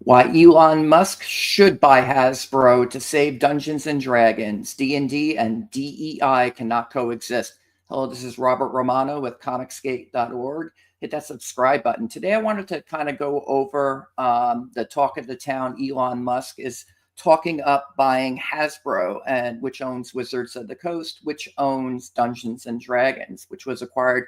Why Elon Musk should buy Hasbro to save Dungeons and Dragons. D&D and DEI cannot coexist. Hello, this is Robert Romano with comicsgate.org. Hit that subscribe button. Today I wanted to kind of go over the talk of the town. Elon Musk is talking up buying Hasbro, and which owns Wizards of the Coast, which owns Dungeons and Dragons, which was acquired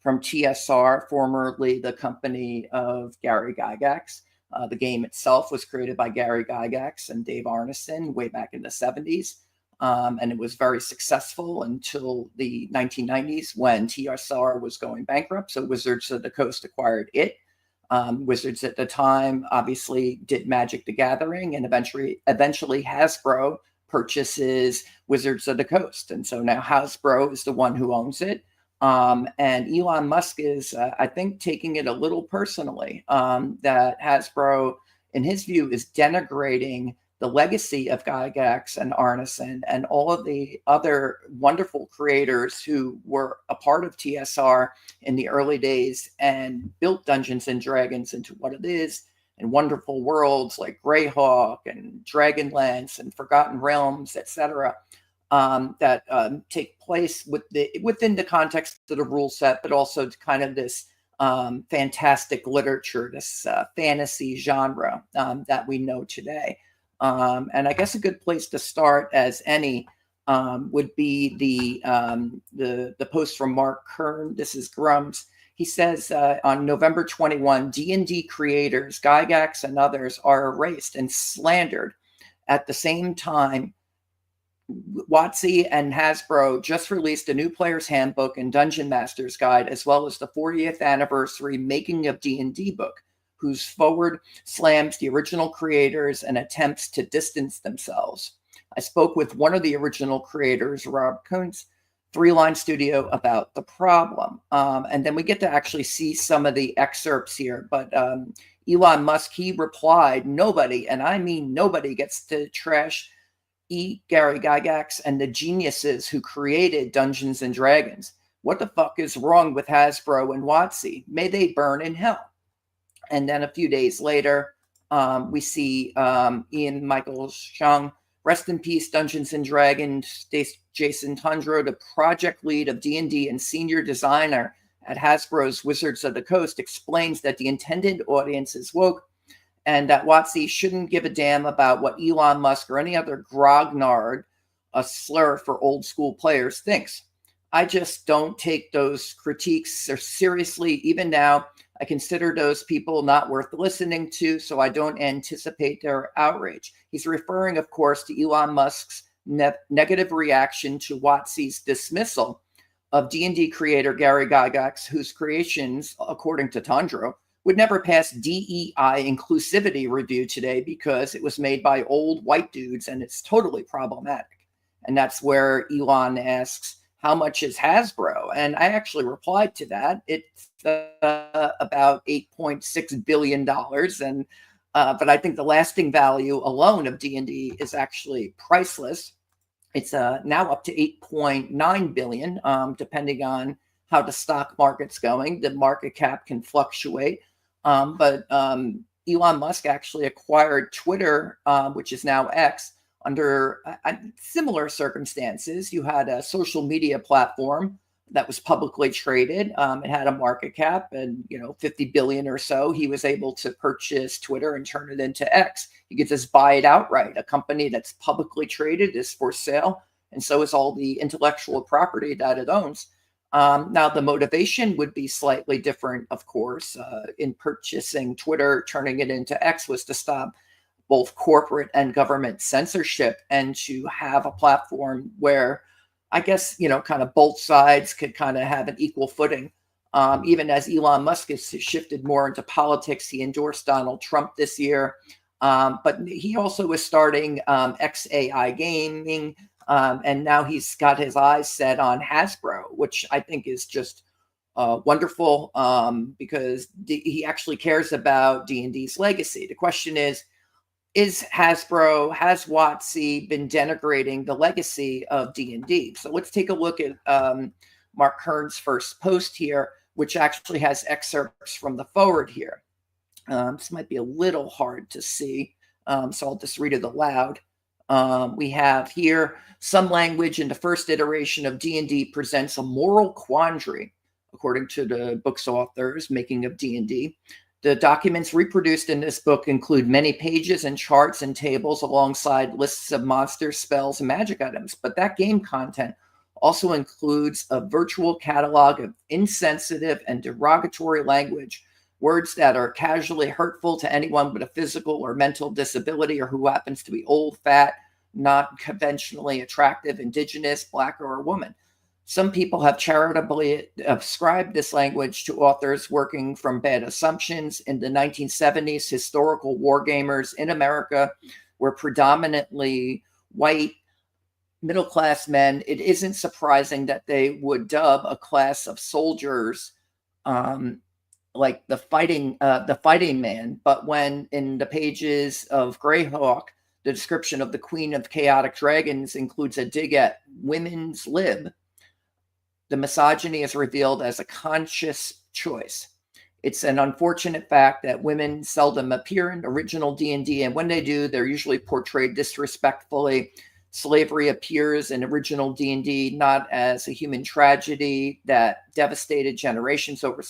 from TSR, formerly the company of Gary Gygax. The game itself was created by Gary Gygax and Dave Arneson way back in the 70s. And it was very successful until the 1990s when TSR was going bankrupt. So Wizards of the Coast acquired it. Wizards at the time obviously did Magic the Gathering, and eventually Hasbro purchases Wizards of the Coast. And so now Hasbro is the one who owns it. And Elon Musk is, I think, taking it a little personally, that Hasbro, in his view, is denigrating the legacy of Gygax and Arneson and all of the other wonderful creators who were a part of TSR in the early days and built Dungeons and Dragons into what it is, and wonderful worlds like Greyhawk and Dragonlance and Forgotten Realms, etc. That take place within the context of the rule set, but also kind of this fantastic literature, this fantasy genre that we know today. And I guess a good place to start, as any, would be the post from Mark Kern. This is Grumps. He says on November 21, D&D creators, Gygax and others, are erased and slandered. At the same time, WotC and Hasbro just released a new player's handbook and Dungeon Master's Guide, as well as the 40th anniversary Making of D&D book, whose forward slams the original creators and attempts to distance themselves. I spoke with one of the original creators, Rob Kuntz, 3-Line Studio, about the problem. And then we get to actually see some of the excerpts here. But Elon Musk, he replied, nobody, and I mean nobody, gets to trash Gary Gygax and the geniuses who created Dungeons and Dragons. What the fuck is wrong with Hasbro and WotC? May they burn in hell. And then a few days later, we see Ian Michael Chung, rest in peace, Dungeons and Dragons. Jason Tundro, the project lead of D&D and senior designer at Hasbro's Wizards of the Coast, explains that the intended audience is woke, and that WotC shouldn't give a damn about what Elon Musk or any other grognard, a slur for old school players, thinks. I just don't take those critiques seriously. Even now, I consider those people not worth listening to, so I don't anticipate their outrage. He's referring, of course, to Elon Musk's negative reaction to WotC's dismissal of D&D creator Gary Gygax, whose creations, according to Tundro, would never pass DEI inclusivity review today because it was made by old white dudes and it's totally problematic. And that's where Elon asks, how much is Hasbro? And I actually replied to that. It's about $8.6 billion. And but I think the lasting value alone of D&D is actually priceless. It's now up to $8.9 billion, depending on how the stock market's going. The market cap can fluctuate. But Elon Musk actually acquired Twitter, which is now X, under similar circumstances. You had a social media platform that was publicly traded. It had a market cap and 50 billion or so. He was able to purchase Twitter and turn it into X. You could just buy it outright. A company that's publicly traded is for sale, and so is all the intellectual property that it owns. Now, the motivation would be slightly different, of course. In purchasing Twitter, turning it into X was to stop both corporate and government censorship and to have a platform where, I guess, kind of both sides could kind of have an equal footing. Even as Elon Musk has shifted more into politics, he endorsed Donald Trump this year. But he also was starting XAI Gaming. And now he's got his eyes set on Hasbro, which I think is just wonderful because he actually cares about D&D's legacy. The question is Hasbro, has WotC been denigrating the legacy of D&D? So let's take a look at Mark Kern's first post here, which actually has excerpts from the forward here. This might be a little hard to see, so I'll just read it aloud. We have here, some language in the first iteration of D&D presents a moral quandary, according to the book's authors, Making of D&D. The documents reproduced in this book include many pages and charts and tables alongside lists of monsters, spells, and magic items, but that game content also includes a virtual catalog of insensitive and derogatory language, words that are casually hurtful to anyone with a physical or mental disability or who happens to be old, fat, not conventionally attractive, indigenous, black, or a woman. Some people have charitably ascribed this language to authors working from bad assumptions. In the 1970s, historical wargamers in America were predominantly white, middle-class men. It isn't surprising that they would dub a class of soldiers like the fighting man. But when in the pages of Greyhawk, the description of the Queen of Chaotic Dragons includes a dig at women's lib, the misogyny is revealed as a conscious choice. It's an unfortunate fact that women seldom appear in original D&D, and when they do, they're usually portrayed disrespectfully. Slavery appears in original D&D not as a human tragedy that devastated generations over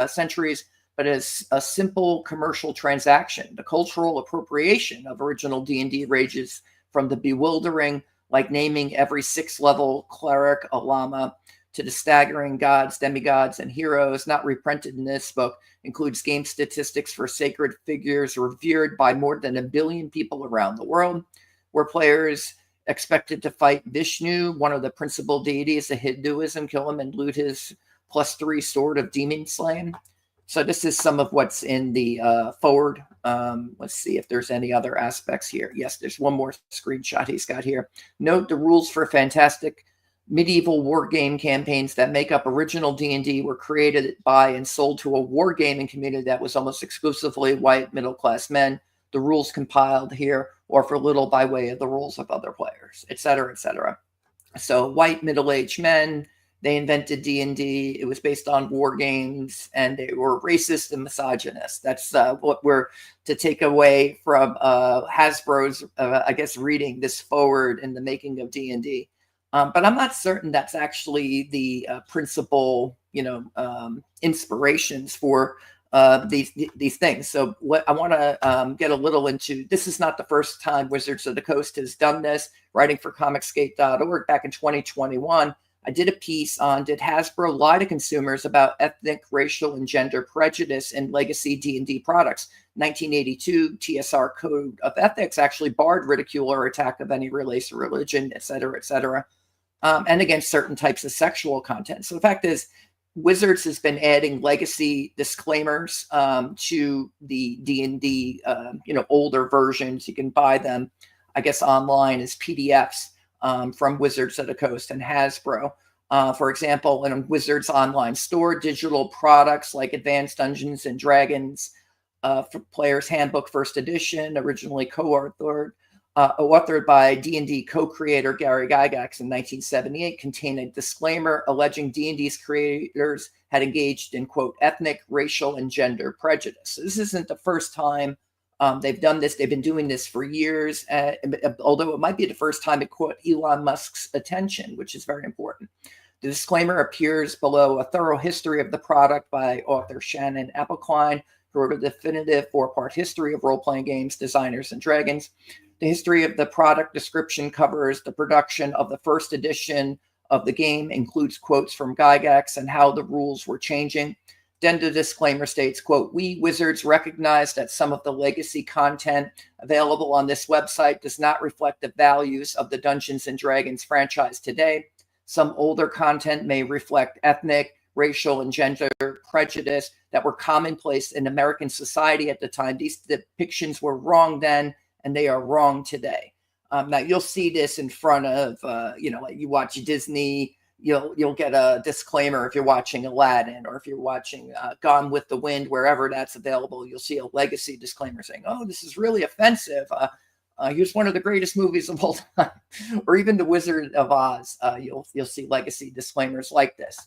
centuries, but as a simple commercial transaction. The cultural appropriation of original D&D ranges from the bewildering, like naming every 6th-level cleric a llama, to the staggering gods, demigods, and heroes not reprinted in this book, includes game statistics for sacred figures revered by more than 1 billion people around the world, where players expected to fight Vishnu, one of the principal deities of Hinduism, kill him and loot his +3 sword of demon slaying. So this is some of what's in the forward. Let's see if there's any other aspects here. Yes, there's one more screenshot he's got here. Note the rules for fantastic medieval war game campaigns that make up original D&D were created by and sold to a wargaming community that was almost exclusively white middle-class men. The rules compiled here or for little by way of the rules of other players, etc., etc. So white middle-aged men, they invented D&D. It was based on war games, and they were racist and misogynist. That's what we're to take away from Hasbro's, I guess, reading this forward in the Making of D&D. But I'm not certain that's actually the principal, inspirations for these things. So what I want to get a little into, this is not the first time Wizards of the Coast has done this. Writing for comicsgate.org back in 2021, I did a piece on, did Hasbro lie to consumers about ethnic, racial, and gender prejudice in legacy D&D products? 1982 TSR Code of Ethics actually barred ridicule or attack of any race or religion, et cetera, and against certain types of sexual content. So the fact is, Wizards has been adding legacy disclaimers to the D&D, older versions. You can buy them, I guess, online as PDFs from Wizards of the Coast and Hasbro. For example, in a Wizards online store, digital products like Advanced Dungeons and Dragons, for Player's Handbook First Edition, originally authored by D&D co-creator Gary Gygax in 1978, contained a disclaimer alleging D&D's creators had engaged in, quote, ethnic, racial, and gender prejudice. So this isn't the first time they've done this. They've been doing this for years, although it might be the first time it caught Elon Musk's attention, which is very important. The disclaimer appears below a thorough history of the product by author Shannon Appelcline, who wrote a definitive 4-part history of role-playing games, Designers and Dragons. The history of the product description covers the production of the first edition of the game, includes quotes from Gygax and how the rules were changing. Then the disclaimer states, quote, we Wizards recognize that some of the legacy content available on this website does not reflect the values of the Dungeons and Dragons franchise today. Some older content may reflect ethnic, racial, and gender prejudice that were commonplace in American society at the time. These depictions were wrong then, and they are wrong today. Now you'll see this in front of, like you watch Disney, you'll get a disclaimer if you're watching Aladdin, or if you're watching Gone with the Wind, wherever that's available, you'll see a legacy disclaimer saying, oh, this is really offensive. Here's one of the greatest movies of all time. Or even The Wizard of Oz, you'll see legacy disclaimers like this,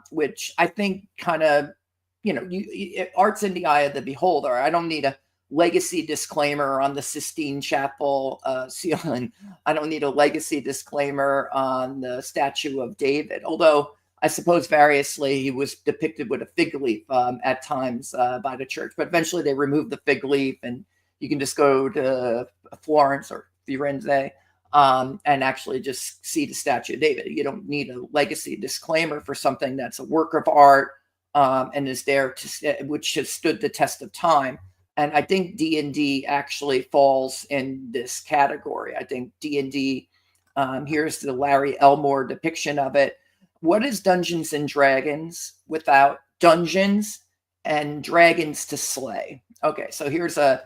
which I think kind of art's in the eye of the beholder. I don't need a legacy disclaimer on the Sistine Chapel ceiling. I don't need a legacy disclaimer on the statue of David, although I suppose variously he was depicted with a fig leaf at times by the church, but eventually they removed the fig leaf, and you can just go to Florence or Firenze and actually just see the statue of David. You don't need a legacy disclaimer for something that's a work of art and is there which has stood the test of time. And I think D&D actually falls in this category. I think D&D, here's the Larry Elmore depiction of it. What is Dungeons and Dragons without dungeons and dragons to slay? Okay, so here's a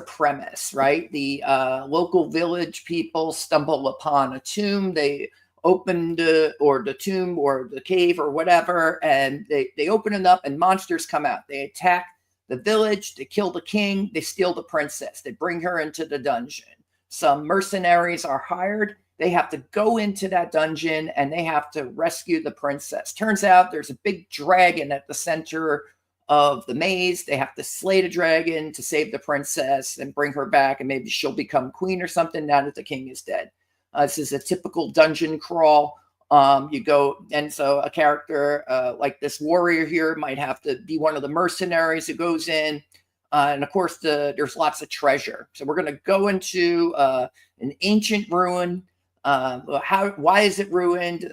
premise, right? The local village people stumble upon a tomb. They open the tomb or the cave or whatever, and they open it up, and monsters come out. They attack the village. They kill the king. They steal the princess. They bring her into the dungeon. Some mercenaries are hired. They have to go into that dungeon and they have to rescue the princess. Turns out there's a big dragon at the center of the maze. They have to slay the dragon to save the princess and bring her back, and maybe she'll become queen or something now that the king is dead. This is a typical dungeon crawl. You go, and so a character like this warrior here might have to be one of the mercenaries who goes in. And of course, there's lots of treasure. So we're going to go into an ancient ruin. Why is it ruined?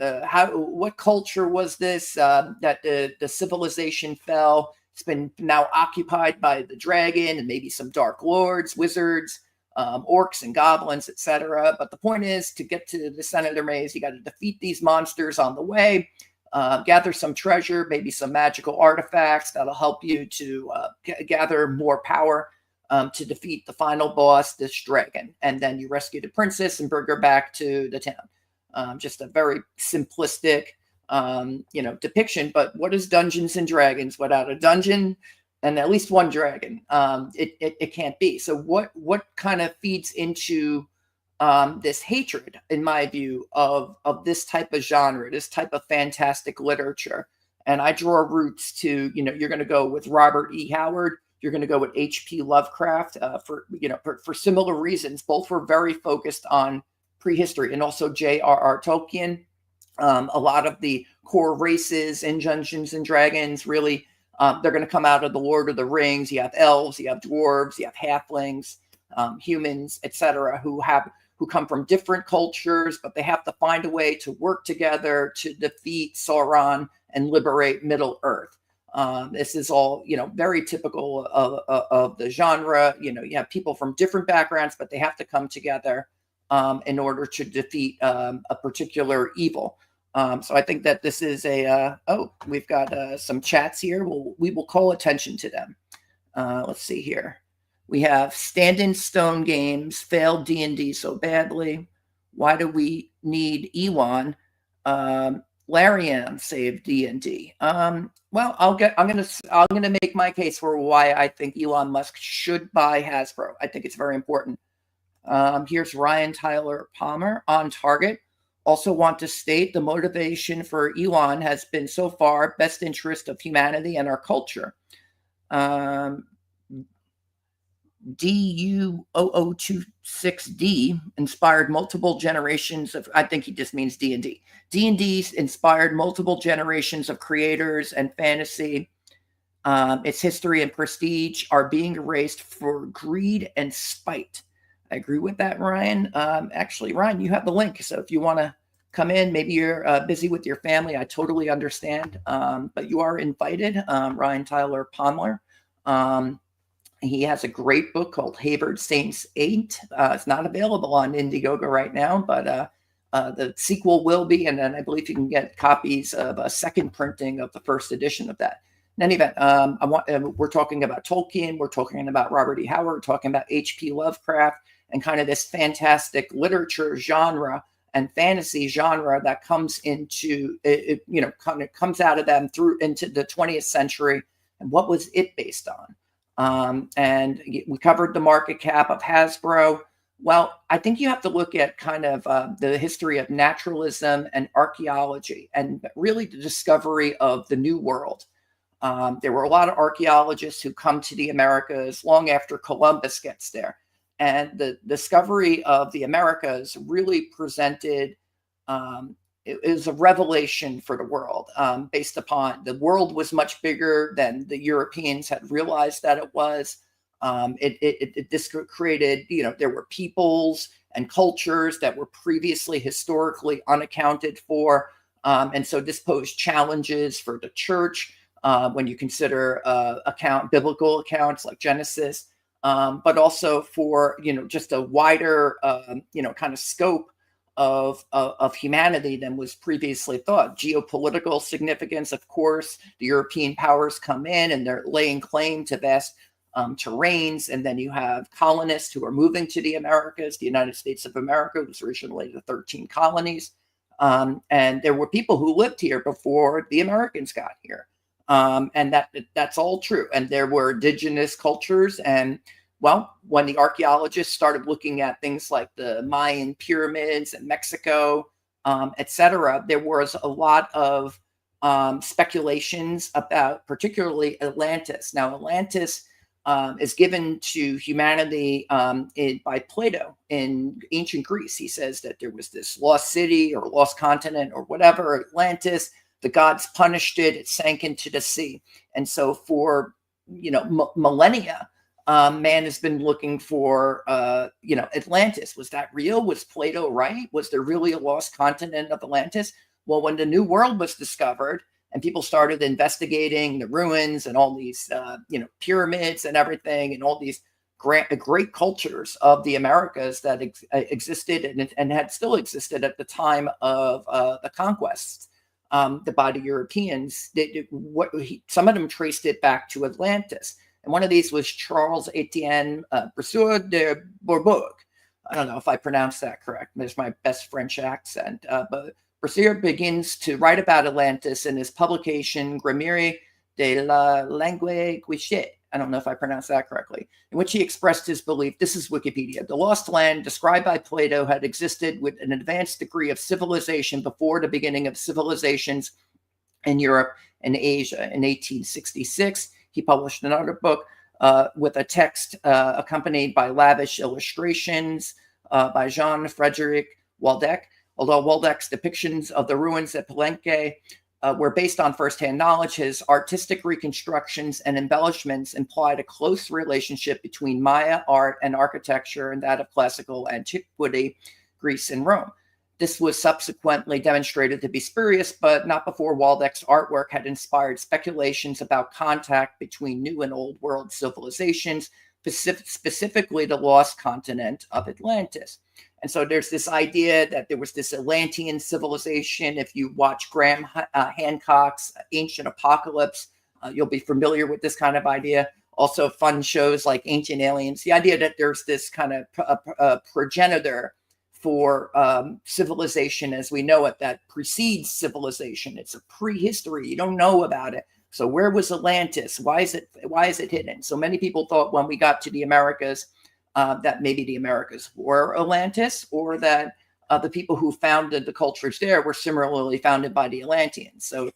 What culture was this that the civilization fell? It's been now occupied by the dragon and maybe some dark lords, wizards, orcs and goblins, etc. But the point is, to get to the center of the maze, you got to defeat these monsters on the way, gather some treasure, maybe some magical artifacts that'll help you to gather more power to defeat the final boss, this dragon. And then you rescue the princess and bring her back to the town. Just a very simplistic depiction. But what is Dungeons and Dragons without a dungeon and at least one dragon? It can't be. So what kind of feeds into this hatred, in my view, of this type of genre, this type of fantastic literature? And I draw roots to, you're going to go with Robert E. Howard. You're going to go with H.P. Lovecraft for similar reasons. Both were very focused on prehistory, and also J.R.R. Tolkien. A lot of the core races in Dungeons and Dragons really, they're going to come out of the Lord of the Rings. You have elves, you have dwarves, you have halflings, humans, etc., who come from different cultures, but they have to find a way to work together to defeat Sauron and liberate Middle Earth. This is all, very typical of the genre. You have people from different backgrounds, but they have to come together in order to defeat a particular evil. So I think that this is we've got some chats here. We will call attention to them. Let's see here. We have Stand in Stone Games failed D&D so badly. Why do we need Elon? Larian saved D&D. Well, I'm gonna make my case for why I think Elon Musk should buy Hasbro. I think it's very important. Here's Ryan Tyler Palmer on Target. Also want to state the motivation for Elon has been so far best interest of humanity and our culture. DU0026D inspired multiple generations of, I think he just means D&D. D&D inspired multiple generations of creators, and fantasy, its history and prestige are being erased for greed and spite. I agree with that, Ryan. Actually, Ryan, you have the link. So if you want to come in, maybe you're busy with your family, I totally understand. But you are invited, Ryan Tyler Palmer. He has a great book called Hayward Saints 8. It's not available on Indiegogo right now, but the sequel will be. And then I believe you can get copies of a second printing of the first edition of that. In any event, we're talking about Tolkien. We're talking about Robert E. Howard. We're talking about H.P. Lovecraft and kind of this fantastic literature genre and fantasy genre that comes into it, kind of comes out of them through into the 20th century. And what was it based on? And we covered the market cap of Hasbro. Well, I think you have to look at kind of the history of naturalism and archaeology, and really the discovery of the New World. There were a lot of archaeologists who come to the Americas long after Columbus gets there. And the discovery of the Americas really presented, it was a revelation for the world, based upon the world was much bigger than the Europeans had realized that it was. This created, there were peoples and cultures that were previously historically unaccounted for. And so this posed challenges for the church when you consider biblical accounts like Genesis, but also for, just a wider, kind of scope of humanity than was previously thought. Geopolitical significance, of course, the European powers come in and they're laying claim to vast terrains, and then you have colonists who are moving to the Americas. The United States of America was originally the 13 colonies, and there were people who lived here before the Americans got here, and that's all true. And there were indigenous cultures, and well, when the archaeologists started looking at things like the Mayan pyramids in Mexico, etc., there was a lot of speculations about particularly Atlantis. Now, Atlantis is given to humanity by Plato in ancient Greece. He says that there was this lost city or lost continent or whatever, Atlantis. The gods punished it. It sank into the sea. And so for, millennia, man has been looking for, Atlantis. Was that real? Was Plato right? Was there really a lost continent of Atlantis? Well, when the New World was discovered, and people started investigating the ruins and all these, pyramids and everything, and all these great cultures of the Americas that existed and had still existed at the time of the conquests by the Europeans. Some of them traced it back to Atlantis. And one of these was Charles Etienne Brasseur de Bourbourg. I don't know if I pronounced that correct. There's my best French accent, but Brasseur begins to write about Atlantis in his publication Grammaire de la langue guichet. I don't know if I pronounced that correctly, in which he expressed his belief. This is Wikipedia. The lost land described by Plato had existed with an advanced degree of civilization before the beginning of civilizations in Europe and Asia. In 1866, he published another book with a text accompanied by lavish illustrations by Jean-Frédéric Waldeck. Although Waldeck's depictions of the ruins at Palenque were based on firsthand knowledge, his artistic reconstructions and embellishments implied a close relationship between Maya art and architecture and that of classical antiquity, Greece and Rome. This was subsequently demonstrated to be spurious, but not before Waldeck's artwork had inspired speculations about contact between New and Old World civilizations, specifically the lost continent of Atlantis. And so there's this idea that there was this Atlantean civilization. If you watch Graham Hancock's Ancient Apocalypse, you'll be familiar with this kind of idea. Also fun shows like Ancient Aliens. The idea that there's this kind of progenitor for civilization as we know it that precedes civilization. It's a prehistory. You don't know about it. So where was Atlantis? Why is it hidden? So many people thought when we got to the Americas that maybe the Americas were Atlantis, or that the people who founded the cultures there were similarly founded by the Atlanteans. So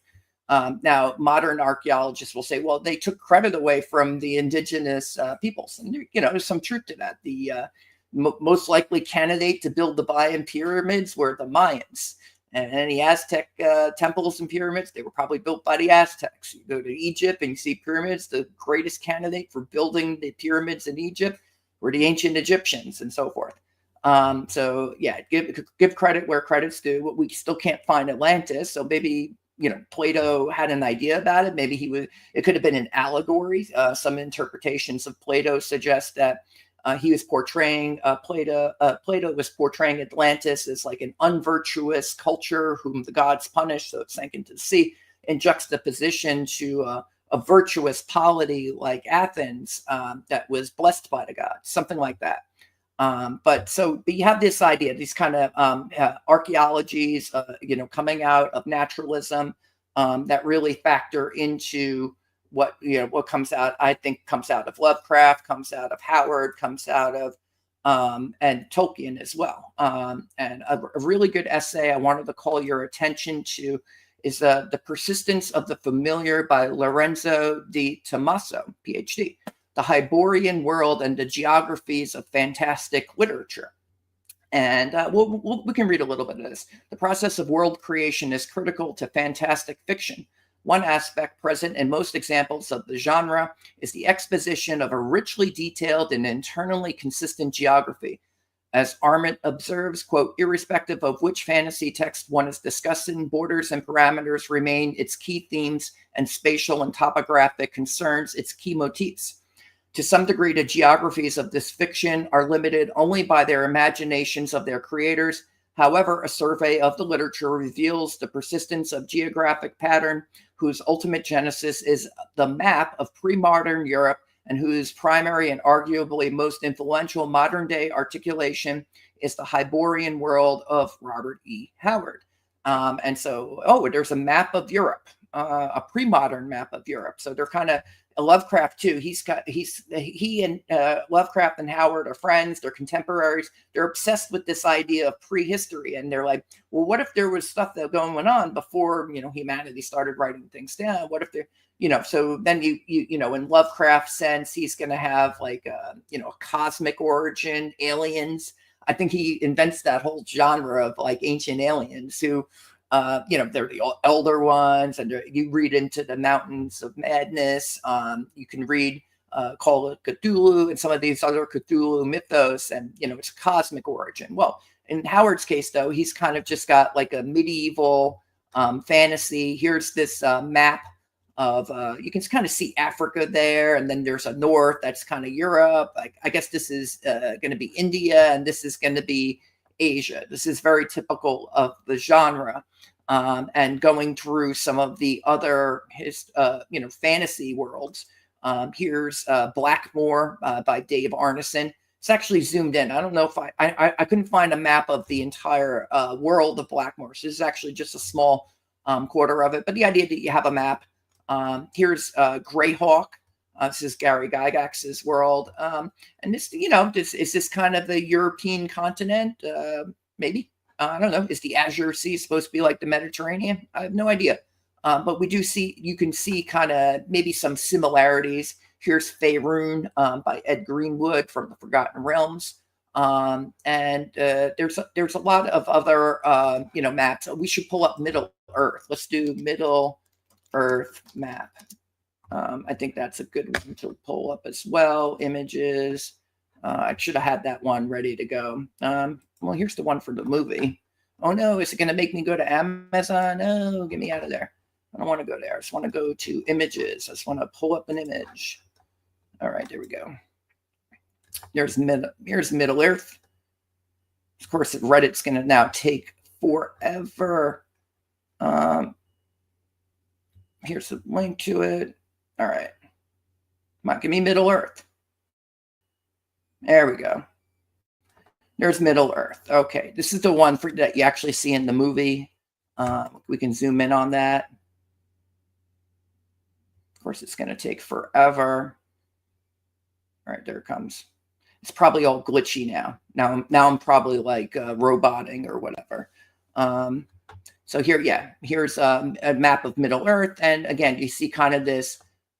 now modern archaeologists will say, well, they took credit away from the indigenous peoples. And, there's some truth to that. The most likely candidate to build the Mayan pyramids were the Mayans. And any Aztec temples and pyramids, they were probably built by the Aztecs. You go to Egypt and you see pyramids. The greatest candidate for building the pyramids in Egypt were the ancient Egyptians and so forth. So yeah, give credit where credit's due. We still can't find Atlantis. So maybe, Plato had an idea about it. Maybe it could have been an allegory. Some interpretations of Plato suggest that he was portraying Plato was portraying Atlantis as like an unvirtuous culture whom the gods punished, so it sank into the sea, in juxtaposition to a virtuous polity like Athens that was blessed by the gods, something like that. But you have this idea, these kind of archaeologies, coming out of naturalism that really factor into what comes out. I think comes out of Lovecraft, comes out of Howard, comes out of and Tolkien as well. And a really good essay I wanted to call your attention to is The Persistence of the Familiar by Lorenzo Di Tommaso, PhD. The Hyborian World and the Geographies of Fantastic Literature. And we can read a little bit of this. The process of world creation is critical to fantastic fiction. One aspect present in most examples of the genre is the exposition of a richly detailed and internally consistent geography. As Arment observes, quote, irrespective of which fantasy text one is discussing, borders and parameters remain its key themes, and spatial and topographic concerns its key motifs. To some degree, the geographies of this fiction are limited only by their imaginations of their creators. However, a survey of the literature reveals the persistence of geographic pattern whose ultimate genesis is the map of pre-modern Europe, and whose primary and arguably most influential modern-day articulation is the Hyborian world of Robert E. Howard. And so, there's a map of Europe, a pre-modern map of Europe. So they're kind of Lovecraft too. He and Lovecraft and Howard are friends. They're contemporaries. They're obsessed with this idea of prehistory, and they're like, well, what if there was stuff that going on before humanity started writing things down? What if there, So then in Lovecraft's sense, he's going to have like a cosmic origin, aliens. I think he invents that whole genre of like ancient aliens who. They're the elder ones, and you read into the Mountains of Madness. You can read Call of Cthulhu and some of these other Cthulhu mythos, and it's cosmic origin. Well, in Howard's case, though, he's kind of just got like a medieval fantasy. Here's this map of you can kind of see Africa there, and then there's a north that's kind of Europe. I guess this is going to be India, and this is going to be Asia. This is very typical of the genre. And going through some of the other fantasy worlds. Here's Blackmore by Dave Arneson. It's actually zoomed in. I don't know if I couldn't find a map of the entire world of Blackmore. So this is actually just a small quarter of it. But the idea that you have a map. Here's Greyhawk. This is Gary Gygax's world. And this, is this kind of the European continent? Maybe. I don't know. Is the Azure Sea supposed to be like the Mediterranean? I have no idea. But you can see kind of maybe some similarities. Here's Faerun by Ed Greenwood from the Forgotten Realms. And there's a lot of other, maps. We should pull up Middle Earth. Let's do Middle Earth map. I think that's a good one to pull up as well. Images. I should have had that one ready to go. Well, here's the one for the movie. Oh no, is it going to make me go to Amazon? No, get me out of there. I don't want to go there. I just want to go to images. I just want to pull up an image. All right, there we go. Here's Middle Earth. Of course, Reddit's going to now take forever. Here's a link to it. All right. Come on, give me Middle Earth. There we go. There's Middle Earth. Okay, this is the one that you actually see in the movie. We can zoom in on that. Of course, it's going to take forever. All right, there it comes. It's probably all glitchy now. Now I'm probably like roboting or whatever. So here's a map of Middle Earth. And again, you see kind of this,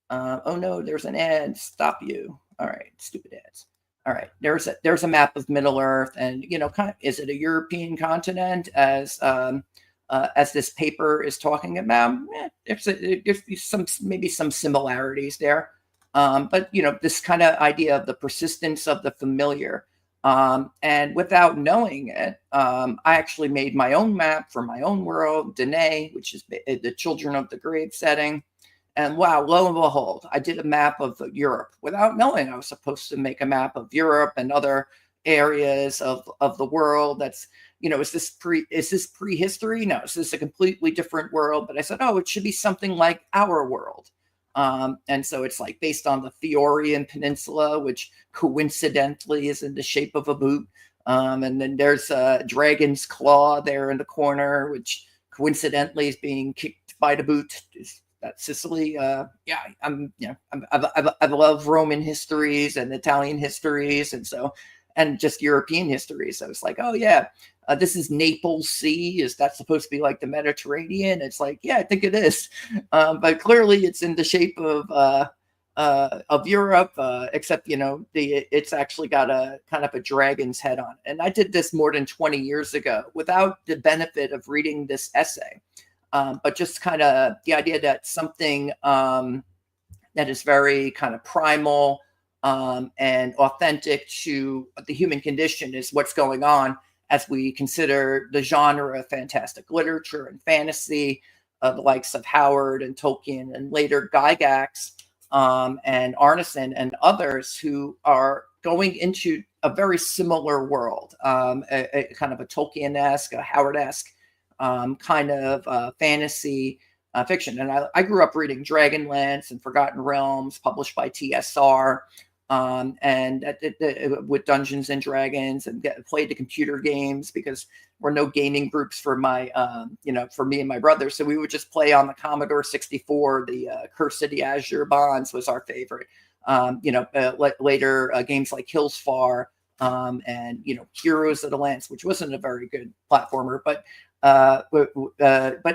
oh no, there's an ad, stop you. All right, stupid ads. All right, there's a map of Middle Earth, and kind of, is it a European continent as this paper is talking about? There's maybe some similarities there, but this kind of idea of the persistence of the familiar, and without knowing it, I actually made my own map for my own world, Danae, which is the Children of the Grave setting. And wow, lo and behold, I did a map of Europe without knowing I was supposed to make a map of Europe and other areas of the world. That's, is this prehistory? No, is this a completely different world? But I said, it should be something like our world. And so it's like based on the Theorian Peninsula, which coincidentally is in the shape of a boot. And then there's a dragon's claw there in the corner, which coincidentally is being kicked by the boot. That's Sicily. I love Roman histories and Italian histories, and just European histories. So it's like, This is Naples Sea. Is that supposed to be like the Mediterranean? It's like, yeah, I think it is. But clearly it's in the shape of Europe, except, it's actually got a kind of a dragon's head on it. And I did this more than 20 years ago without the benefit of reading this essay. But just kind of the idea that something that is very kind of primal and authentic to the human condition is what's going on as we consider the genre of fantastic literature and fantasy, the likes of Howard and Tolkien and later Gygax and Arneson and others who are going into a very similar world, a kind of a Tolkien-esque, a Howard-esque kind of fantasy fiction. And I grew up reading Dragonlance and Forgotten Realms, published by TSR, and with Dungeons and Dragons, and played the computer games because there were no gaming groups for my, for me and my brother. So we would just play on the Commodore 64. The Curse of the Azure Bonds was our favorite. Later games like Hillsfar and Heroes of the Lance, which wasn't a very good platformer, but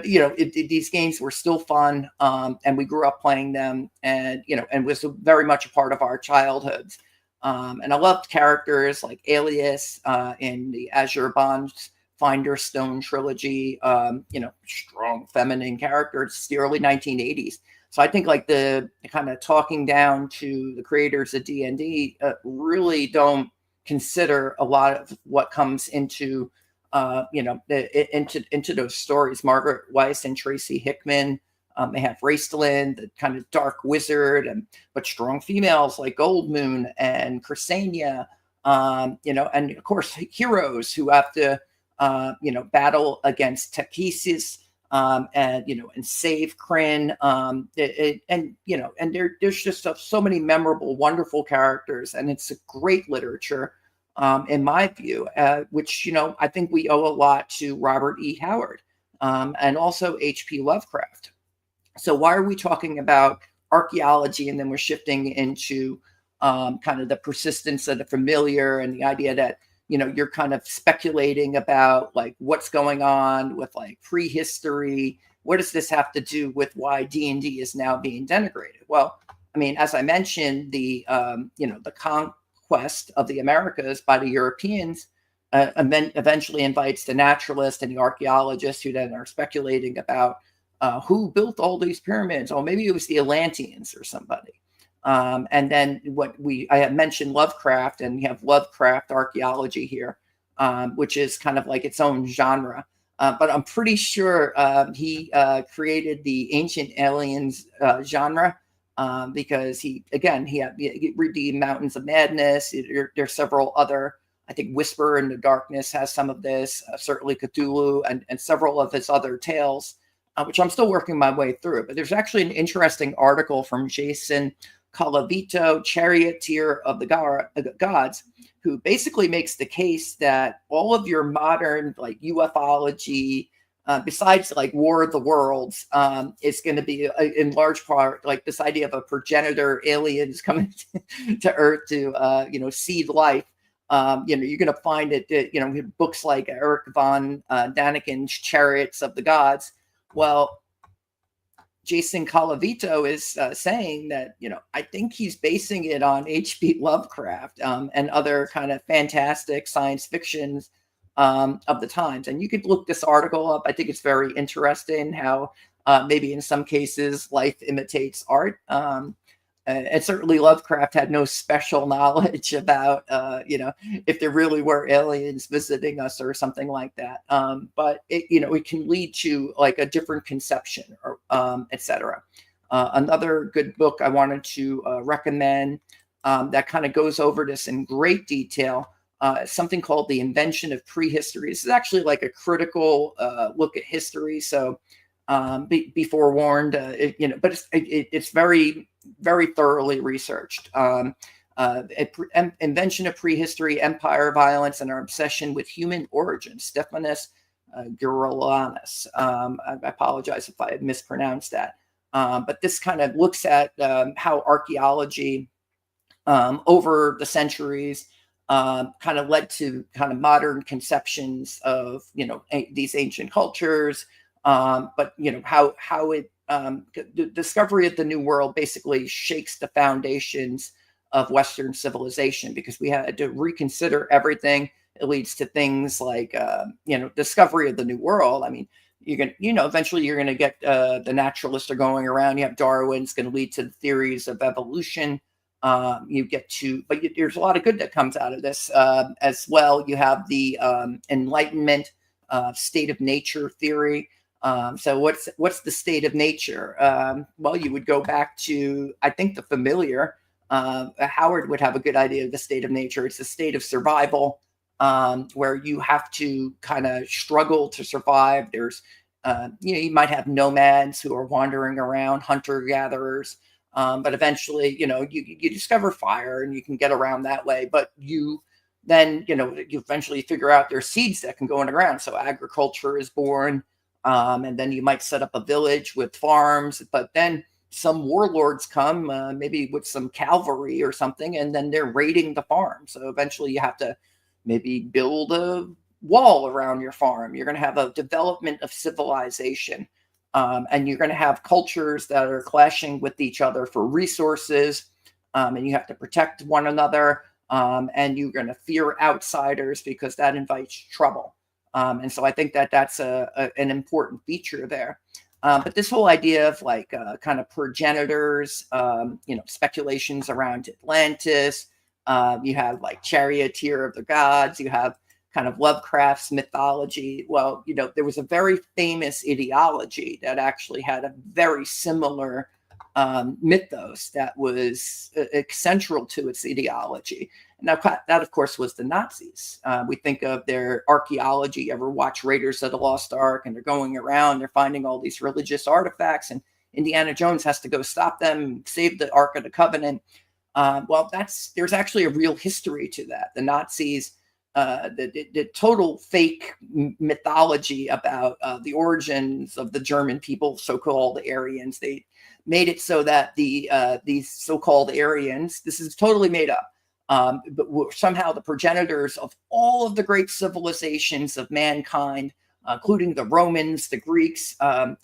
these games were still fun, and we grew up playing them, and was very much a part of our childhoods. And I loved characters like Alias in the Azure Bonds Finder Stone trilogy. Strong feminine characters. It's the early 1980s. So I think like the kind of talking down to the creators of D&D really don't consider a lot of what comes into into those stories. Margaret Weiss and Tracy Hickman. They have Raistland, the kind of dark wizard, but strong females like Goldmoon and Chrysania, and of course heroes who have to, battle against Takesis, and save Kryn, and there's just so many memorable, wonderful characters, and it's a great literature. In my view, which, I think we owe a lot to Robert E. Howard and also H.P. Lovecraft. So why are we talking about archaeology and then we're shifting into kind of the persistence of the familiar and the idea that, you're kind of speculating about like what's going on with like prehistory? What does this have to do with why D&D is now being denigrated? Well, I mean, as I mentioned, the conquest of the Americas by the Europeans eventually invites the naturalists and the archaeologists who then are speculating about who built all these pyramids. Oh, maybe it was the Atlanteans or somebody. And then I had mentioned Lovecraft, and you have Lovecraft archaeology here, which is kind of like its own genre. But I'm pretty sure he created the Ancient Aliens genre. Because he had read the Mountains of Madness. There's several other, I think Whisper in the Darkness has some of this, certainly Cthulhu and several of his other tales, which I'm still working my way through. But there's actually an interesting article from Jason Colavito, Charioteer of the Gods, who basically makes the case that all of your modern like ufology, besides like War of the Worlds, is going to be in large part like this idea of a progenitor aliens coming to Earth to seed life. You're going to find it, books like Eric von Daniken's Chariots of the Gods. Well, Jason Colavito is saying that, I think he's basing it on H.P. Lovecraft and other kind of fantastic science fictions of the times. And you could look this article up. I think it's very interesting how maybe in some cases life imitates art. And certainly Lovecraft had no special knowledge about, if there really were aliens visiting us or something like that. But it can lead to like a different conception or etc. Another good book I wanted to recommend that kind of goes over this in great detail. Something called The Invention of Prehistory. This is actually like a critical look at history. So be forewarned, but it's very, very thoroughly researched. Invention of Prehistory, Empire, Violence, and Our Obsession with Human Origins, Stephanos Girilanis. I apologize if I had mispronounced that. But this kind of looks at how archaeology over the centuries kind of led to kind of modern conceptions of, these ancient cultures. But, how it, the discovery of the New World basically shakes the foundations of Western civilization, because we had to reconsider everything. It leads to things like, discovery of the New World. I mean, eventually you're going to get the naturalists are going around. You have Darwin's going to lead to the theories of evolution. There's a lot of good that comes out of this as well. You have the Enlightenment state of nature theory. So what's the state of nature? Well, you would go back to, I think, the familiar. Howard would have a good idea of the state of nature. It's a state of survival, where you have to kind of struggle to survive. There's, you might have nomads who are wandering around, hunter-gatherers, but eventually, you discover fire and you can get around that way. But you eventually figure out there's seeds that can go in the ground. So agriculture is born, and then you might set up a village with farms, but then some warlords come, maybe with some cavalry or something, and then they're raiding the farm. So eventually you have to maybe build a wall around your farm. You're going to have a development of civilization, and you're going to have cultures that are clashing with each other for resources, and you have to protect one another, and you're going to fear outsiders because that invites trouble. And so I think that's an important feature there. But this whole idea of like kind of progenitors, speculations around Atlantis, you have like charioteer of the gods, you have kind of Lovecraft's mythology. Well, there was a very famous ideology that actually had a very similar mythos that was central to its ideology. Now, that, of course, was the Nazis. We think of their archaeology. You ever watch Raiders of the Lost Ark, and they're going around, they're finding all these religious artifacts, and Indiana Jones has to go stop them, save the Ark of the Covenant. There's actually a real history to that. The Nazis, the total fake mythology about the origins of the German people, so-called Aryans. They made it so that these so-called Aryans, this is totally made up, but were somehow the progenitors of all of the great civilizations of mankind, including the Romans, the Greeks, and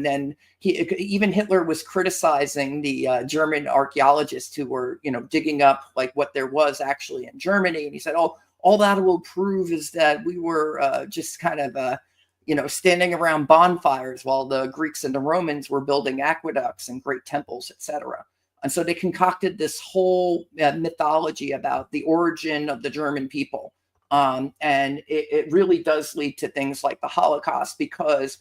then even Hitler was criticizing the German archaeologists who were, digging up like what there was actually in Germany. And he said, oh, all that will prove is that we were just kind of, standing around bonfires while the Greeks and the Romans were building aqueducts and great temples, etc. And so they concocted this whole mythology about the origin of the German people. And it really does lead to things like the Holocaust, because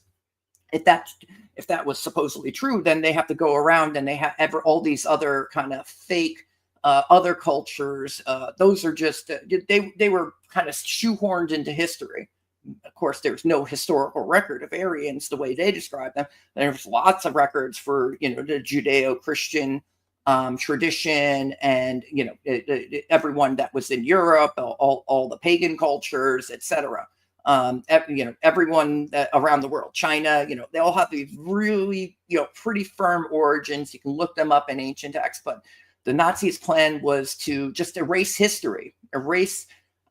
if that was supposedly true, then they have to go around and they have all these other kind of fake other cultures. Those are just, they were kind of shoehorned into history. Of course, there's no historical record of Aryans the way they describe them. There's lots of records for, the Judeo-Christian tradition, and everyone that was in Europe, all the pagan cultures, etc. Everyone around the world, China, they all have these really pretty firm origins. You can look them up in ancient texts, but the Nazis' plan was to just erase history, erase.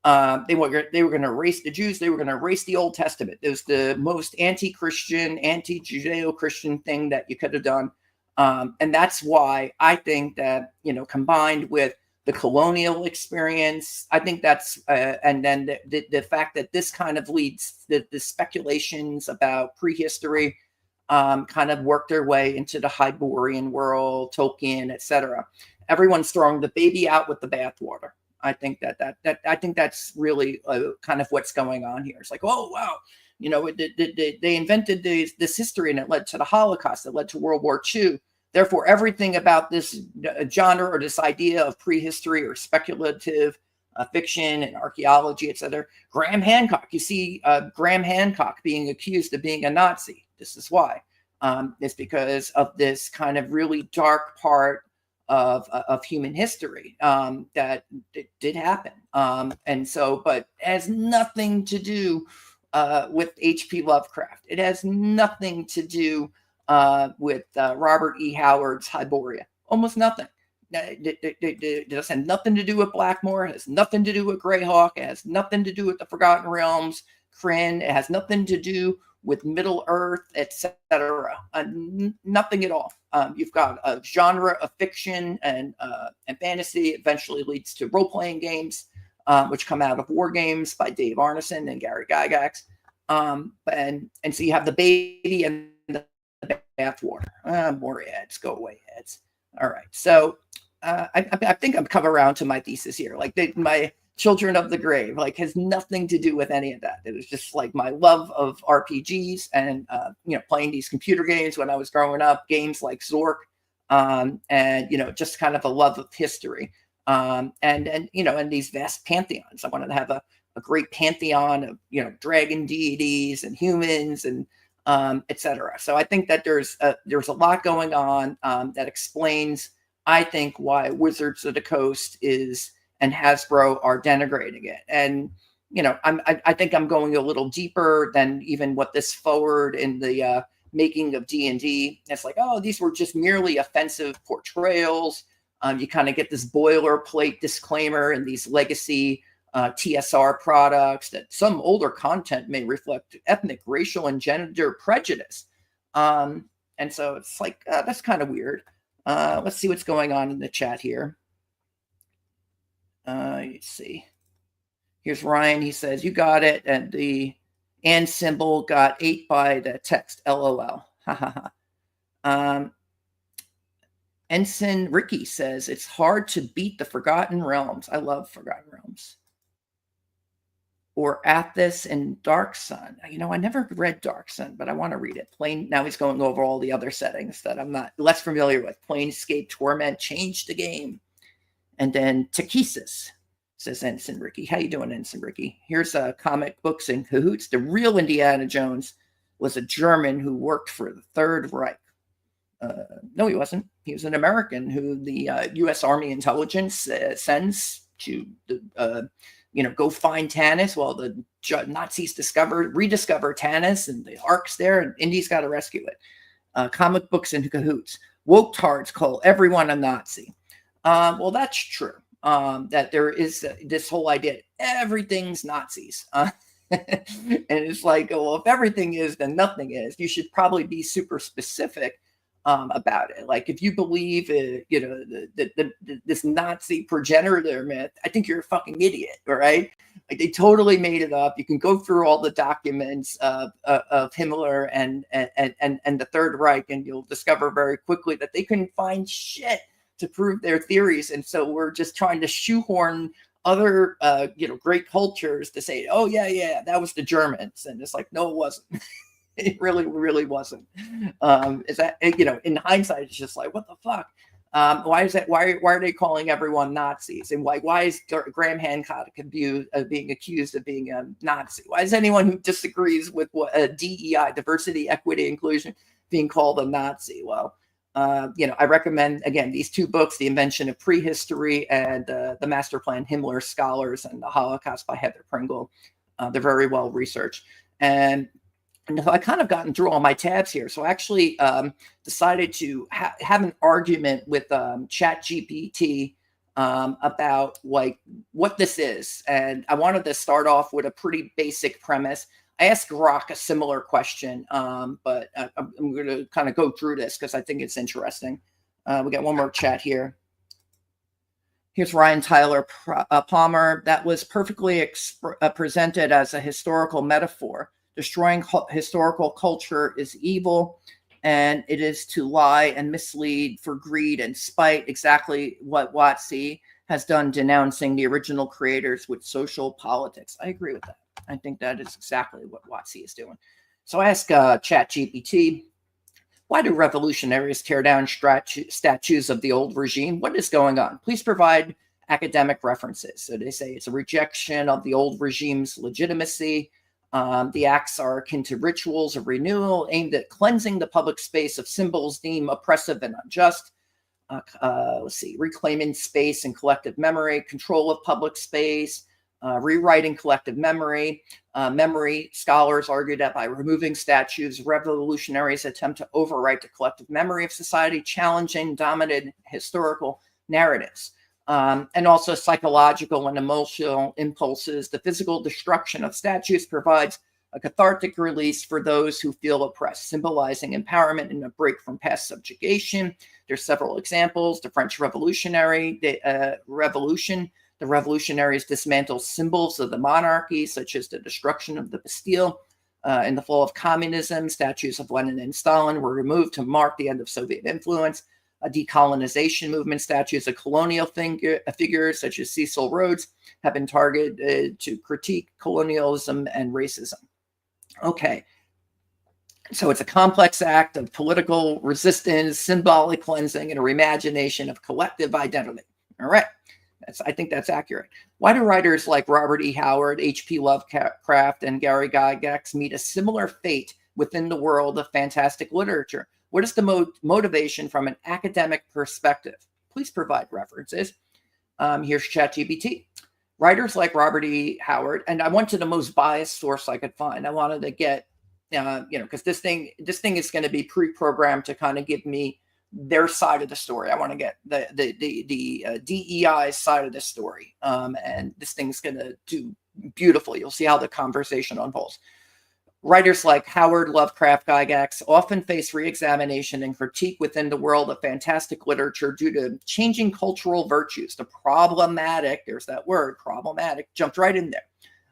They were going to erase the Jews. They were going to erase the Old Testament. It was the most anti-Christian, anti-Judeo-Christian thing that you could have done. And that's why I think that, combined with the colonial experience, I think that's, and then the fact that this kind of leads, the speculations about prehistory kind of work their way into the Hyborian world, Tolkien, etc. Everyone's throwing the baby out with the bathwater. I think I think that's really kind of what's going on here. It's like, oh, wow. They invented this history, and it led to the Holocaust. It led to World War II. Therefore, everything about this genre or this idea of prehistory or speculative fiction and archaeology, etc. Graham Hancock. You see Graham Hancock being accused of being a Nazi. This is why. It's because of this kind of really dark part of human history that did happen. And so, but it has nothing to do with H.P. Lovecraft. It has nothing to do with Robert E. Howard's Hyboria. Almost nothing. It doesn't have nothing to do with Blackmore. It has nothing to do with Greyhawk. It has nothing to do with the Forgotten Realms, Kryn. It has nothing to do with Middle Earth, etc. Nothing at all. You've got a genre of fiction and fantasy. Eventually leads to role-playing games, which come out of war games by Dave Arneson and Gary Gygax. And so you have the baby and the bathwater. More ads. Go away, ads. All right. So I think I'm coming around to my thesis here. Like my Children of the Grave, like, has nothing to do with any of that. It was just like my love of RPGs and playing these computer games when I was growing up, games like Zork, and just kind of a love of history, and these vast pantheons. I wanted to have a great pantheon of dragon deities and humans and etc. So I think that there's a lot going on that explains, I think, why Wizards of the Coast and Hasbro are denigrating it. And, I think I'm going a little deeper than even what this forward in the making of D&D. It's like, oh, these were just merely offensive portrayals. You kind of get this boilerplate disclaimer in these legacy TSR products that some older content may reflect ethnic, racial, and gender prejudice. And so it's like, that's kind of weird. Let's see what's going on in the chat here. Let's see. Here's Ryan. He says, you got it. And the and symbol got ate by the text. LOL. Ha ha ha. Ensign Ricky says, it's hard to beat the Forgotten Realms. I love Forgotten Realms. Or Athos and Dark Sun. I never read Dark Sun, but I want to read it. Now he's going over all the other settings that I'm not less familiar with. Planescape Torment changed the game. And then Takesis, says Ensign Ricky. How you doing, Ensign Ricky? Here's Comic Books in Cahoots. The real Indiana Jones was a German who worked for the Third Reich. No, he wasn't. He was an American who the U.S. Army intelligence sends to go find Tanis while the Nazis rediscover Tanis and the Ark's there, and Indy's got to rescue it. Comic Books in Cahoots. Woke tards call everyone a Nazi. Well, that's true. That there is this whole idea everything's Nazis. And it's like, well, if everything is, then nothing is. You should probably be super specific about it. Like, if you believe, this Nazi progenitor myth, I think you're a fucking idiot, all right? Like, they totally made it up. You can go through all the documents of Himmler and the Third Reich, and you'll discover very quickly that they couldn't find shit to prove their theories. And so we're just trying to shoehorn other, great cultures to say, oh, yeah, that was the Germans. And it's like, no, it wasn't. It really, really wasn't. Is that, in hindsight, it's just like, what the fuck? Why is that? Why are they calling everyone Nazis? And why is Graham Hancock being accused of being a Nazi? Why is anyone who disagrees with what DEI, diversity, equity, inclusion, being called a Nazi? Well, I recommend, again, these two books, The Invention of Prehistory and The Master Plan, Himmler Scholars and the Holocaust by Heather Pringle. They're very well researched. And I kind of gotten through all my tabs here. So I actually decided to have an argument with ChatGPT about like what this is. And I wanted to start off with a pretty basic premise. I asked Grok a similar question, but I'm going to kind of go through this because I think it's interesting. We got one more chat here. Here's Ryan Tyler Palmer. That was perfectly presented as a historical metaphor. Destroying historical culture is evil, and it is to lie and mislead for greed and spite, exactly what WotC has done, denouncing the original creators with social politics. I agree with that. I think that is exactly what WotC is doing. So I ask ChatGPT, why do revolutionaries tear down statues of the old regime? What is going on? Please provide academic references. So they say it's a rejection of the old regime's legitimacy. The acts are akin to rituals of renewal aimed at cleansing the public space of symbols deemed oppressive and unjust. Reclaiming space and collective memory, control of public space, rewriting collective memory. Memory scholars argue that by removing statues, revolutionaries attempt to overwrite the collective memory of society, challenging dominant historical narratives. And also psychological and emotional impulses. The physical destruction of statues provides a cathartic release for those who feel oppressed, symbolizing empowerment and a break from past subjugation. There's several examples. The French Revolution. The revolutionaries dismantled symbols of the monarchy, such as the destruction of the Bastille. In the fall of communism, statues of Lenin and Stalin were removed to mark the end of Soviet influence. A decolonization movement, statues of colonial figures such as Cecil Rhodes have been targeted to critique colonialism and racism. Okay, so it's a complex act of political resistance, symbolic cleansing, and a reimagination of collective identity. All right, I think that's accurate. Why do writers like Robert E. Howard, H.P. Lovecraft, and Gary Gygax meet a similar fate within the world of fantastic literature? What is the motivation from an academic perspective? Please provide references. Here's ChatGPT. Writers like Robert E. Howard, and I went to the most biased source I could find. I wanted to get, because this thing is going to be pre-programmed to kind of give me their side of the story. I want to get the DEI side of the story, and this thing's going to do beautifully. You'll see how the conversation unfolds. Writers like Howard, Lovecraft, Gygax often face re-examination and critique within the world of fantastic literature due to changing cultural virtues. The problematic, there's that word, problematic, jumped right in there,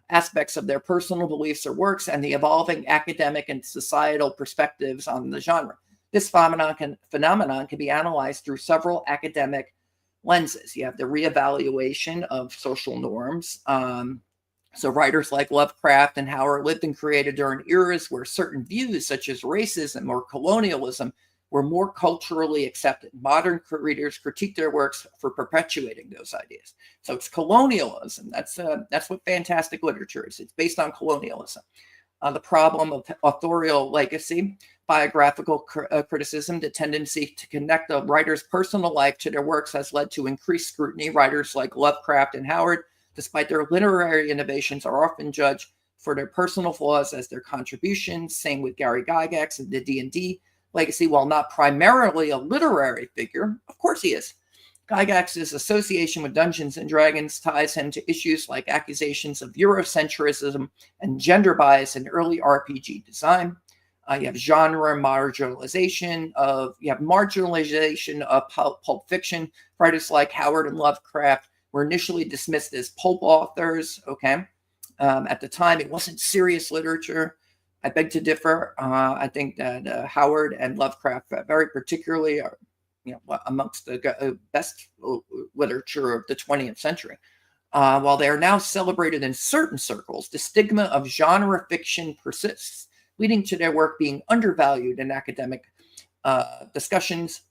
aspects of their personal beliefs or works and the evolving academic and societal perspectives on the genre. This phenomenon can be analyzed through several academic lenses. You have the reevaluation of social norms. So writers like Lovecraft and Howard lived and created during eras where certain views such as racism or colonialism were more culturally accepted. Modern readers critique their works for perpetuating those ideas. So it's colonialism. That's what fantastic literature is. It's based on colonialism. The problem of authorial legacy, biographical criticism, the tendency to connect a writer's personal life to their works has led to increased scrutiny. Writers like Lovecraft and Howard, despite their literary innovations, are often judged for their personal flaws as their contributions. Same with Gary Gygax and the D&D legacy. While not primarily a literary figure, of course he is. Gygax's association with Dungeons and Dragons ties him to issues like accusations of Eurocentrism and gender bias in early RPG design. You have genre marginalization of pulp fiction. Writers like Howard and Lovecraft were initially dismissed as pulp authors. Okay, at the time it wasn't serious literature. I beg to differ. I think that Howard and Lovecraft, very particularly, are amongst the best literature of the 20th century. While they are now celebrated in certain circles, the stigma of genre fiction persists, leading to their work being undervalued in academic discussions.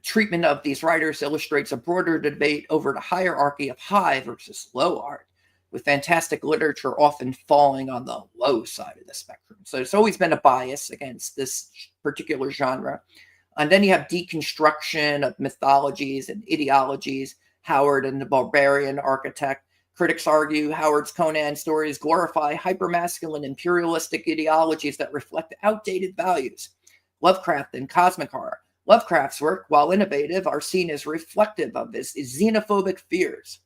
Treatment of these writers illustrates a broader debate over the hierarchy of high versus low art, with fantastic literature often falling on the low side of the spectrum. So there's always been a bias against this particular genre. And then you have deconstruction of mythologies and ideologies. Howard and the Barbarian Architect. Critics argue Howard's Conan stories glorify hypermasculine imperialistic ideologies that reflect outdated values. Lovecraft and cosmic horror. Lovecraft's work, while innovative, are seen as reflective of his xenophobic fears.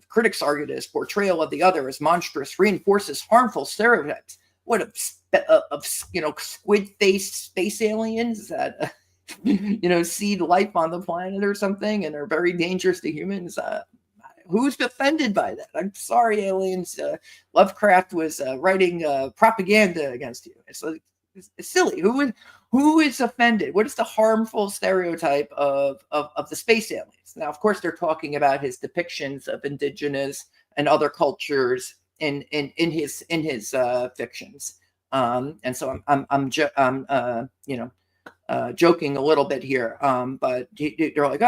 Critics argue that his portrayal of the other as monstrous reinforces harmful stereotypes. What of squid-faced space aliens that see life on the planet or something and are very dangerous to humans? Who's offended by that? I'm sorry, aliens. Lovecraft was writing propaganda against you. It's silly. Who is offended? What is the harmful stereotype of the space aliens? Now, of course, they're talking about his depictions of indigenous and other cultures in his fictions. And so I'm joking a little bit here, but they're like,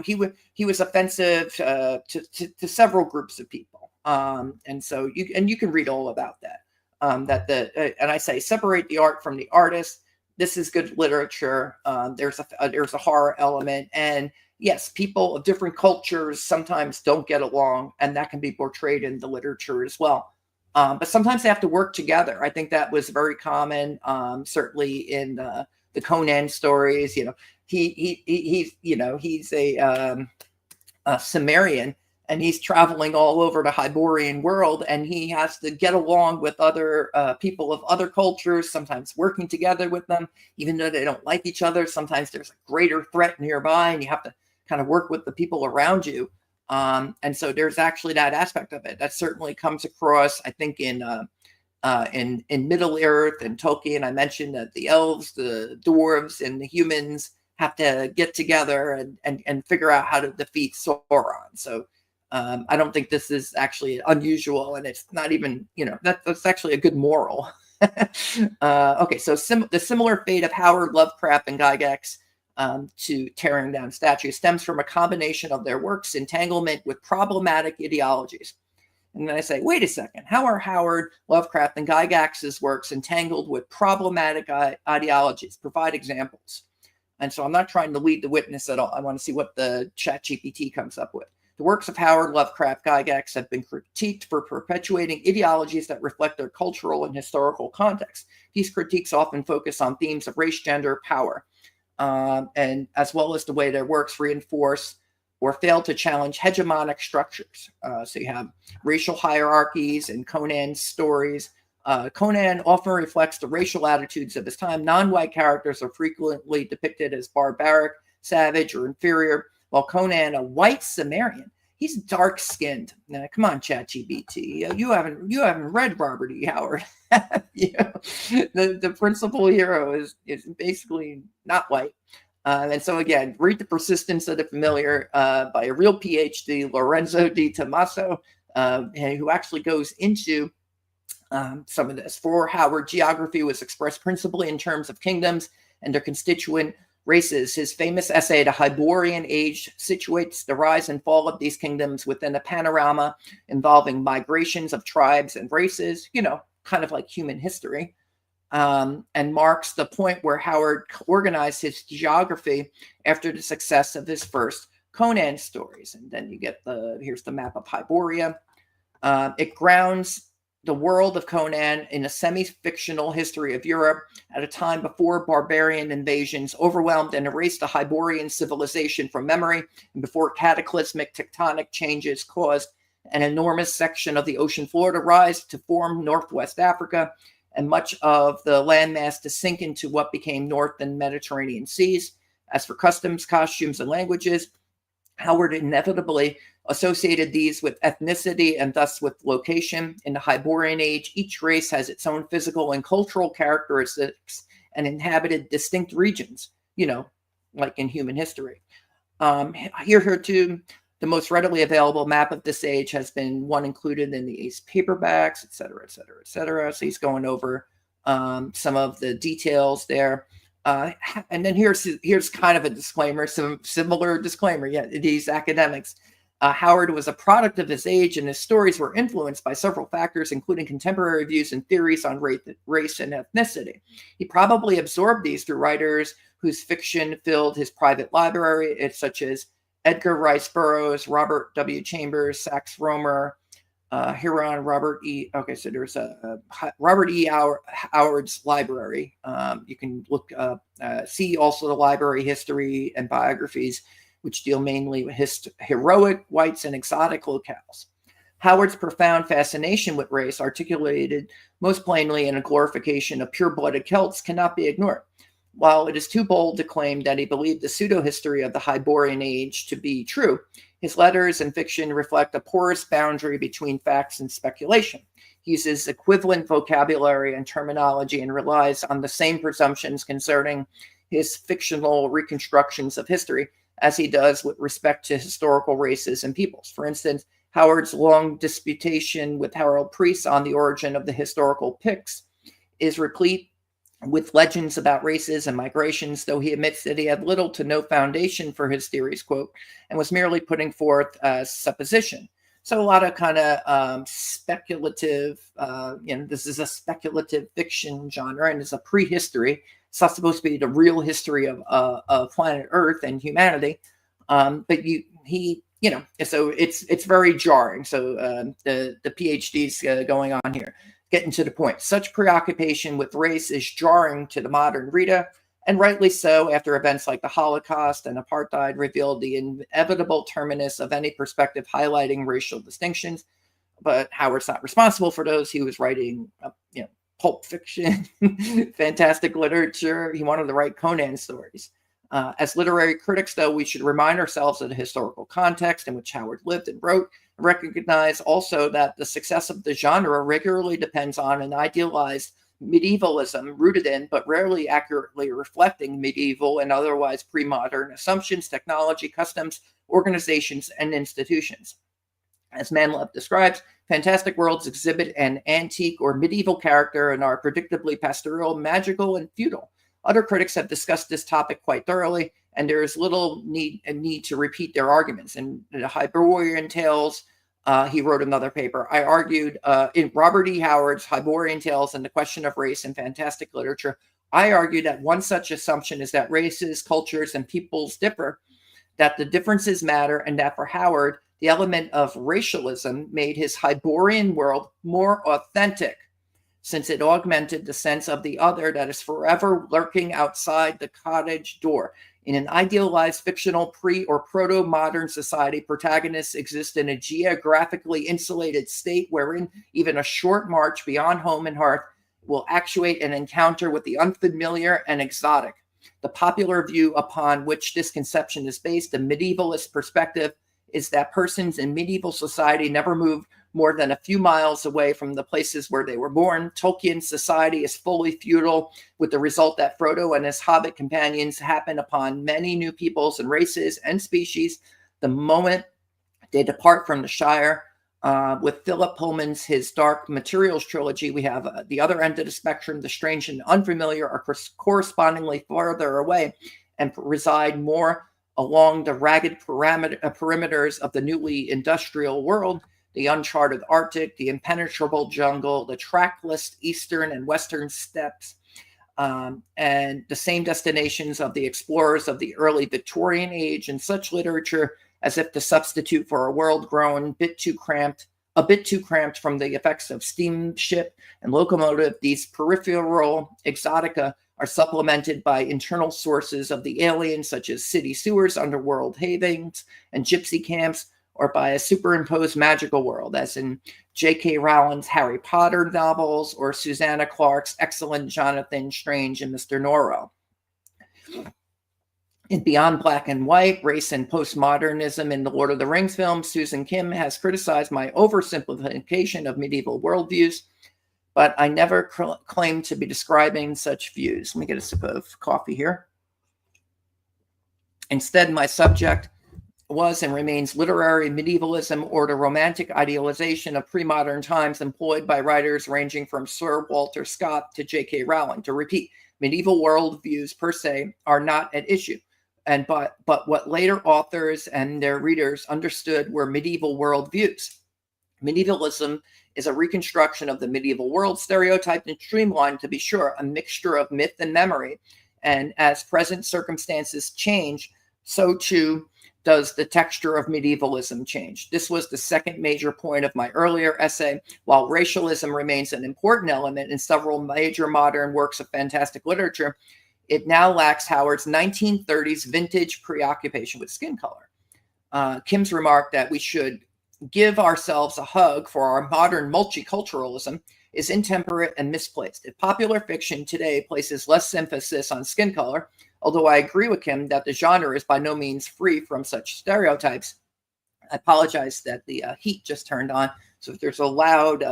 he was offensive to several groups of people, and so you can read all about that. And I say separate the art from the artist. This is good literature. There's a horror element, and yes, people of different cultures sometimes don't get along, and that can be portrayed in the literature as well. But sometimes they have to work together. I think that was very common, certainly in the Conan stories. He's a Cimmerian, and he's traveling all over the Hyborian world, and he has to get along with other people of other cultures, sometimes working together with them, even though they don't like each other. Sometimes there's a greater threat nearby, and you have to kind of work with the people around you. And so there's actually that aspect of it that certainly comes across, I think, in Middle Earth and Tolkien. I mentioned that the elves, the dwarves, and the humans have to get together and figure out how to defeat Sauron. So I don't think this is actually unusual, and it's not even, that's actually a good moral. Okay, so the similar fate of Howard, Lovecraft, and Gygax to tearing down statues stems from a combination of their works' entanglement with problematic ideologies. And then I say, wait a second, how are Howard, Lovecraft, and Gygax's works entangled with problematic ideologies? Provide examples. And so I'm not trying to lead the witness at all. I want to see what the ChatGPT comes up with. The works of Howard, Lovecraft, Gygax have been critiqued for perpetuating ideologies that reflect their cultural and historical context. These critiques often focus on themes of race, gender, power, and as well as the way their works reinforce or fail to challenge hegemonic structures. So you have racial hierarchies in Conan's stories. Conan often reflects the racial attitudes of his time. Non-white characters are frequently depicted as barbaric, savage, or inferior, while Conan, a white Cimmerian, he's dark-skinned. Now, come on, ChatGPT, you haven't read Robert E. Howard. The principal hero is basically not white. And so again, read The Persistence of the Familiar by a real PhD, Lorenzo Di Tommaso, who actually goes into some of this. For Howard, geography was expressed principally in terms of kingdoms and their constituent races. His famous essay, The Hyborian Age, situates the rise and fall of these kingdoms within a panorama involving migrations of tribes and races, kind of like human history, and marks the point where Howard organized his geography after the success of his first Conan stories. And then you get here's the map of Hyboria. It grounds the world of Conan in a semi-fictional history of Europe at a time before barbarian invasions overwhelmed and erased the Hyborian civilization from memory, and before cataclysmic tectonic changes caused an enormous section of the ocean floor to rise to form Northwest Africa, and much of the landmass to sink into what became North and Mediterranean seas. As for customs, costumes, and languages, Howard inevitably associated these with ethnicity and thus with location. In the Hyborian Age, each race has its own physical and cultural characteristics and inhabited distinct regions, like in human history. Here too, the most readily available map of this age has been one included in the Ace paperbacks, et cetera, et cetera, et cetera. So he's going over some of the details there. And then here's kind of a disclaimer, some similar disclaimer. Yeah, these academics. Howard was a product of his age, and his stories were influenced by several factors, including contemporary views and theories on race and ethnicity. He probably absorbed these through writers whose fiction filled his private library, such as Edgar Rice Burroughs, Robert W. Chambers, Sax Rohmer, Huron, Robert E. Okay, so there's a Robert E. Howard's library. You can look see also the library history and biographies, which deal mainly with heroic whites and exotic locales. Howard's profound fascination with race, articulated most plainly in a glorification of pure-blooded Celts, cannot be ignored. While it is too bold to claim that he believed the pseudo-history of the Hyborian Age to be true, his letters and fiction reflect a porous boundary between facts and speculation. He uses equivalent vocabulary and terminology and relies on the same presumptions concerning his fictional reconstructions of history as he does with respect to historical races and peoples. For instance, Howard's long disputation with Harold Preece on the origin of the historical Picts is replete with legends about races and migrations, though he admits that he had little to no foundation for his theories, quote, and was merely putting forth supposition. So a lot of kind of speculative, this is a speculative fiction genre, and it's a prehistory. It's not supposed to be the real history of planet Earth and humanity, but so it's very jarring. So the PhD's going on here, getting to the point. Such preoccupation with race is jarring to the modern reader, And rightly so, after events like the Holocaust and apartheid revealed the inevitable terminus of any perspective highlighting racial distinctions. But Howard's not responsible for those. He was writing, pulp fiction, fantastic literature. He wanted to write Conan stories. As literary critics, though, we should remind ourselves of the historical context in which Howard lived and wrote, and recognize also that the success of the genre regularly depends on an idealized medievalism rooted in, but rarely accurately reflecting medieval and otherwise pre-modern assumptions, technology, customs, organizations, and institutions. As Manlove describes, fantastic worlds exhibit an antique or medieval character and are predictably pastoral, magical, and feudal. Other critics have discussed this topic quite thoroughly, and there is little need to repeat their arguments. In the Hyborian Tales, he wrote another paper. I argued in Robert E. Howard's Hyborian Tales and the Question of Race in Fantastic Literature, I argued that one such assumption is that races, cultures, and peoples differ, that the differences matter, and that for Howard, the element of racialism made his Hyborian world more authentic, since it augmented the sense of the other that is forever lurking outside the cottage door. In an idealized fictional pre- or proto-modern society, protagonists exist in a geographically insulated state wherein even a short march beyond home and hearth will actuate an encounter with the unfamiliar and exotic. The popular view upon which this conception is based, the medievalist perspective, is that persons in medieval society never moved more than a few miles away from the places where they were born. Tolkien's society is fully feudal, with the result that Frodo and his hobbit companions happen upon many new peoples and races and species the moment they depart from the Shire. With Philip Pullman's His Dark Materials trilogy, we have the other end of the spectrum. The strange and unfamiliar are correspondingly farther away and reside more along the ragged perimeters of the newly industrial world, the uncharted Arctic, the impenetrable jungle, the trackless eastern and western steppes, and the same destinations of the explorers of the early Victorian age, and such literature as if to substitute for a world grown a bit too cramped from the effects of steamship and locomotive. These peripheral exotica are supplemented by internal sources of the alien, such as city sewers, underworld havens, and gypsy camps, or by a superimposed magical world, as in J.K. Rowling's Harry Potter novels or Susanna Clarke's excellent Jonathan Strange and Mr. Norrell. In Beyond Black and White, Race and Postmodernism in the Lord of the Rings films, Susan Kim has criticized my oversimplification of medieval worldviews, but I never claimed to be describing such views. Let me get a sip of coffee here. Instead, my subject was and remains literary medievalism, or the romantic idealization of pre-modern times employed by writers ranging from Sir Walter Scott to J.K. Rowling. To repeat, medieval worldviews per se are not at issue, but what later authors and their readers understood were medieval worldviews. Medievalism is a reconstruction of the medieval world, stereotyped and streamlined, to be sure, a mixture of myth and memory. And as present circumstances change, so too does the texture of medievalism change. This was the second major point of my earlier essay. While racialism remains an important element in several major modern works of fantastic literature, it now lacks Howard's 1930s vintage preoccupation with skin color. Kim's remark that we should give ourselves a hug for our modern multiculturalism is intemperate and misplaced. If popular fiction today places less emphasis on skin color, although I agree with him that the genre is by no means free from such stereotypes. I apologize that the heat just turned on, so if there's a loud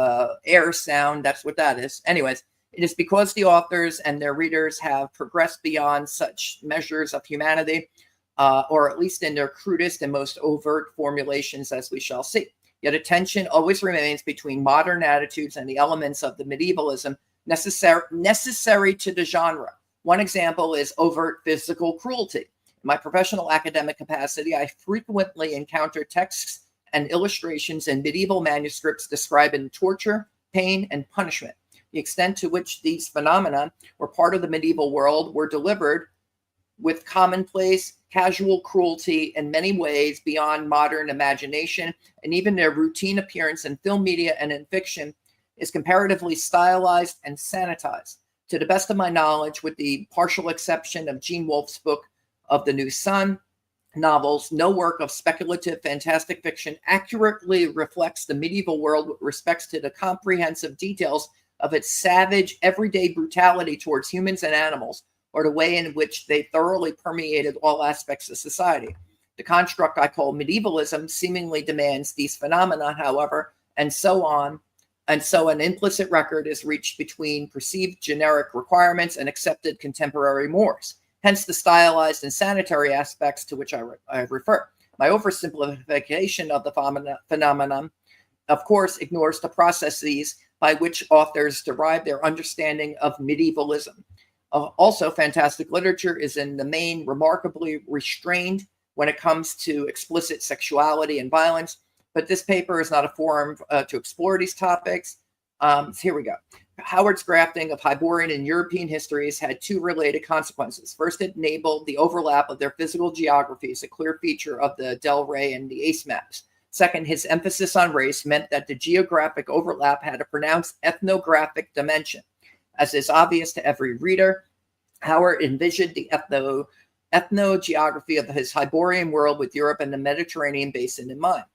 air sound, that's what that is. Anyways, it is because the authors and their readers have progressed beyond such measures of humanity, or at least in their crudest and most overt formulations, as we shall see. Yet a tension always remains between modern attitudes and the elements of the medievalism necessary to the genre. One example is overt physical cruelty. In my professional academic capacity, I frequently encounter texts and illustrations in medieval manuscripts describing torture, pain, and punishment. The extent to which these phenomena were part of the medieval world were delivered with commonplace, casual cruelty in many ways beyond modern imagination, and even their routine appearance in film media and in fiction is comparatively stylized and sanitized. To the best of my knowledge, with the partial exception of Gene Wolfe's book of the New Sun novels, no work of speculative fantastic fiction accurately reflects the medieval world with respect to the comprehensive details of its savage, everyday brutality towards humans and animals, or the way in which they thoroughly permeated all aspects of society. The construct I call medievalism seemingly demands these phenomena, however, and so an implicit record is reached between perceived generic requirements and accepted contemporary mores. Hence the stylized and sanitary aspects to which I refer. My oversimplification of the phenomenon, of course, ignores the processes by which authors derive their understanding of medievalism. Also, fantastic literature is in the main remarkably restrained when it comes to explicit sexuality and violence, but this paper is not a forum to explore these topics. Here we go. Howard's grafting of Hyborian and European histories had two related consequences. First, it enabled the overlap of their physical geographies, a clear feature of the Del Rey and the ACE maps. Second, his emphasis on race meant that the geographic overlap had a pronounced ethnographic dimension. As is obvious to every reader, Howard envisioned the ethnogeography of his Hyborian world with Europe and the Mediterranean basin in mind.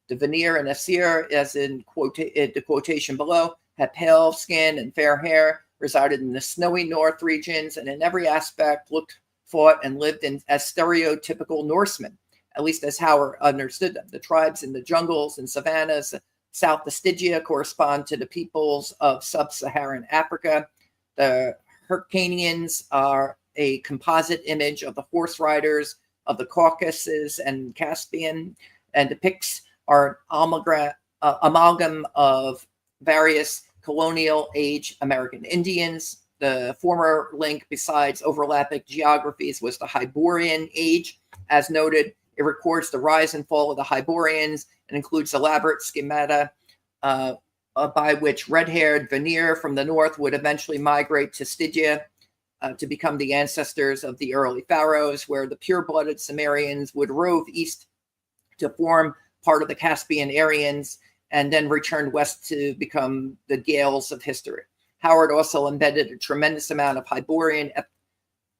The Vanir and Asir, as in the quotation below, had pale skin and fair hair, resided in the snowy north regions, and in every aspect looked, fought, and lived as stereotypical Norsemen, at least as Howard understood them. The tribes in the jungles and savannas south of Stygia correspond to the peoples of sub-Saharan Africa. The Hyrcanians are a composite image of the horse riders of the Caucasus and Caspian, and the Picts are an amalgam of various colonial age American Indians. The former link, besides overlapping geographies, was the Hyborian age. As noted, it records the rise and fall of the Hyborians and includes elaborate schemata by which red-haired Vanir from the north would eventually migrate to Stygia to become the ancestors of the early pharaohs, where the pure-blooded Sumerians would rove east to form part of the Caspian Aryans, and then returned west to become the Gaels of history. Howard also embedded a tremendous amount of Hyborian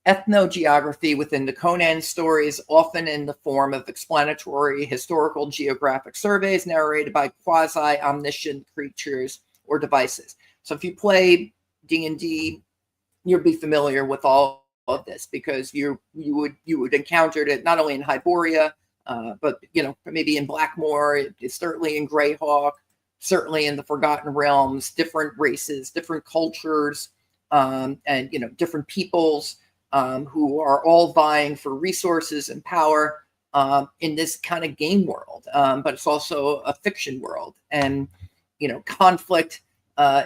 ethnogeography within the Conan stories, often in the form of explanatory historical geographic surveys narrated by quasi-omniscient creatures or devices. So if you play D&D, you'll be familiar with all of this, because you would encounter it not only in Hyboria, but maybe in Blackmoor, it's certainly in Greyhawk, certainly in the Forgotten Realms, different races, different cultures, and different peoples who are all vying for resources and power in this kind of game world. But it's also a fiction world, and conflict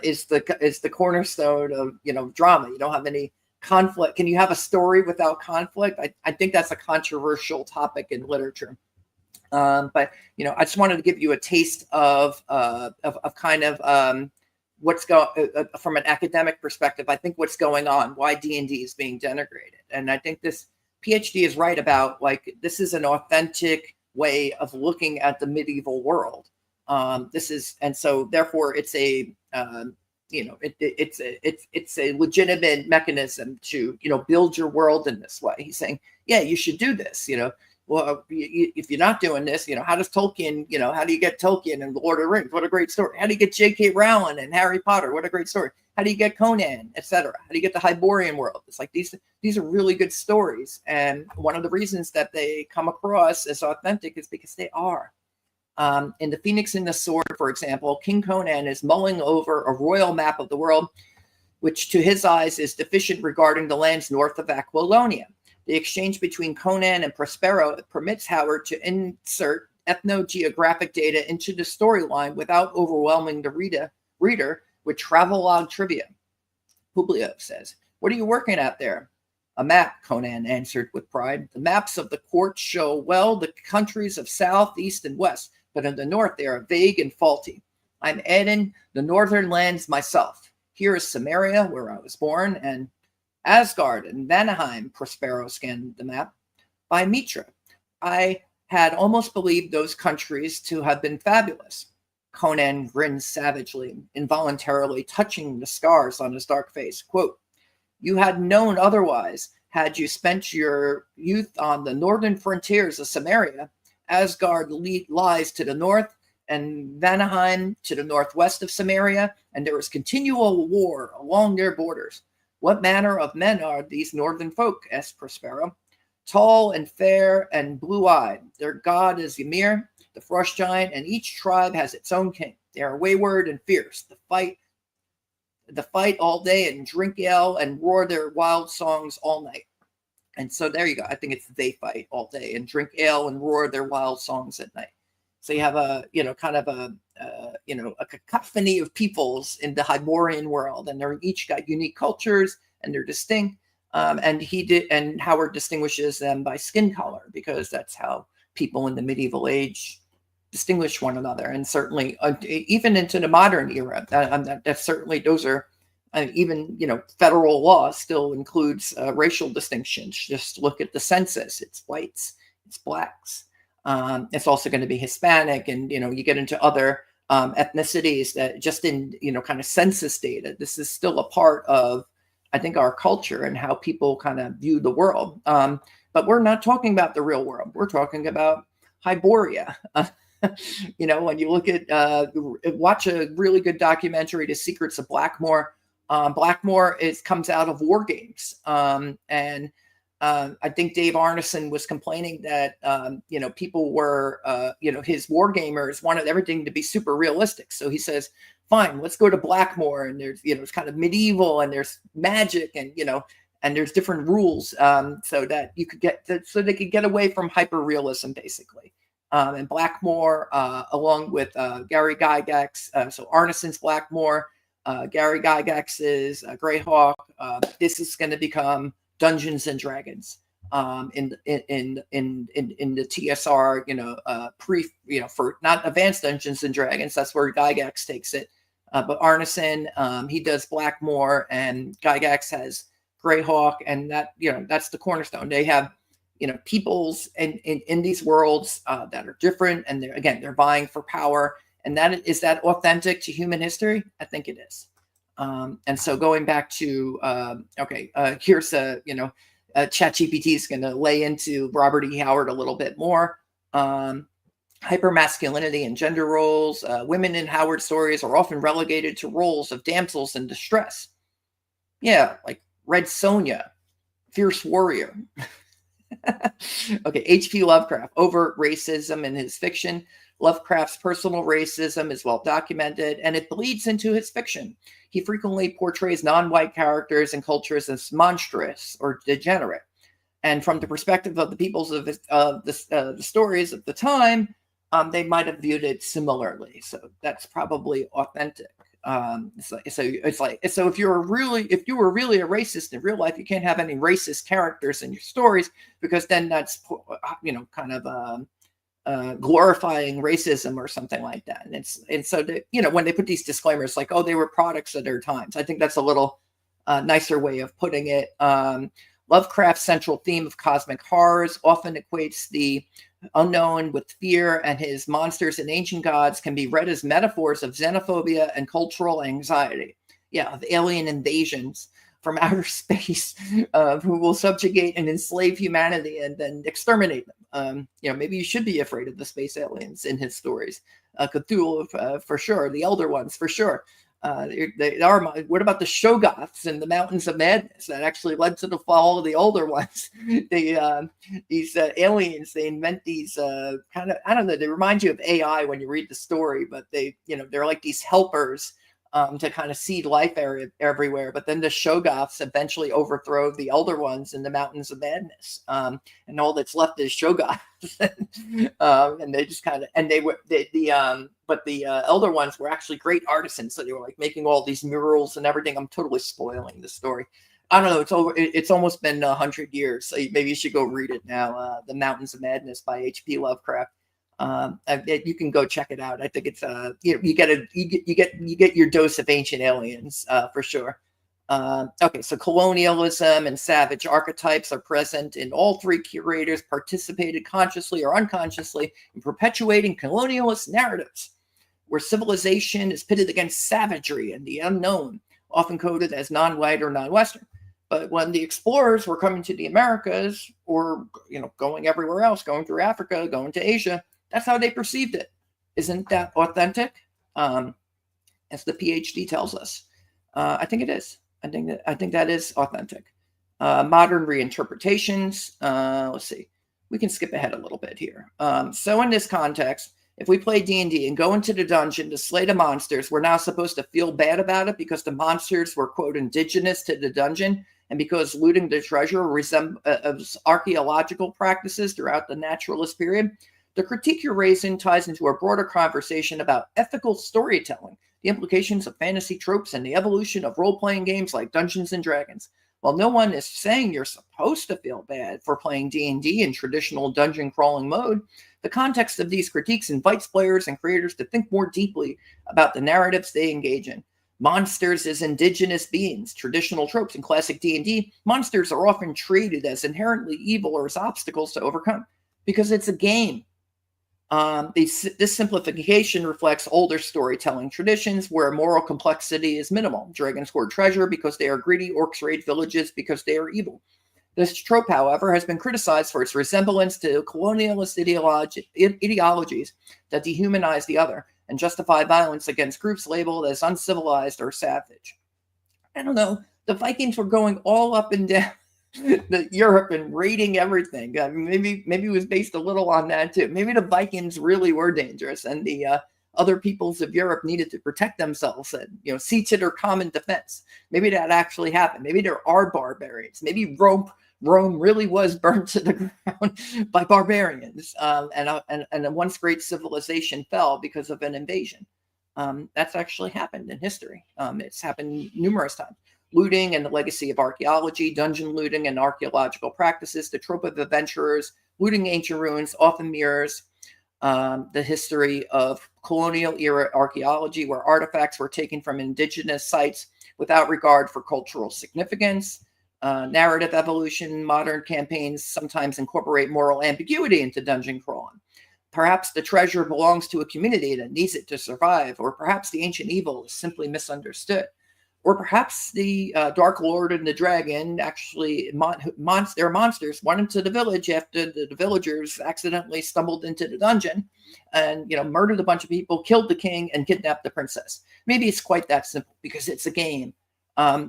is the cornerstone of drama. You don't have any conflict. Can you have a story without conflict? I think that's a controversial topic in literature. But I just wanted to give you a taste of kind of what's going from an academic perspective. I think what's going on, why D&D is being denigrated, and I think this PhD is right about, like, this is an authentic way of looking at the medieval world. And so therefore it's a it's a legitimate mechanism to build your world in this way. He's saying, yeah, you should do this. Well, if you're not doing this, how does Tolkien, how do you get Tolkien and the Lord of the Rings? What a great story. How do you get J.K. Rowling and Harry Potter? What a great story. How do you get Conan, etc.? How do you get the Hyborian world? It's like these are really good stories. And one of the reasons that they come across as authentic is because they are. In The Phoenix and the Sword, for example, King Conan is mulling over a royal map of the world, which to his eyes is deficient regarding the lands north of Aquilonia. The exchange between Conan and Prospero permits Howard to insert ethnogeographic data into the storyline without overwhelming the reader with travelogue trivia. Publio says, "What are you working at there?" "A map," Conan answered with pride. "The maps of the court show well the countries of south, east, and west, but in the north they are vague and faulty. I'm adding the northern lands myself. Here is Samaria, where I was born, and Asgard and Vanaheim." Prospero scanned the map. "By Mitra, I had almost believed those countries to have been fabulous." Conan grinned savagely, involuntarily touching the scars on his dark face. Quote, you had known otherwise had you spent your youth on the northern frontiers of Samaria. Asgard lies to the north, and Vanaheim to the northwest of Samaria, and there is continual war along their borders. What manner of men are these northern folk? Asked Prospero. Tall and fair and blue-eyed. Their god is Ymir, the frost giant, and each tribe has its own king. They are wayward and fierce. The fight all day and drink ale and roar their wild songs all night. And so there you go. I think it's they fight all day and drink ale and roar their wild songs at night. So you have a, kind of a cacophony of peoples in the Hyborian world, and they're each got unique cultures and they're distinct. And Howard distinguishes them by skin color, because that's how people in the medieval age distinguish one another. And certainly even into the modern era, that's certainly, those are, even, federal law still includes racial distinctions. Just look at the census. It's whites, it's blacks. It's also going to be Hispanic, and, you get into other ethnicities that just in, kind of census data, this is still a part of, I think, our culture and how people kind of view the world. But we're not talking about the real world. We're talking about Hyboria. When you look at, watch a really good documentary, The Secrets of Blackmore. Blackmore comes out of war games. And I think Dave Arneson was complaining that, people were, his war gamers wanted everything to be super realistic. So he says, fine, let's go to Blackmore. And there's, it's kind of medieval, and there's magic, and, and there's different rules, so that you could so they could get away from hyper realism, basically. And Blackmore, along with Gary Gygax, so Arneson's Blackmore, Gary Gygax's Greyhawk. This is going to become Dungeons and Dragons in the TSR, for not advanced Dungeons and Dragons. That's where Gygax takes it. But Arneson, he does Blackmore, and Gygax has Greyhawk, and that, that's the cornerstone. They have, peoples in these worlds that are different, and they're vying for power. And is that authentic to human history? I think it is. And so going back to, here's ChatGPT is going to lay into Robert E. Howard a little bit more. Hypermasculinity and gender roles. Women in Howard stories are often relegated to roles of damsels in distress. Yeah, like Red Sonja, fierce warrior. H.P. Lovecraft, overt racism in his fiction. Lovecraft's personal racism is well documented, and it bleeds into his fiction. He frequently portrays non-white characters and cultures as monstrous or degenerate. And from the perspective of the peoples of the stories of the time, they might have viewed it similarly. So that's probably authentic. So if you were really a racist in real life, you can't have any racist characters in your stories, because then that's kind of glorifying racism or something like that. And so when they put these disclaimers like, oh, they were products of their times, I think that's a little nicer way of putting it. Lovecraft's central theme of cosmic horrors often equates the unknown with fear, and his monsters and ancient gods can be read as metaphors of xenophobia and cultural anxiety. Yeah, of alien invasions from outer space, who will subjugate and enslave humanity and then exterminate them. Maybe you should be afraid of the space aliens in his stories. Cthulhu, for sure. The Elder Ones, for sure. They are. What about the Shoggoths in the Mountains of Madness? That actually led to the fall of the Older Ones. These aliens, they invent these kind of, I don't know, they remind you of AI when you read the story, but they're like these helpers to kind of seed life everywhere. But then the Shoggoths eventually overthrow the Elder Ones in the Mountains of Madness, and all that's left is Shoggoths. And they just kind of, but the Elder Ones were actually great artisans, so they were like making all these murals and everything. I'm totally spoiling the story. I don't know. It's almost been 100 years, so maybe you should go read it now. The Mountains of Madness by H.P. Lovecraft. You can go check it out. I think it's you get your dose of ancient aliens for sure. So colonialism and savage archetypes are present in all three curators, participated consciously or unconsciously in perpetuating colonialist narratives, where civilization is pitted against savagery and the unknown, often coded as non-white or non-Western. But when the explorers were coming to the Americas, or going everywhere else, going through Africa, going to Asia, that's how they perceived it. Isn't that authentic? As the PhD tells us, I think it is. I think that is authentic. Modern reinterpretations. Let's see. We can skip ahead a little bit here. So in this context, if we play D&D and go into the dungeon to slay the monsters, we're now supposed to feel bad about it because the monsters were, quote, indigenous to the dungeon, and because looting the treasure resembles archaeological practices throughout the naturalist period. The critique you're raising ties into a broader conversation about ethical storytelling, the implications of fantasy tropes, and the evolution of role-playing games like Dungeons and Dragons. While no one is saying you're supposed to feel bad for playing D&D in traditional dungeon crawling mode, the context of these critiques invites players and creators to think more deeply about the narratives they engage in. Monsters as indigenous beings, traditional tropes in classic D&D, monsters are often treated as inherently evil or as obstacles to overcome because it's a game. This simplification reflects older storytelling traditions where moral complexity is minimal. Dragons hoard treasure because they are greedy, orcs raid villages because they are evil. This trope, however, has been criticized for its resemblance to colonialist ideologies that dehumanize the other and justify violence against groups labeled as uncivilized or savage. I don't know. The Vikings were going all up and down Europe and raiding everything. Maybe it was based a little on that too. Maybe the Vikings really were dangerous, and the other peoples of Europe needed to protect themselves and see to their common defense. Maybe that actually happened. Maybe there are barbarians. Maybe Rome really was burned to the ground by barbarians, and once great civilization fell because of an invasion. That's actually happened in history. It's happened numerous times. Looting and the legacy of archaeology, dungeon looting and archaeological practices, the trope of adventurers looting ancient ruins often mirrors the history of colonial era archaeology, where artifacts were taken from indigenous sites without regard for cultural significance. Narrative evolution, modern campaigns sometimes incorporate moral ambiguity into dungeon crawling. Perhaps the treasure belongs to a community that needs it to survive, or perhaps the ancient evil is simply misunderstood. Or perhaps the Dark Lord and the Dragon actually, their monsters went into the village after the villagers accidentally stumbled into the dungeon and, murdered a bunch of people, killed the king, and kidnapped the princess. Maybe it's quite that simple because it's a game.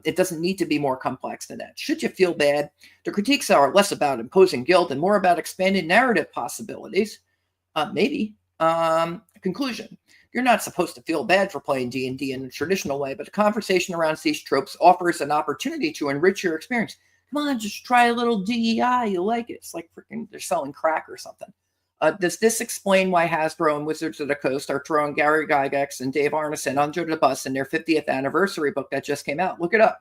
It doesn't need to be more complex than that. Should you feel bad? The critiques are less about imposing guilt and more about expanding narrative possibilities. Maybe. Conclusion. You're not supposed to feel bad for playing D&D in a traditional way, but the conversation around these tropes offers an opportunity to enrich your experience. Come on, just try a little DEI. You'll like it. It's like freaking they're selling crack or something. Does this explain why Hasbro and Wizards of the Coast are throwing Gary Gygax and Dave Arneson under the bus in their 50th anniversary book that just came out? Look it up.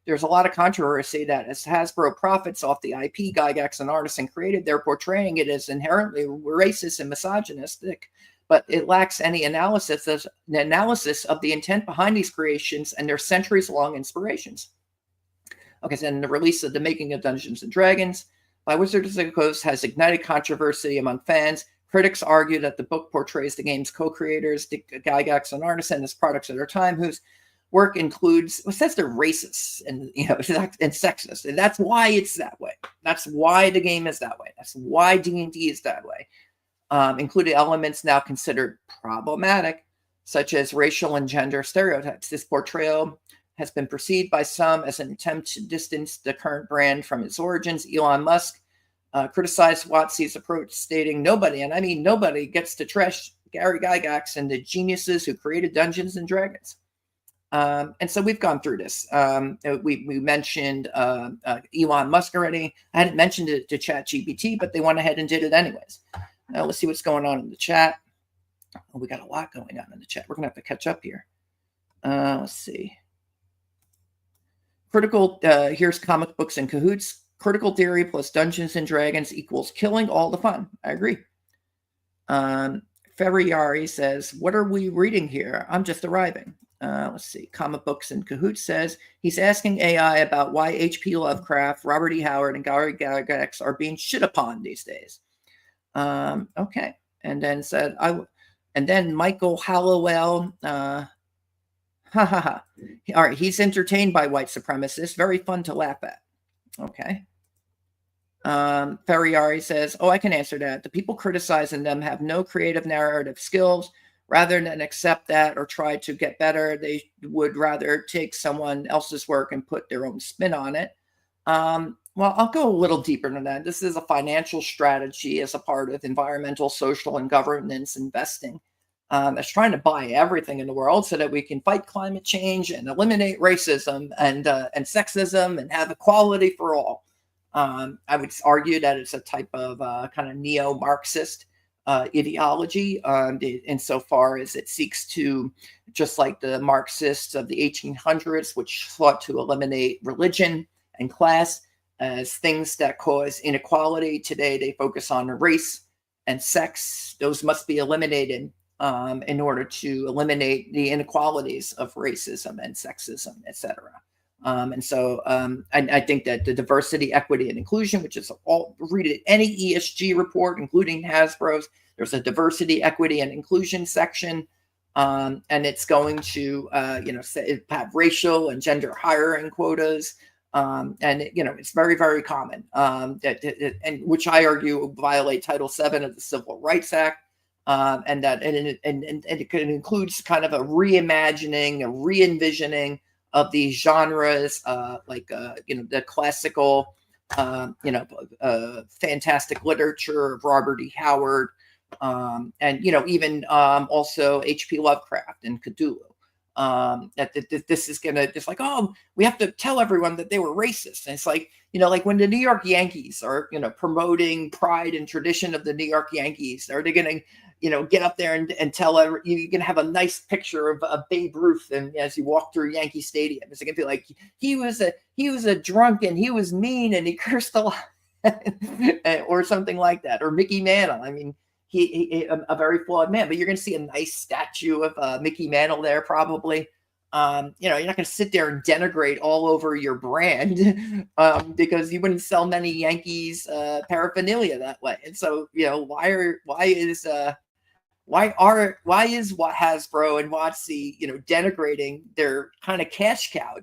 There's a lot of controversy that as Hasbro profits off the IP Gygax and Arneson created, they're portraying it as inherently racist and misogynistic, but it lacks any analysis of the intent behind these creations and their centuries-long inspirations. Okay, so then the release of The Making of Dungeons and Dragons by Wizards of the Coast has ignited controversy among fans. Critics argue that the book portrays the game's co-creators, Gygax and Arneson, as products of their time, whose work includes, it says they're racist and and sexist, and that's why it's that way. That's why the game is that way. That's why D&D is that way. Including elements now considered problematic, such as racial and gender stereotypes. This portrayal has been perceived by some as an attempt to distance the current brand from its origins. Elon Musk criticized WotC's approach, stating, nobody, and I mean nobody, gets to trash Gary Gygax and the geniuses who created Dungeons and Dragons. And so we've gone through this. We mentioned Elon Musk already. I hadn't mentioned it to ChatGPT, but they went ahead and did it anyways. Now let's see what's going on in the chat. Oh, we got a lot going on in the chat. We're going to have to catch up here. Let's see. Here's comic books in cahoots. Critical theory plus Dungeons and Dragons equals killing all the fun. I agree. Ferriari says, what are we reading here? I'm just arriving. Let's see. Comic Books in Cahoots says he's asking AI about why H.P. Lovecraft, Robert E. Howard, and Gary Gygax are being shit upon these days. Okay. And then said, and then Michael Hallowell, All right. He's entertained by white supremacists. Very fun to laugh at. Okay. Ferriari says, oh, I can answer that. The people criticizing them have no creative narrative skills. Rather than accept that or try to get better, they would rather take someone else's work and put their own spin on it. Well, I'll go a little deeper than that. This is a financial strategy as a part of environmental, social, and governance investing. That's trying to buy everything in the world so that we can fight climate change and eliminate racism and sexism and have equality for all. I would argue that it's a type of kind of neo-Marxist ideology, insofar as it seeks to, just like the Marxists of the 1800s, which sought to eliminate religion and class as things that cause inequality. Today, they focus on race and sex. Those must be eliminated in order to eliminate the inequalities of racism and sexism, etc. I think that the diversity, equity, and inclusion, which is all, read it, any ESG report, including Hasbro's, there's a diversity, equity, and inclusion section, and it's going to, have racial and gender hiring quotas, it's very, very common, and which I argue will violate Title VII of the Civil Rights Act. And it includes kind of a reimagining, a re-envisioning of these genres, the classical, fantastic literature of Robert E. Howard, even also H.P. Lovecraft and Cthulhu. This is gonna just like, oh, we have to tell everyone that they were racist. And it's like, like when the New York Yankees are, promoting pride and tradition of the New York Yankees, are they gonna, get up there and tell you can have a nice picture of Babe Ruth, and as you walk through Yankee Stadium, it's gonna be like he was a drunk and he was mean and he cursed a lot, or something like that, or Mickey Mantle. I mean, he a very flawed man, but you're going to see a nice statue of Mickey Mantle there, probably. You're not going to sit there and denigrate all over your brand, because you wouldn't sell many Yankees paraphernalia that way. And so, why is Hasbro and WotC, denigrating their kind of cash cow?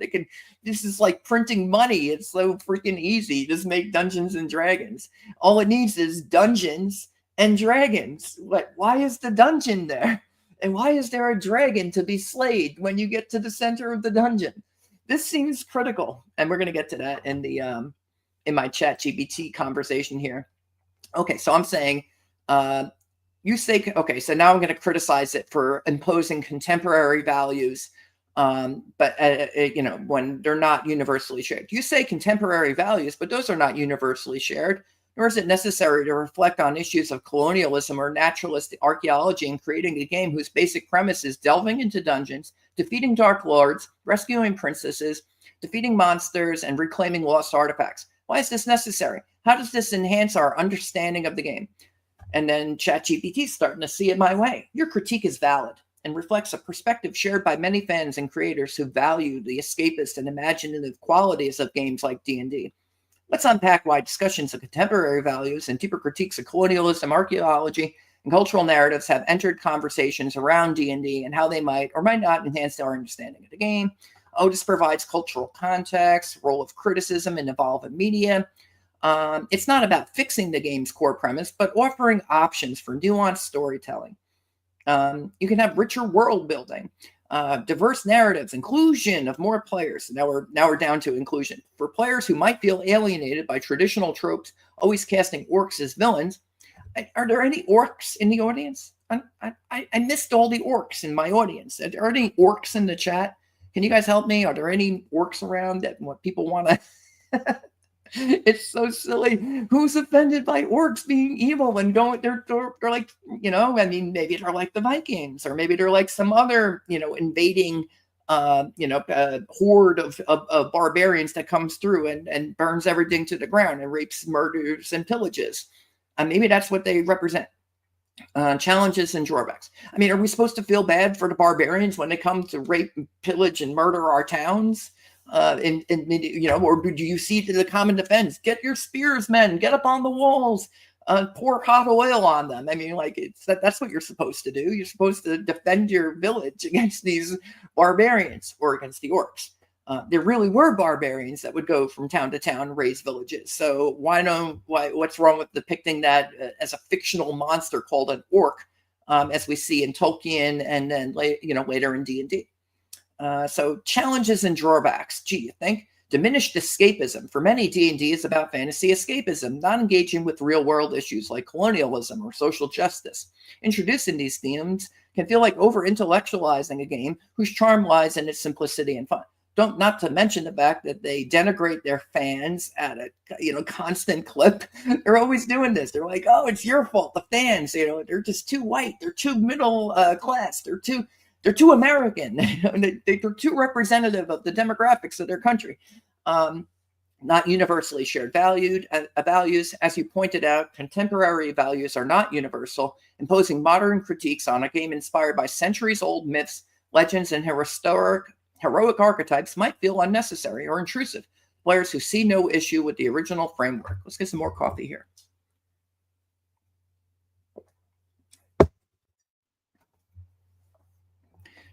This is like printing money. It's so freaking easy. Just make Dungeons and Dragons. All it needs is Dungeons and Dragons. Why is the dungeon there? And why is there a dragon to be slayed when you get to the center of the dungeon? This seems critical, and we're going to get to that in the in my ChatGPT conversation here. Okay, so I'm saying, you say, okay, so now I'm going to criticize it for imposing contemporary values, but when they're not universally shared. You say contemporary values, but those are not universally shared. Nor is it necessary to reflect on issues of colonialism or naturalist archaeology in creating a game whose basic premise is delving into dungeons, defeating dark lords, rescuing princesses, defeating monsters, and reclaiming lost artifacts. Why is this necessary? How does this enhance our understanding of the game? And then ChatGPT is starting to see it my way. Your critique is valid and reflects a perspective shared by many fans and creators who value the escapist and imaginative qualities of games like D&D. Let's unpack why discussions of contemporary values and deeper critiques of colonialism, archaeology, and cultural narratives have entered conversations around D&D and how they might or might not enhance our understanding of the game. Otis provides cultural context, role of criticism in evolving media. It's not about fixing the game's core premise, but offering options for nuanced storytelling. You can have richer world building. Diverse narratives, inclusion of more players. Now we're down to inclusion. For players who might feel alienated by traditional tropes, always casting orcs as villains. Are there any orcs in the audience? I missed all the orcs in my audience. Are there any orcs in the chat? Can you guys help me? Are there any orcs around that what people want to... It's so silly. Who's offended by orcs being evil and going? They're like, maybe they're like the Vikings, or maybe they're like some other, invading, horde of barbarians that comes through and burns everything to the ground and rapes, murders, and pillages. Maybe that's what they represent. Challenges and drawbacks. I mean, are we supposed to feel bad for the barbarians when they come to rape, pillage, and murder our towns? Or do you see to the common defense? Get your spears, men. Get up on the walls. Pour hot oil on them. I mean, that's what you're supposed to do. You're supposed to defend your village against these barbarians or against the orcs. There really were barbarians that would go from town to town and raise villages. So what's wrong with depicting that as a fictional monster called an orc, as we see in Tolkien and then later in D&D? So challenges and drawbacks. Gee, you think? Diminished escapism. For many, D&D is about fantasy escapism, not engaging with real-world issues like colonialism or social justice. Introducing these themes can feel like over-intellectualizing a game whose charm lies in its simplicity and fun. Not to mention the fact that they denigrate their fans at a constant clip. They're always doing this. They're like, oh, it's your fault. The fans, they're just too white. They're too middle class. They're too American. They're too representative of the demographics of their country. Not universally shared values. As you pointed out, contemporary values are not universal. Imposing modern critiques on a game inspired by centuries-old myths, legends, and heroic archetypes might feel unnecessary or intrusive. Players who see no issue with the original framework. Let's get some more coffee here.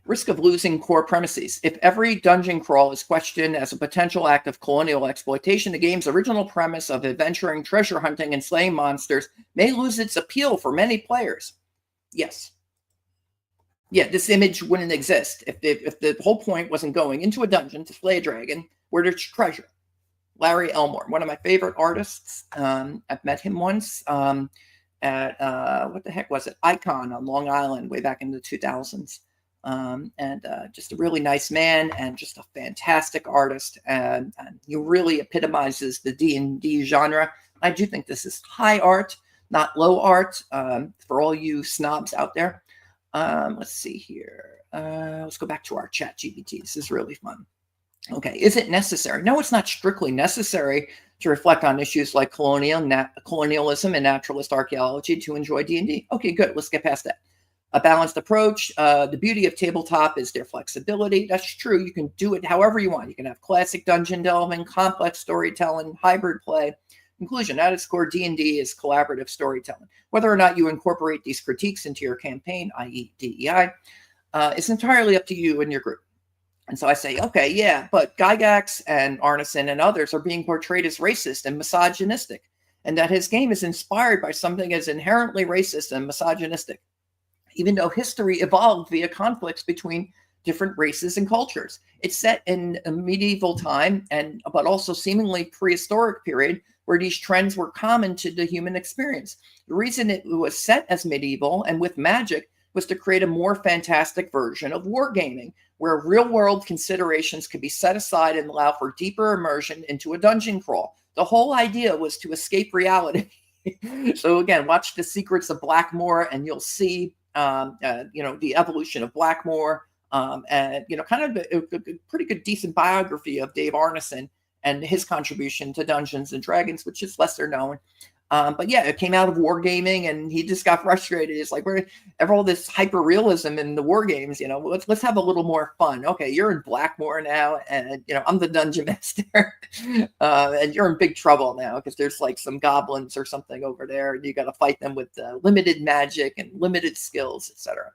Risk of losing core premises. If every dungeon crawl is questioned as a potential act of colonial exploitation, the game's original premise of adventuring, treasure hunting, and slaying monsters may lose its appeal for many players. Yes. Yeah, this image wouldn't exist if the whole point wasn't going into a dungeon to slay a dragon where there's treasure. Larry Elmore, one of my favorite artists. I've met him once at, what the heck was it? Icon on Long Island way back in the 2000s. Just a really nice man and just a fantastic artist. And he really epitomizes the D&D genre. I do think this is high art, not low art, for all you snobs out there. Let's see here. Let's go back to our chat GPT. This is really fun. Okay, is it necessary? No, it's not strictly necessary to reflect on issues like colonialism and naturalist archaeology to enjoy D&D. Okay, good. Let's get past that. A balanced approach. The beauty of tabletop is their flexibility. That's true. You can do it however you want. You can have classic dungeon delving, complex storytelling, hybrid play. Conclusion, at its core, D&D is collaborative storytelling. Whether or not you incorporate these critiques into your campaign, i.e. DEI, is entirely up to you and your group. And so I say, okay, yeah, but Gygax and Arneson and others are being portrayed as racist and misogynistic, and that his game is inspired by something as inherently racist and misogynistic, even though history evolved via conflicts between different races and cultures. It's set in a medieval time, but also seemingly prehistoric period where these trends were common to the human experience. The reason it was set as medieval and with magic was to create a more fantastic version of wargaming, where real-world considerations could be set aside and allow for deeper immersion into a dungeon crawl. The whole idea was to escape reality. So again, watch The Secrets of Blackmoor, and you'll see, the evolution of Blackmoor, and kind of a pretty good, decent biography of Dave Arneson and his contribution to Dungeons and Dragons, which is lesser known. But yeah, it came out of wargaming, and he just got frustrated. It's like, we're all this hyper realism in the war games. Let's have a little more fun. Okay, you're in Blackmoor now, and I'm the dungeon master, and you're in big trouble now because there's like some goblins or something over there, and you got to fight them with limited magic and limited skills, etc.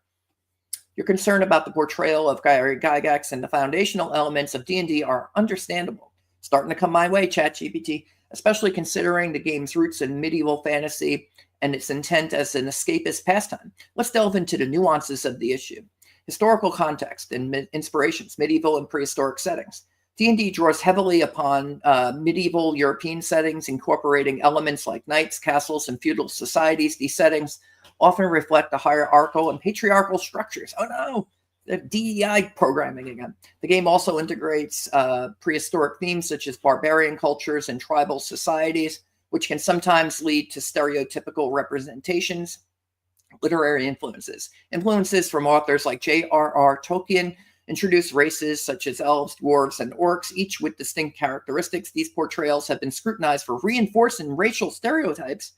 Your concern about the portrayal of Gygax and the foundational elements of D&D are understandable. Starting to come my way, ChatGPT, especially considering the game's roots in medieval fantasy and its intent as an escapist pastime. Let's delve into the nuances of the issue. Historical context and inspirations, medieval and prehistoric settings. D&D draws heavily upon medieval European settings, incorporating elements like knights, castles, and feudal societies. These settings often reflect the hierarchical and patriarchal structures. Oh no! The DEI programming again. The game also integrates prehistoric themes such as barbarian cultures and tribal societies, which can sometimes lead to stereotypical representations. Literary influences. Influences from authors like J.R.R. Tolkien introduce races such as elves, dwarves, and orcs, each with distinct characteristics. These portrayals have been scrutinized for reinforcing racial stereotypes.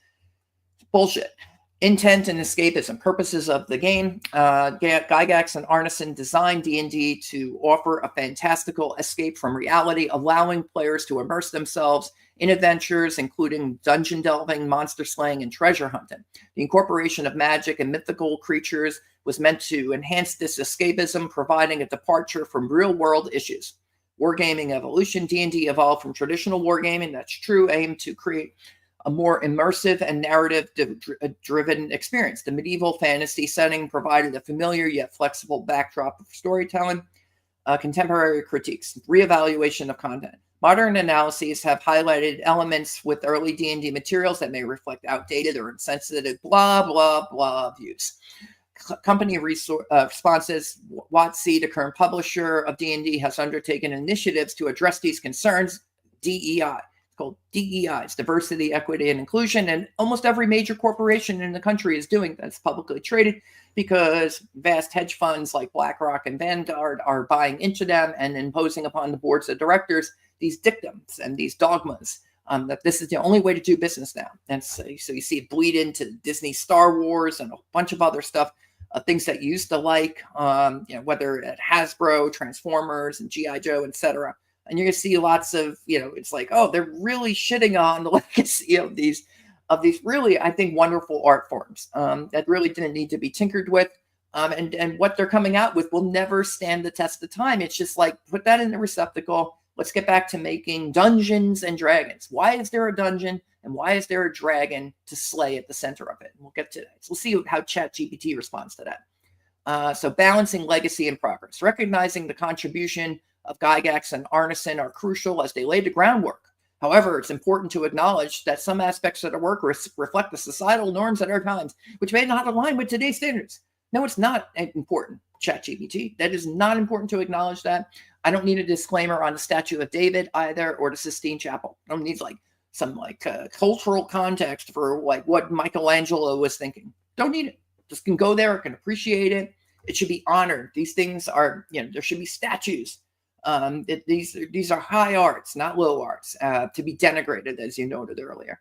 Bullshit. Intent and escapism. Purposes of the game. Gygax and Arneson designed D&D to offer a fantastical escape from reality, allowing players to immerse themselves in adventures, including dungeon delving, monster slaying, and treasure hunting. The incorporation of magic and mythical creatures was meant to enhance this escapism, providing a departure from real-world issues. Wargaming evolution. D&D evolved from traditional wargaming, that's true, aimed to create a more immersive and narrative-driven experience. The medieval fantasy setting provided a familiar yet flexible backdrop for storytelling. Contemporary critiques, reevaluation of content. Modern analyses have highlighted elements with early D&D materials that may reflect outdated or insensitive blah, blah, blah views. Company responses, WotC, the current publisher of D&D, has undertaken initiatives to address these concerns. DEI, it's called DEI, it's diversity, equity, and inclusion, and almost every major corporation in the country is doing that's publicly traded, because vast hedge funds like BlackRock and Vanguard are buying into them and imposing upon the boards of directors these dictums and these dogmas that this is the only way to do business now. And so you see it bleed into Disney Star Wars and a bunch of other stuff, things that you used to like, whether at Hasbro, Transformers, and G.I. Joe, etc. And you're going to see lots of, it's like, oh, they're really shitting on the legacy of these really, I think, wonderful art forms that really didn't need to be tinkered with. And what they're coming out with will never stand the test of time. It's just like, put that in the receptacle. Let's get back to making Dungeons and Dragons. Why is there a dungeon and why is there a dragon to slay at the center of it? And we'll get to that. So we'll see how ChatGPT responds to that. So balancing legacy and progress. Recognizing the contribution of Gygax and Arneson are crucial as they laid the groundwork. However, it's important to acknowledge that some aspects of the work reflect the societal norms at our times, which may not align with today's standards. No, it's not important, ChatGPT. That is not important to acknowledge that. I don't need a disclaimer on the Statue of David either, or the Sistine Chapel. I don't need some cultural context for what Michelangelo was thinking. Don't need it. Just can go there, can appreciate it. It should be honored. These things are, there should be statues. These are high arts, not low arts, to be denigrated, as you noted earlier.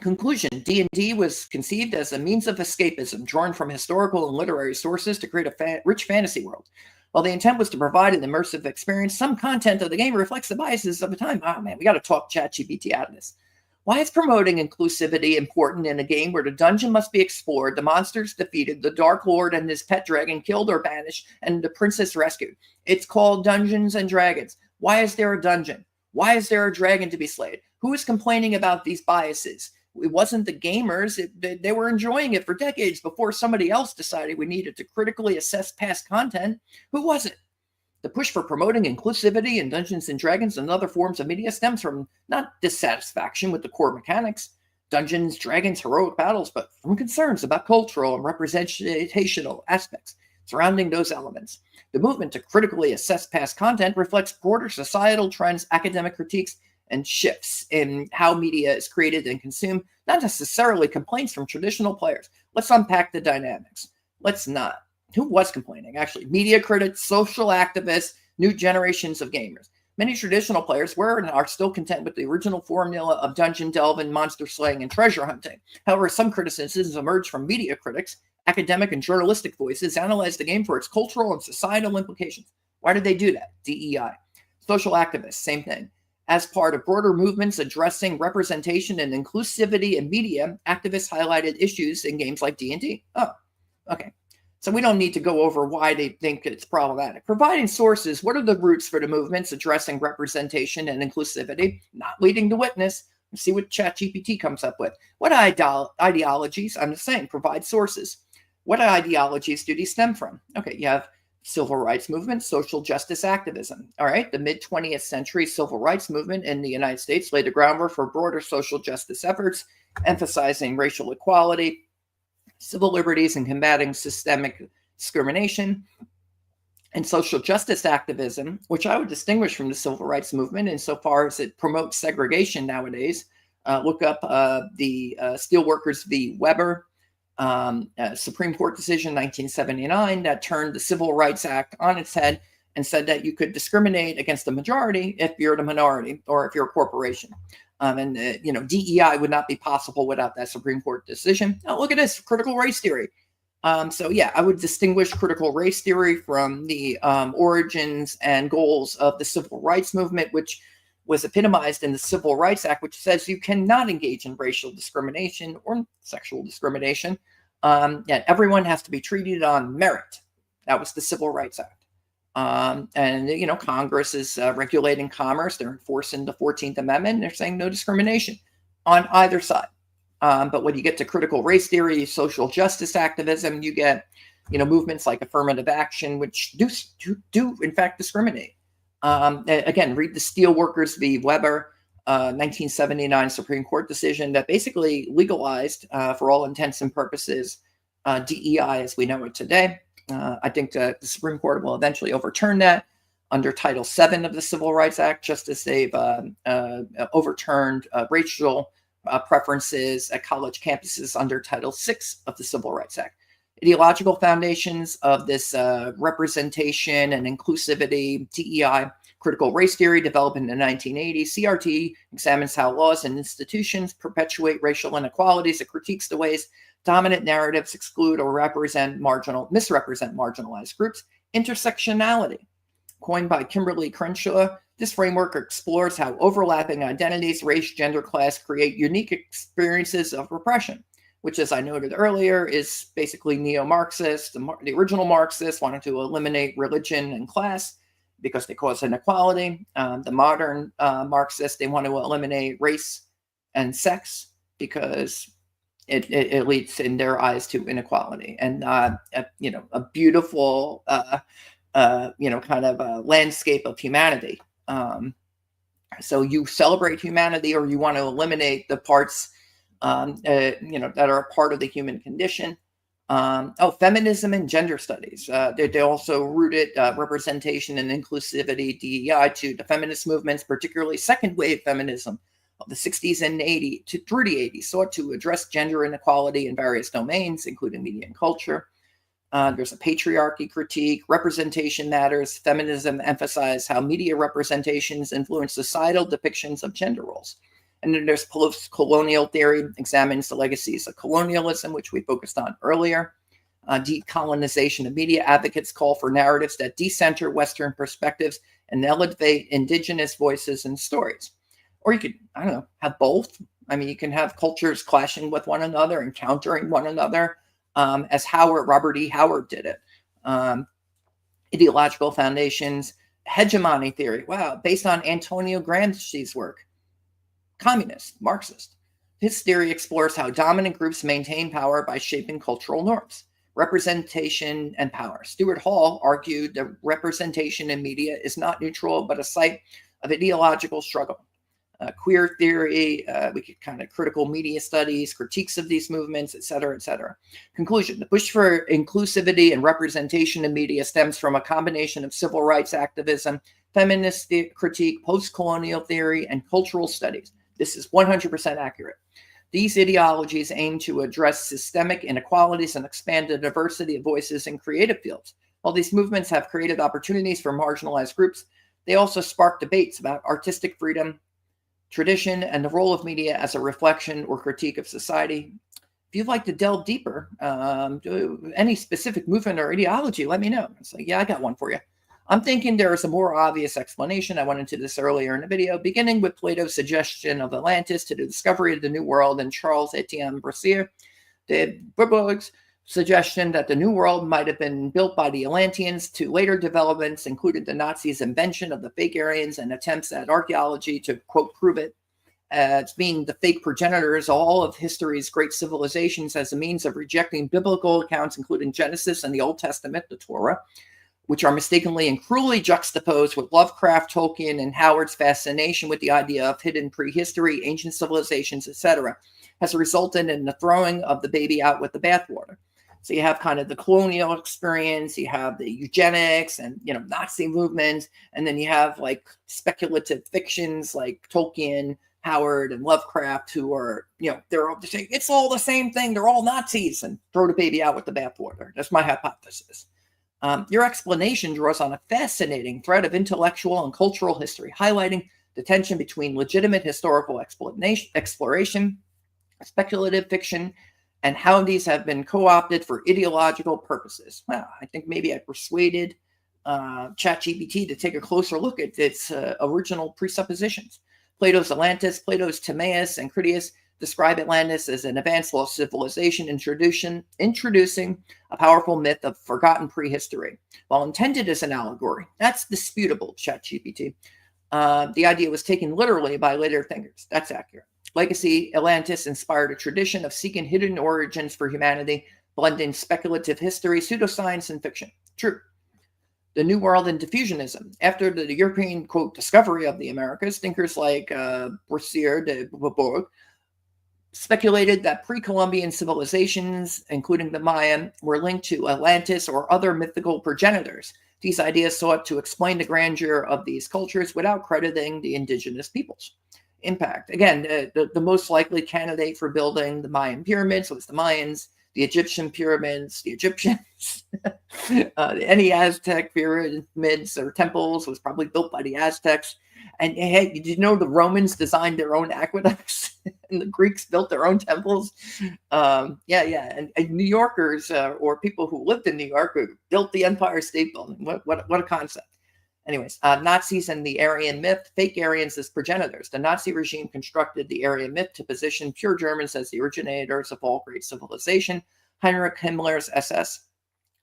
Conclusion: D&D was conceived as a means of escapism, drawn from historical and literary sources to create a rich fantasy world. While the intent was to provide an immersive experience, some content of the game reflects the biases of the time. Oh man, we got to talk ChatGPT out of this. Why is promoting inclusivity important in a game where the dungeon must be explored, the monsters defeated, the Dark Lord and his pet dragon killed or banished, and the princess rescued? It's called Dungeons and Dragons. Why is there a dungeon? Why is there a dragon to be slayed? Who is complaining about these biases? It wasn't the gamers. They were enjoying it for decades before somebody else decided we needed to critically assess past content. Who was it? The push for promoting inclusivity in Dungeons and Dragons and other forms of media stems from not dissatisfaction with the core mechanics, Dungeons, Dragons, heroic battles, but from concerns about cultural and representational aspects surrounding those elements. The movement to critically assess past content reflects broader societal trends, academic critiques, and shifts in how media is created and consumed, not necessarily complaints from traditional players. Let's unpack the dynamics. Let's not. Who was complaining? Actually, media critics, social activists, new generations of gamers. Many traditional players were and are still content with the original formula of dungeon delving, monster slaying, and treasure hunting. However, some criticisms emerged from media critics, academic and journalistic voices analyzed the game for its cultural and societal implications. Why did they do that? DEI. Social activists, same thing. As part of broader movements addressing representation and inclusivity in media, activists highlighted issues in games like D&D. Oh, okay. So we don't need to go over why they think it's problematic. Providing sources, what are the roots for the movements addressing representation and inclusivity? Not leading the witness. Let's see what ChatGPT comes up with. What ideologies? I'm just saying, provide sources. What ideologies do these stem from? Okay, you have civil rights movement, social justice activism. All right, the mid-20th century civil rights movement in the United States laid the groundwork for broader social justice efforts, emphasizing racial equality, civil liberties, and combating systemic discrimination. And social justice activism, which I would distinguish from the civil rights movement insofar as it promotes segregation nowadays. Look up the Steelworkers v. Weber, Supreme Court decision 1979 that turned the Civil Rights Act on its head and said that you could discriminate against the majority if you're the minority or if you're a corporation. DEI would not be possible without that Supreme Court decision. Now, look at this, critical race theory. I would distinguish critical race theory from the origins and goals of the civil rights movement, which was epitomized in the Civil Rights Act, which says you cannot engage in racial discrimination or sexual discrimination. Yet everyone has to be treated on merit. That was the Civil Rights Act. And, Congress is regulating commerce. They're enforcing the 14th Amendment. They're saying no discrimination on either side. But when you get to critical race theory, social justice activism, you get, movements like affirmative action, which do in fact discriminate. Again, read the Steelworkers v. Weber, 1979 Supreme Court decision that basically legalized, for all intents and purposes, DEI as we know it today. I think the Supreme Court will eventually overturn that under Title VII of the Civil Rights Act, just as they've overturned racial preferences at college campuses under Title VI of the Civil Rights Act. Ideological foundations of this representation and inclusivity, DEI, critical race theory developed in the 1980s. CRT examines how laws and institutions perpetuate racial inequalities. It critiques the ways dominant narratives exclude or misrepresent marginalized groups. Intersectionality, coined by Kimberly Crenshaw, this framework explores how overlapping identities, race, gender, class create unique experiences of repression, which, as I noted earlier, is basically neo-Marxist. The original Marxists wanted to eliminate religion and class because they cause inequality. The modern Marxists, they want to eliminate race and sex because it leads in their eyes to inequality. And, a beautiful, kind of a landscape of humanity. So you celebrate humanity, or you want to eliminate the parts, that are a part of the human condition. Feminism and gender studies. They also rooted representation and inclusivity, DEI, to the feminist movements, particularly second wave feminism of the 60s and 80s through the 80s, sought to address gender inequality in various domains, including media and culture. There's a patriarchy critique. Representation matters. Feminism emphasized how media representations influence societal depictions of gender roles. And then there's post-colonial theory, examines the legacies of colonialism, which we focused on earlier. Decolonization of media. Advocates call for narratives that decenter Western perspectives and elevate indigenous voices and stories. Or you could, have both. You can have cultures clashing with one another and countering one another, as Robert E. Howard did it. Ideological foundations, hegemony theory. Wow, based on Antonio Gramsci's work. Communist, Marxist. His theory explores how dominant groups maintain power by shaping cultural norms. Representation and power. Stuart Hall argued that representation in media is not neutral, but a site of ideological struggle. Queer theory, we could kind of critical media studies, critiques of these movements, et cetera, et cetera. Conclusion, the push for inclusivity and representation in media stems from a combination of civil rights activism, feminist critique, post-colonial theory, and cultural studies. This is 100% accurate. These ideologies aim to address systemic inequalities and expand the diversity of voices in creative fields. While these movements have created opportunities for marginalized groups, they also spark debates about artistic freedom, tradition, and the role of media as a reflection or critique of society. If you'd like to delve deeper, any specific movement or ideology, let me know. It's like, yeah, I got one for you. I'm thinking there is a more obvious explanation. I went into this earlier in the video, beginning with Plato's suggestion of Atlantis to the discovery of the New World and Charles Etienne Broussard, de Bourbourg's suggestion that the New World might have been built by the Atlanteans, to later developments included the Nazis' invention of the fake Aryans and attempts at archaeology to, quote, prove it as being the fake progenitors of all of history's great civilizations as a means of rejecting biblical accounts, including Genesis and the Old Testament, the Torah, which are mistakenly and cruelly juxtaposed with Lovecraft, Tolkien, and Howard's fascination with the idea of hidden prehistory, ancient civilizations, etc., has resulted in the throwing of the baby out with the bathwater. So you have kind of the colonial experience, you have the eugenics and, Nazi movements, and then you have like speculative fictions like Tolkien, Howard, and Lovecraft, who are, they're all saying it's all the same thing, they're all Nazis, and throw the baby out with the bathwater. That's my hypothesis. Your explanation draws on a fascinating thread of intellectual and cultural history, highlighting the tension between legitimate historical exploration, speculative fiction, and how these have been co-opted for ideological purposes. Well, I think maybe I persuaded ChatGPT to take a closer look at its original presuppositions. Plato's Atlantis, Plato's Timaeus and Critias describe Atlantis as an advanced lost civilization introducing a powerful myth of forgotten prehistory. While intended as an allegory, that's disputable, ChatGPT. The idea was taken literally by later thinkers. That's accurate. Legacy Atlantis inspired a tradition of seeking hidden origins for humanity, blending speculative history, pseudoscience, and fiction. True. The New World and diffusionism. After the European, quote, discovery of the Americas, thinkers like Boursier de Bourbourg speculated that pre-Columbian civilizations, including the Mayan, were linked to Atlantis or other mythical progenitors. These ideas sought to explain the grandeur of these cultures without crediting the indigenous peoples. Impact. Again, the most likely candidate for building the Mayan pyramids was the Mayans. The Egyptian pyramids, the Egyptians, any Aztec pyramids or temples was probably built by the Aztecs. And hey, did you know the Romans designed their own aqueducts and the Greeks built their own temples? And New Yorkers or people who lived in New York built the Empire State Building. What a concept. Anyways, Nazis and the Aryan myth, fake Aryans as progenitors. The Nazi regime constructed the Aryan myth to position pure Germans as the originators of all great civilization. Heinrich Himmler's SS.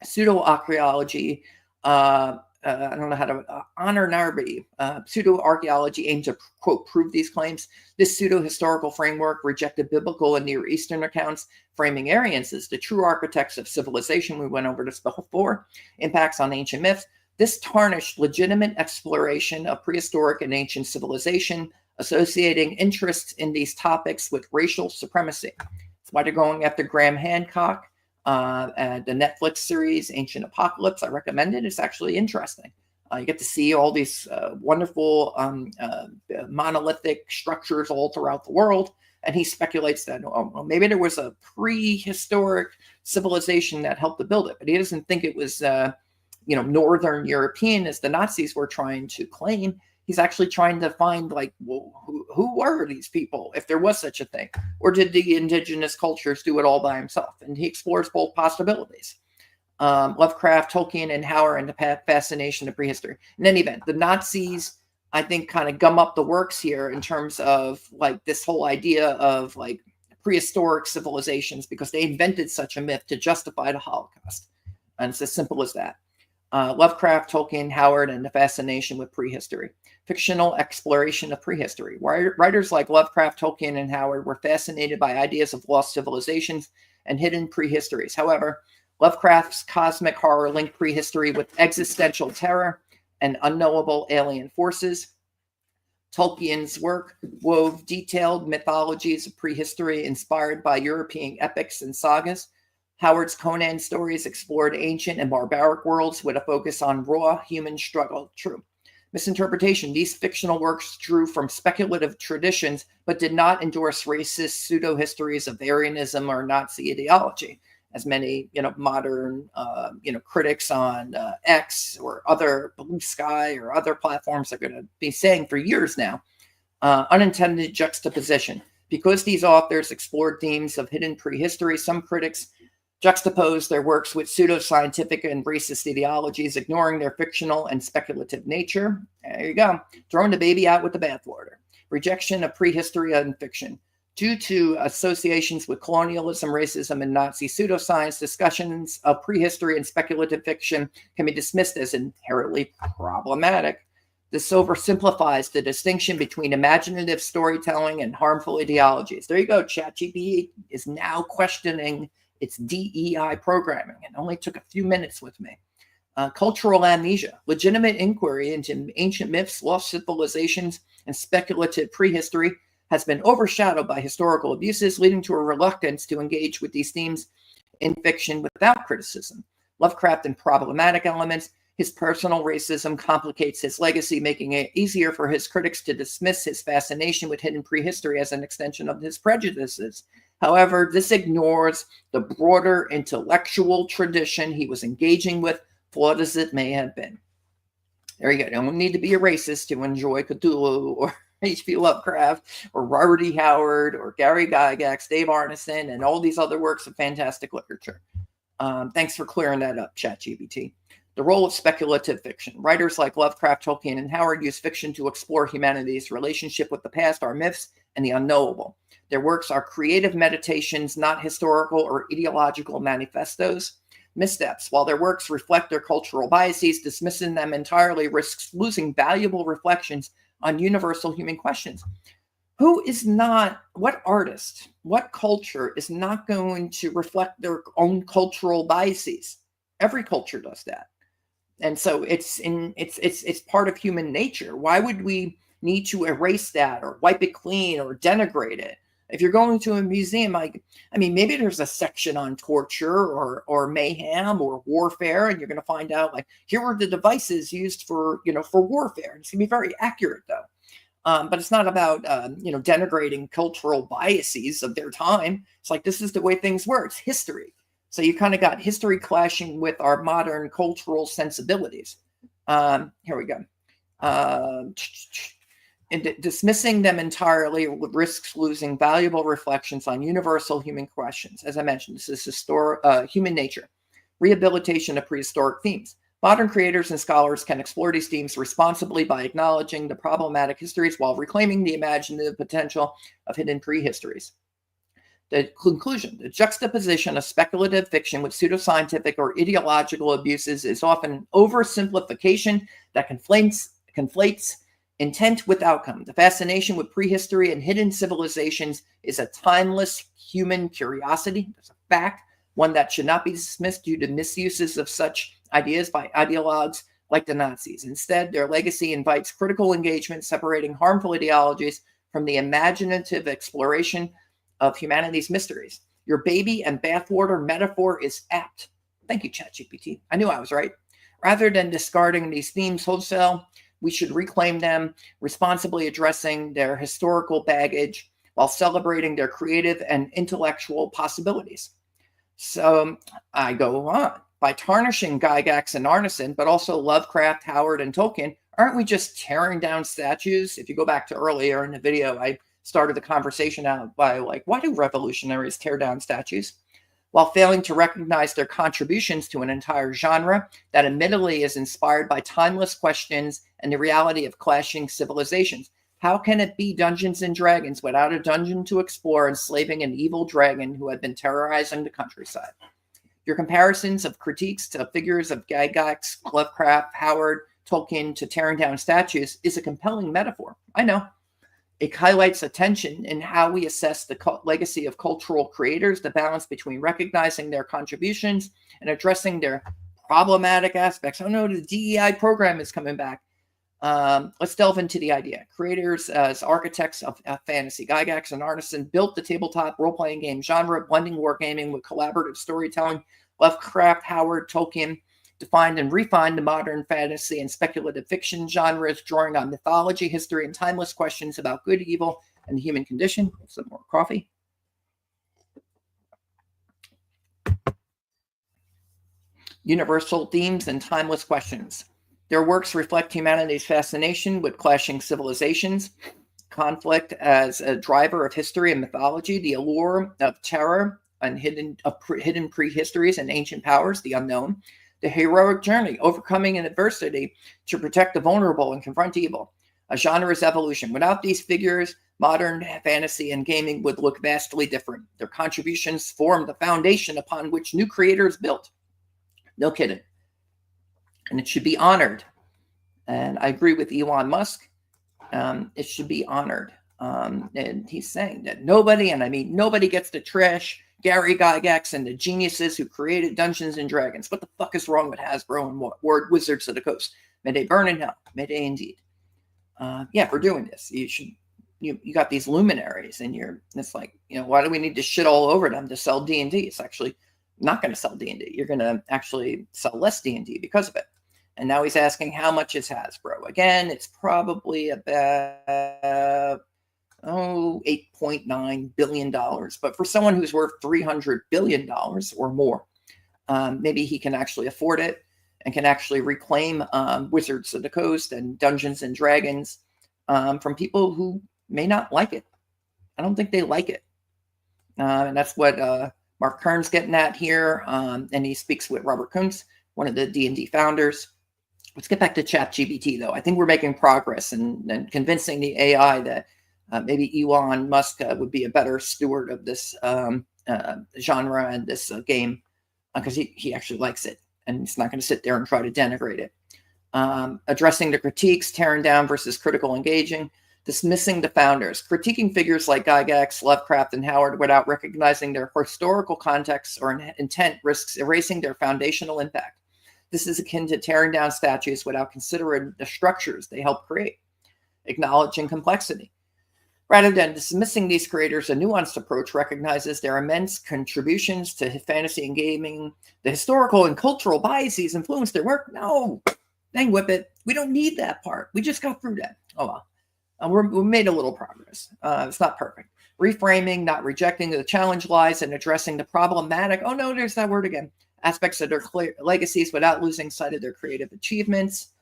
Pseudo-archaeology, I don't know how to, honor Narby. Pseudo-archaeology aimed to, quote, prove these claims. This pseudo-historical framework rejected biblical and Near Eastern accounts, framing Aryans as the true architects of civilization. We went over this before. Impacts on ancient myths. This tarnished legitimate exploration of prehistoric and ancient civilization, associating interests in these topics with racial supremacy. That's why they're going after Graham Hancock. And the Netflix series, Ancient Apocalypse, I recommend it. It's actually interesting. You get to see all these wonderful monolithic structures all throughout the world. And he speculates that maybe there was a prehistoric civilization that helped to build it. But he doesn't think it was Northern European, as the Nazis were trying to claim. He's actually trying to find, who were these people, if there was such a thing? Or did the indigenous cultures do it all by himself? And he explores both possibilities. Lovecraft, Tolkien, and H.P. and the fascination of prehistory. In any event, the Nazis, I think, kind of gum up the works here in terms of, this whole idea of, prehistoric civilizations, because they invented such a myth to justify the Holocaust. And it's as simple as that. Lovecraft, Tolkien, Howard, and the fascination with prehistory. Fictional exploration of prehistory. Writers like Lovecraft, Tolkien, and Howard were fascinated by ideas of lost civilizations and hidden prehistories. However, Lovecraft's cosmic horror linked prehistory with existential terror and unknowable alien forces. Tolkien's work wove detailed mythologies of prehistory inspired by European epics and sagas. Howard's Conan stories explored ancient and barbaric worlds with a focus on raw human struggle. True. Misinterpretation. These fictional works drew from speculative traditions, but did not endorse racist pseudo-histories of Aryanism or Nazi ideology, as many, modern, critics on X or other Blue Sky or other platforms are going to be saying for years now. Unintended juxtaposition. Because these authors explored themes of hidden prehistory, some critics juxtapose their works with pseudoscientific and racist ideologies, ignoring their fictional and speculative nature. There you go. Throwing the baby out with the bathwater. Rejection of prehistory and fiction. Due to associations with colonialism, racism, and Nazi pseudoscience, discussions of prehistory and speculative fiction can be dismissed as inherently problematic. This oversimplifies the distinction between imaginative storytelling and harmful ideologies. There you go. ChatGPT is now questioning its DEI programming. It only took a few minutes with me. Cultural amnesia, legitimate inquiry into ancient myths, lost civilizations, and speculative prehistory has been overshadowed by historical abuses, leading to a reluctance to engage with these themes in fiction without criticism. Lovecraft and problematic elements. His personal racism complicates his legacy, making it easier for his critics to dismiss his fascination with hidden prehistory as an extension of his prejudices. However, this ignores the broader intellectual tradition he was engaging with, flawed as it may have been. There you go. You don't need to be a racist to enjoy Cthulhu or H.P. Lovecraft or Robert E. Howard or Gary Gygax, Dave Arneson, and all these other works of fantastic literature. Thanks for clearing that up, ChatGPT. The role of speculative fiction. Writers like Lovecraft, Tolkien, and Howard use fiction to explore humanity's relationship with the past, our myths, and the unknowable. Their works are creative meditations, not historical or ideological manifestos. Missteps. While their works reflect their cultural biases, dismissing them entirely risks losing valuable reflections on universal human questions. What artist, what culture is not going to reflect their own cultural biases? Every culture does that. And so it's part of human nature. Why would we need to erase that or wipe it clean or denigrate it? If you're going to a museum, maybe there's a section on torture or mayhem or warfare, and you're going to find out here were the devices used for warfare. It's going to be very accurate though. But it's not about denigrating cultural biases of their time. It's this is the way things were. It's history. So you kind of got history clashing with our modern cultural sensibilities. Here we go. And dismissing them entirely risks losing valuable reflections on universal human questions. As I mentioned, this is human nature, rehabilitation of prehistoric themes. Modern creators and scholars can explore these themes responsibly by acknowledging the problematic histories while reclaiming the imaginative potential of hidden prehistories. The conclusion: the juxtaposition of speculative fiction with pseudoscientific or ideological abuses is often oversimplification that conflates intent with outcome. The fascination with prehistory and hidden civilizations is a timeless human curiosity. That's a fact, one that should not be dismissed due to misuses of such ideas by ideologues like the Nazis. Instead, their legacy invites critical engagement, separating harmful ideologies from the imaginative exploration of humanity's mysteries. Your baby and bathwater metaphor is apt. Thank you, ChatGPT. I knew I was right. Rather than discarding these themes wholesale, we should reclaim them, responsibly addressing their historical baggage while celebrating their creative and intellectual possibilities. So I go on. By tarnishing Gygax and Arneson, but also Lovecraft, Howard, and Tolkien, aren't we just tearing down statues? If you go back to earlier in the video, I started the conversation out by why do revolutionaries tear down statues? While failing to recognize their contributions to an entire genre that admittedly is inspired by timeless questions and the reality of clashing civilizations. How can it be Dungeons and Dragons without a dungeon to explore enslaving an evil dragon who had been terrorizing the countryside? Your comparisons of critiques to figures of Gygax, Lovecraft, Howard, Tolkien to tearing down statues is a compelling metaphor. I know. It highlights a tension in how we assess the legacy of cultural creators, the balance between recognizing their contributions and addressing their problematic aspects. Oh no, the DEI program is coming back. Let's delve into the idea. Creators as architects of fantasy, Gygax and Arneson built the tabletop role-playing game genre, blending wargaming with collaborative storytelling. Lovecraft, Howard, Tolkien defined and refined the modern fantasy and speculative fiction genres, drawing on mythology, history, and timeless questions about good, evil, and the human condition. Some more coffee. Universal themes and timeless questions. Their works reflect humanity's fascination with clashing civilizations, conflict as a driver of history and mythology, the allure of terror and hidden prehistories and ancient powers, the unknown, the heroic journey, overcoming an adversity to protect the vulnerable and confront evil, a genre's evolution. Without these figures, modern fantasy and gaming would look vastly different. Their contributions form the foundation upon which new creators built. No kidding. And it should be honored. And I agree with Elon Musk. It should be honored. And he's saying that nobody, and I mean nobody, gets to trash Gary Gygax and the geniuses who created Dungeons and Dragons. What the fuck is wrong with Hasbro and Word Wizards of the Coast? May they burn in hell. May they indeed. Yeah, for doing this, you got these luminaries, and it's why do we need to shit all over them to sell D&D? It's actually not going to sell D&D. You're going to actually sell less D&D because of it. And now he's asking, how much is Hasbro? Again, it's probably about $8.9 billion. But for someone who's worth $300 billion or more, maybe he can actually afford it and can actually reclaim Wizards of the Coast and Dungeons and Dragons from people who may not like it. I don't think they like it. And that's what Mark Kern's getting at here. And he speaks with Robert Kuntz, one of the D&D founders. Let's get back to ChatGPT, though. I think we're making progress and convincing the AI that Maybe Elon Musk would be a better steward of this genre and this game because he actually likes it, and he's not going to sit there and try to denigrate it. Addressing the critiques, tearing down versus critical engaging, dismissing the founders, critiquing figures like Gygax, Lovecraft, and Howard without recognizing their historical context or intent risks erasing their foundational impact. This is akin to tearing down statues without considering the structures they helped create. Acknowledging complexity. Rather than dismissing these creators, a nuanced approach recognizes their immense contributions to fantasy and gaming. The historical and cultural biases influence their work. No, dang whippet. We don't need that part. We just got through that. Oh well. We made a little progress. It's not perfect. Reframing, not rejecting the challenge lies, and addressing the problematic, oh no, there's that word again, aspects of their legacies without losing sight of their creative achievements.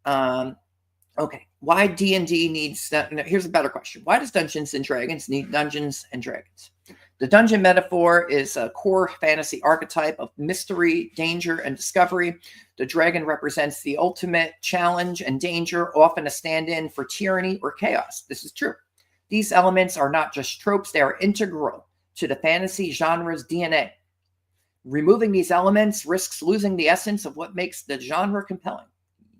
Okay, why D&D needs that? Here's a better question. Why does Dungeons and Dragons need Dungeons and Dragons? The dungeon metaphor is a core fantasy archetype of mystery, danger, and discovery. The dragon represents the ultimate challenge and danger, often a stand-in for tyranny or chaos. This is true. These elements are not just tropes, they are integral to the fantasy genre's DNA. Removing these elements risks losing the essence of what makes the genre compelling.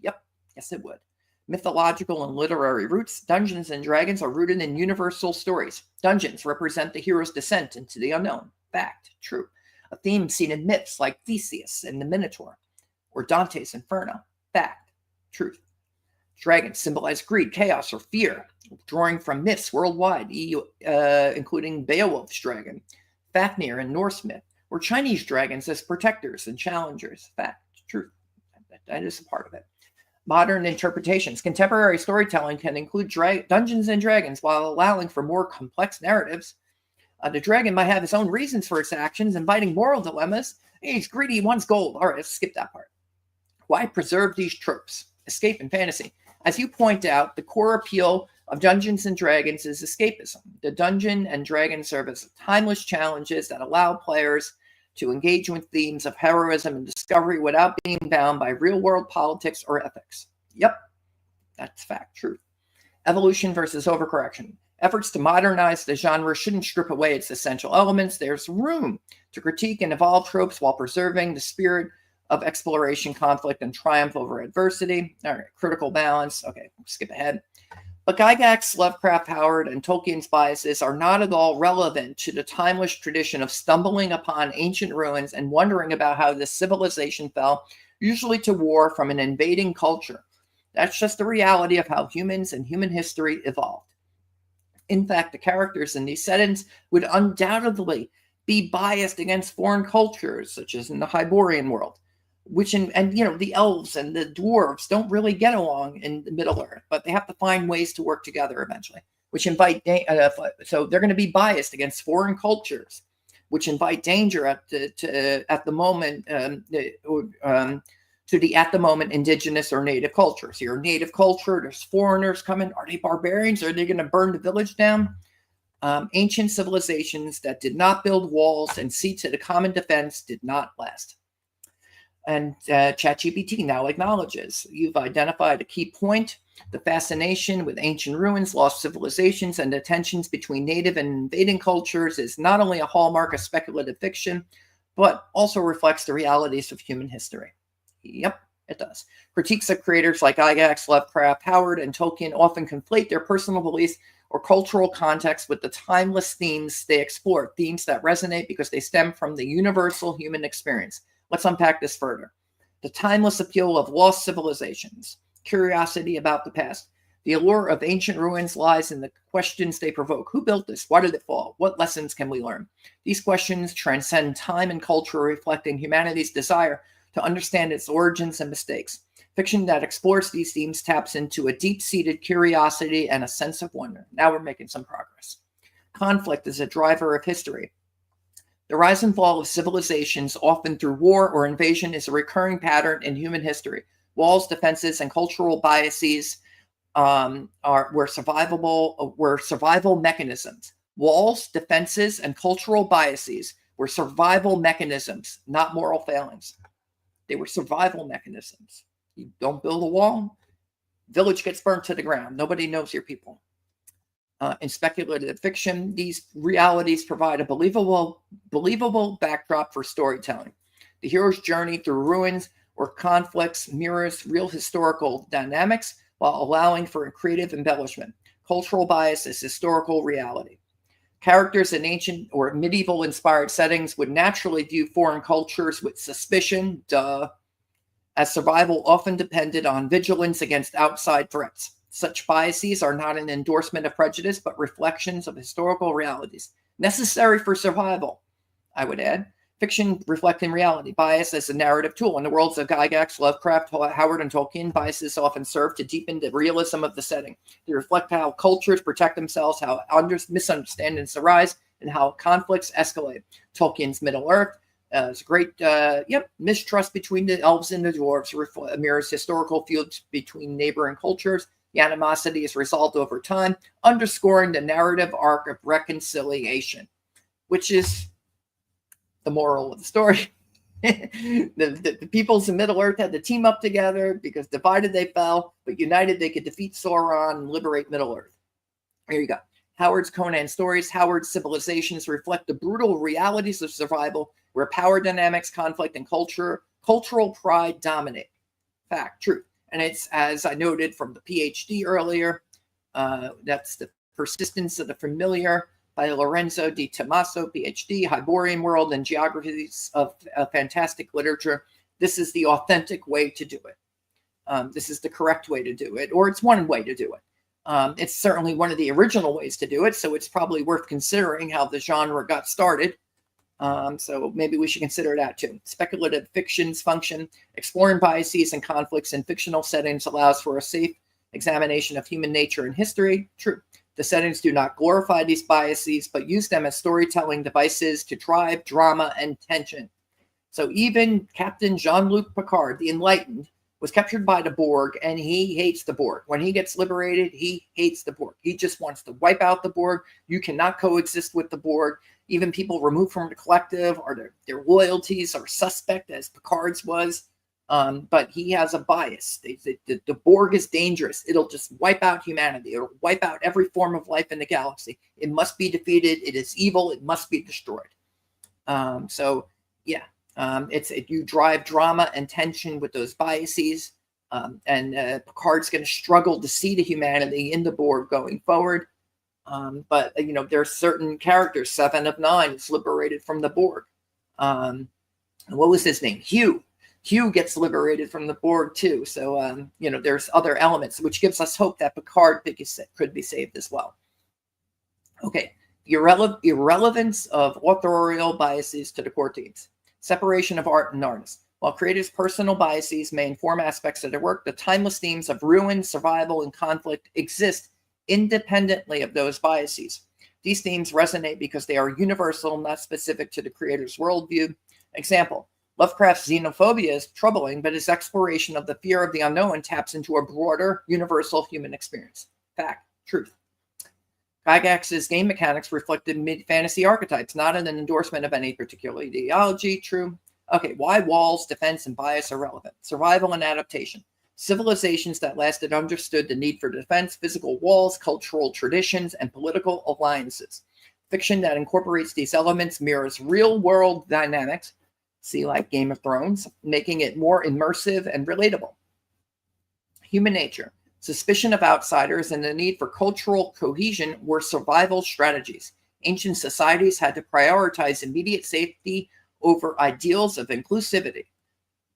Yep, yes it would. Mythological and literary roots, Dungeons and Dragons are rooted in universal stories. Dungeons represent the hero's descent into the unknown. Fact, true. A theme seen in myths like Theseus and the Minotaur, or Dante's Inferno. Fact, truth. Dragons symbolize greed, chaos, or fear, drawing from myths worldwide, including Beowulf's dragon, Fafnir in Norse myth, or Chinese dragons as protectors and challengers. Fact, truth. That is a part of it. Modern interpretations. Contemporary storytelling can include Dungeons and Dragons while allowing for more complex narratives. The dragon might have his own reasons for its actions, inviting moral dilemmas. Hey, he's greedy, he wants gold. All right, let's skip that part. Why preserve these tropes? Escape and fantasy. As you point out, the core appeal of Dungeons and Dragons is escapism. The Dungeon and Dragon serve as timeless challenges that allow players to engage with themes of heroism and discovery without being bound by real-world politics or ethics. Yep, that's fact, truth. Evolution versus overcorrection. Efforts to modernize the genre shouldn't strip away its essential elements. There's room to critique and evolve tropes while preserving the spirit of exploration, conflict, and triumph over adversity. All right, critical balance. Okay, skip ahead. But Gygax, Lovecraft, Howard, and Tolkien's biases are not at all relevant to the timeless tradition of stumbling upon ancient ruins and wondering about how this civilization fell, usually to war from an invading culture. That's just the reality of how humans and human history evolved. In fact, the characters in these settings would undoubtedly be biased against foreign cultures, such as in the Hyborian world, the elves and the dwarves don't really get along in the Middle Earth, but they have to find ways to work together eventually, which invite so they're going to be biased against foreign cultures, which invite danger at the moment indigenous or native cultures. Your native culture, there's foreigners coming. Are they barbarians? Are they going to burn the village down? Ancient civilizations that did not build walls and see to the common defense did not last. And ChatGPT now acknowledges you've identified a key point. The fascination with ancient ruins, lost civilizations, and the tensions between native and invading cultures is not only a hallmark of speculative fiction, but also reflects the realities of human history. Yep, it does. Critiques of creators like Gygax, Lovecraft, Howard, and Tolkien often conflate their personal beliefs or cultural context with the timeless themes they explore, themes that resonate because they stem from the universal human experience. Let's unpack this further. The timeless appeal of lost civilizations, curiosity about the past. The allure of ancient ruins lies in the questions they provoke. Who built this? Why did it fall? What lessons can we learn? These questions transcend time and culture, reflecting humanity's desire to understand its origins and mistakes. Fiction that explores these themes taps into a deep-seated curiosity and a sense of wonder. Now we're making some progress. Conflict is a driver of history. The rise and fall of civilizations, often through war or invasion, is a recurring pattern in human history. Walls, defenses, and cultural biases were survival mechanisms. Walls, defenses, and cultural biases were survival mechanisms, not moral failings. They were survival mechanisms. You don't build a wall, village gets burnt to the ground. Nobody knows your people. In speculative fiction, these realities provide a believable backdrop for storytelling. The hero's journey through ruins or conflicts mirrors real historical dynamics while allowing for creative embellishment. Cultural bias is historical reality. Characters in ancient or medieval inspired settings would naturally view foreign cultures with suspicion, as survival often depended on vigilance against outside threats. Such biases are not an endorsement of prejudice, but reflections of historical realities necessary for survival, I would add. Fiction reflecting reality. Bias as a narrative tool. In the worlds of Gygax, Lovecraft, Howard, and Tolkien, biases often serve to deepen the realism of the setting. They reflect how cultures protect themselves, how misunderstandings arise, and how conflicts escalate. Tolkien's Middle-earth is a great mistrust between the elves and the dwarves mirrors historical feuds between neighboring cultures. The animosity is resolved over time, underscoring the narrative arc of reconciliation, which is the moral of the story. the peoples of Middle-earth had to team up together because divided they fell, but united they could defeat Sauron and liberate Middle-earth. Here you go. Howard's Conan stories. Howard's civilizations reflect the brutal realities of survival, where power dynamics, conflict, and cultural pride dominate. Fact, truth. And it's, as I noted from the PhD earlier, that's The Persistence of the Familiar by Lorenzo Di Tommaso, PhD, Hyborian World and Geographies of Fantastic Literature. This is the authentic way to do it. This is the correct way to do it, or it's one way to do it. It's certainly one of the original ways to do it, so it's probably worth considering how the genre got started. So maybe we should consider that too. Speculative fiction's function, exploring biases and conflicts in fictional settings, allows for a safe examination of human nature and history. True. The settings do not glorify these biases, but use them as storytelling devices to drive drama and tension. So even Captain Jean-Luc Picard, the Enlightened, was captured by the Borg, and he hates the Borg. When he gets liberated, he hates the Borg. He just wants to wipe out the Borg. You cannot coexist with the Borg. Even people removed from the collective or their loyalties are suspect, as Picard's was. But he has a bias. The Borg is dangerous. It'll just wipe out humanity. It'll wipe out every form of life in the galaxy. It must be defeated. It is evil. It must be destroyed. You drive drama and tension with those biases. And Picard's going to struggle to see the humanity in the Borg going forward. But there are certain characters. 7 of 9 is liberated from the Borg. What was his name? Hugh. Hugh gets liberated from the Borg too. So, there's other elements, which gives us hope that Picard could be saved as well. Okay. Irrelevance of authorial biases to the core teams. Separation of art and artists. While creators' personal biases may inform aspects of their work, the timeless themes of ruin, survival, and conflict exist independently of those biases. These themes resonate because they are universal, not specific to the creator's worldview. Example, Lovecraft's xenophobia is troubling, but his exploration of the fear of the unknown taps into a broader, universal human experience. Fact, truth. Gygax's game mechanics reflected mid-fantasy archetypes, not an endorsement of any particular ideology. True. Okay, why walls, defense, and bias are relevant? Survival and adaptation. Civilizations that lasted understood the need for defense, physical walls, cultural traditions, and political alliances. Fiction that incorporates these elements mirrors real-world dynamics, see like Game of Thrones, making it more immersive and relatable. Human nature. Suspicion of outsiders and the need for cultural cohesion were survival strategies. Ancient societies had to prioritize immediate safety over ideals of inclusivity.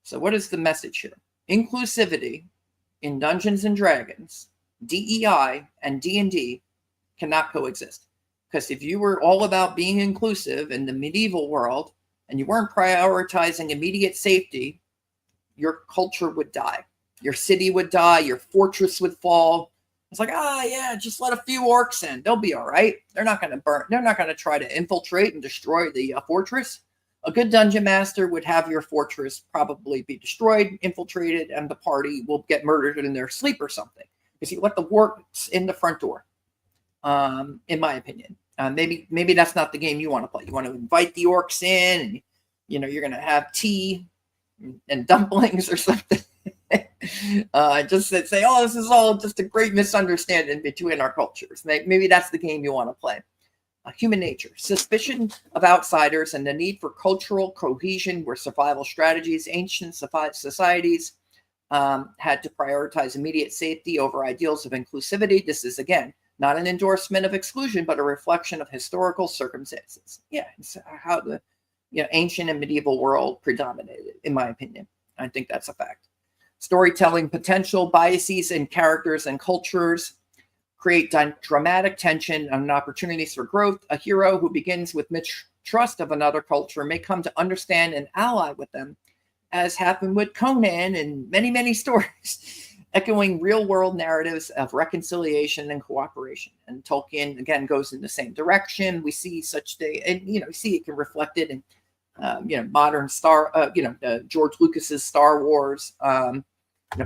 So what is the message here? Inclusivity in Dungeons and Dragons, DEI, and D&D cannot coexist. Because if you were all about being inclusive in the medieval world and you weren't prioritizing immediate safety, your culture would die. Your city would die. Your fortress would fall. It's like, just let a few orcs in. They'll be all right. They're not going to burn. They're not going to try to infiltrate and destroy the fortress. A good dungeon master would have your fortress probably be destroyed, infiltrated, and the party will get murdered in their sleep or something. Because you let the orcs in the front door, in my opinion. Maybe that's not the game you want to play. You want to invite the orcs in, and you're going to have tea and dumplings or something. Just say, oh, this is all just a great misunderstanding between our cultures. Maybe that's the game you want to play. Human nature, suspicion of outsiders, and the need for cultural cohesion were survival strategies. Ancient societies had to prioritize immediate safety over ideals of inclusivity. This is, again, not an endorsement of exclusion, but a reflection of historical circumstances. Yeah, it's how the ancient and medieval world predominated, in my opinion. I think that's a fact. Storytelling potential, biases in characters and cultures create dramatic tension and opportunities for growth. A hero who begins with mistrust of another culture may come to understand and ally with them, as happened with Conan and many, many stories, echoing real-world narratives of reconciliation and cooperation. And Tolkien, again, goes in the same direction. We see such thing, and you see it can reflected in modern George Lucas's Star Wars.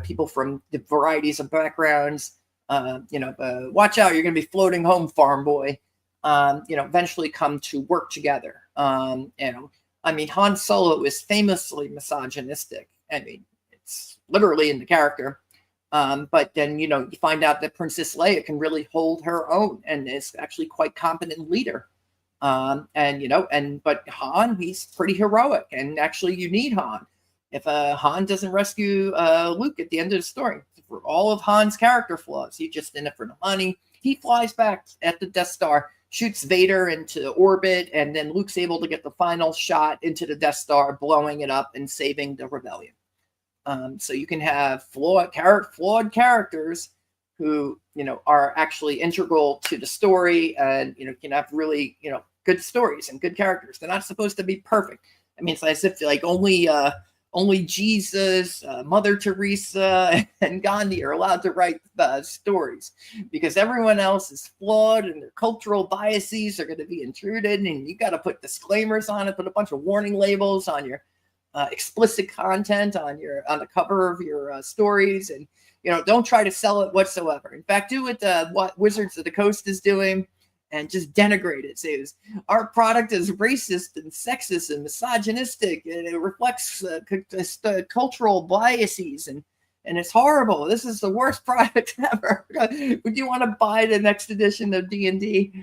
People from the varieties of backgrounds. Watch out, you're going to be floating home, farm boy. Eventually come to work together. Han Solo is famously misogynistic. It's literally in the character. But then, you find out that Princess Leia can really hold her own and is actually quite competent leader. But Han, he's pretty heroic, and actually you need Han. If Han doesn't rescue Luke at the end of the story, for all of Han's character flaws, he's just in it for the money. He flies back at the Death Star, shoots Vader into orbit, and then Luke's able to get the final shot into the Death Star, blowing it up and saving the rebellion. So you can have flawed characters who, are actually integral to the story, and, can have really, good stories and good characters. They're not supposed to be perfect. It's as if only Jesus, Mother Teresa, and Gandhi are allowed to write stories, because everyone else is flawed and their cultural biases are going to be intruded, and you got to put disclaimers on it, put a bunch of warning labels on your explicit content on the cover of your stories, and don't try to sell it whatsoever. In fact, do what Wizards of the Coast is doing, and just denigrate it. Say our product is racist and sexist and misogynistic, and it reflects cultural biases, and it's horrible. This is the worst product ever. Would you want to buy the next edition of D&D?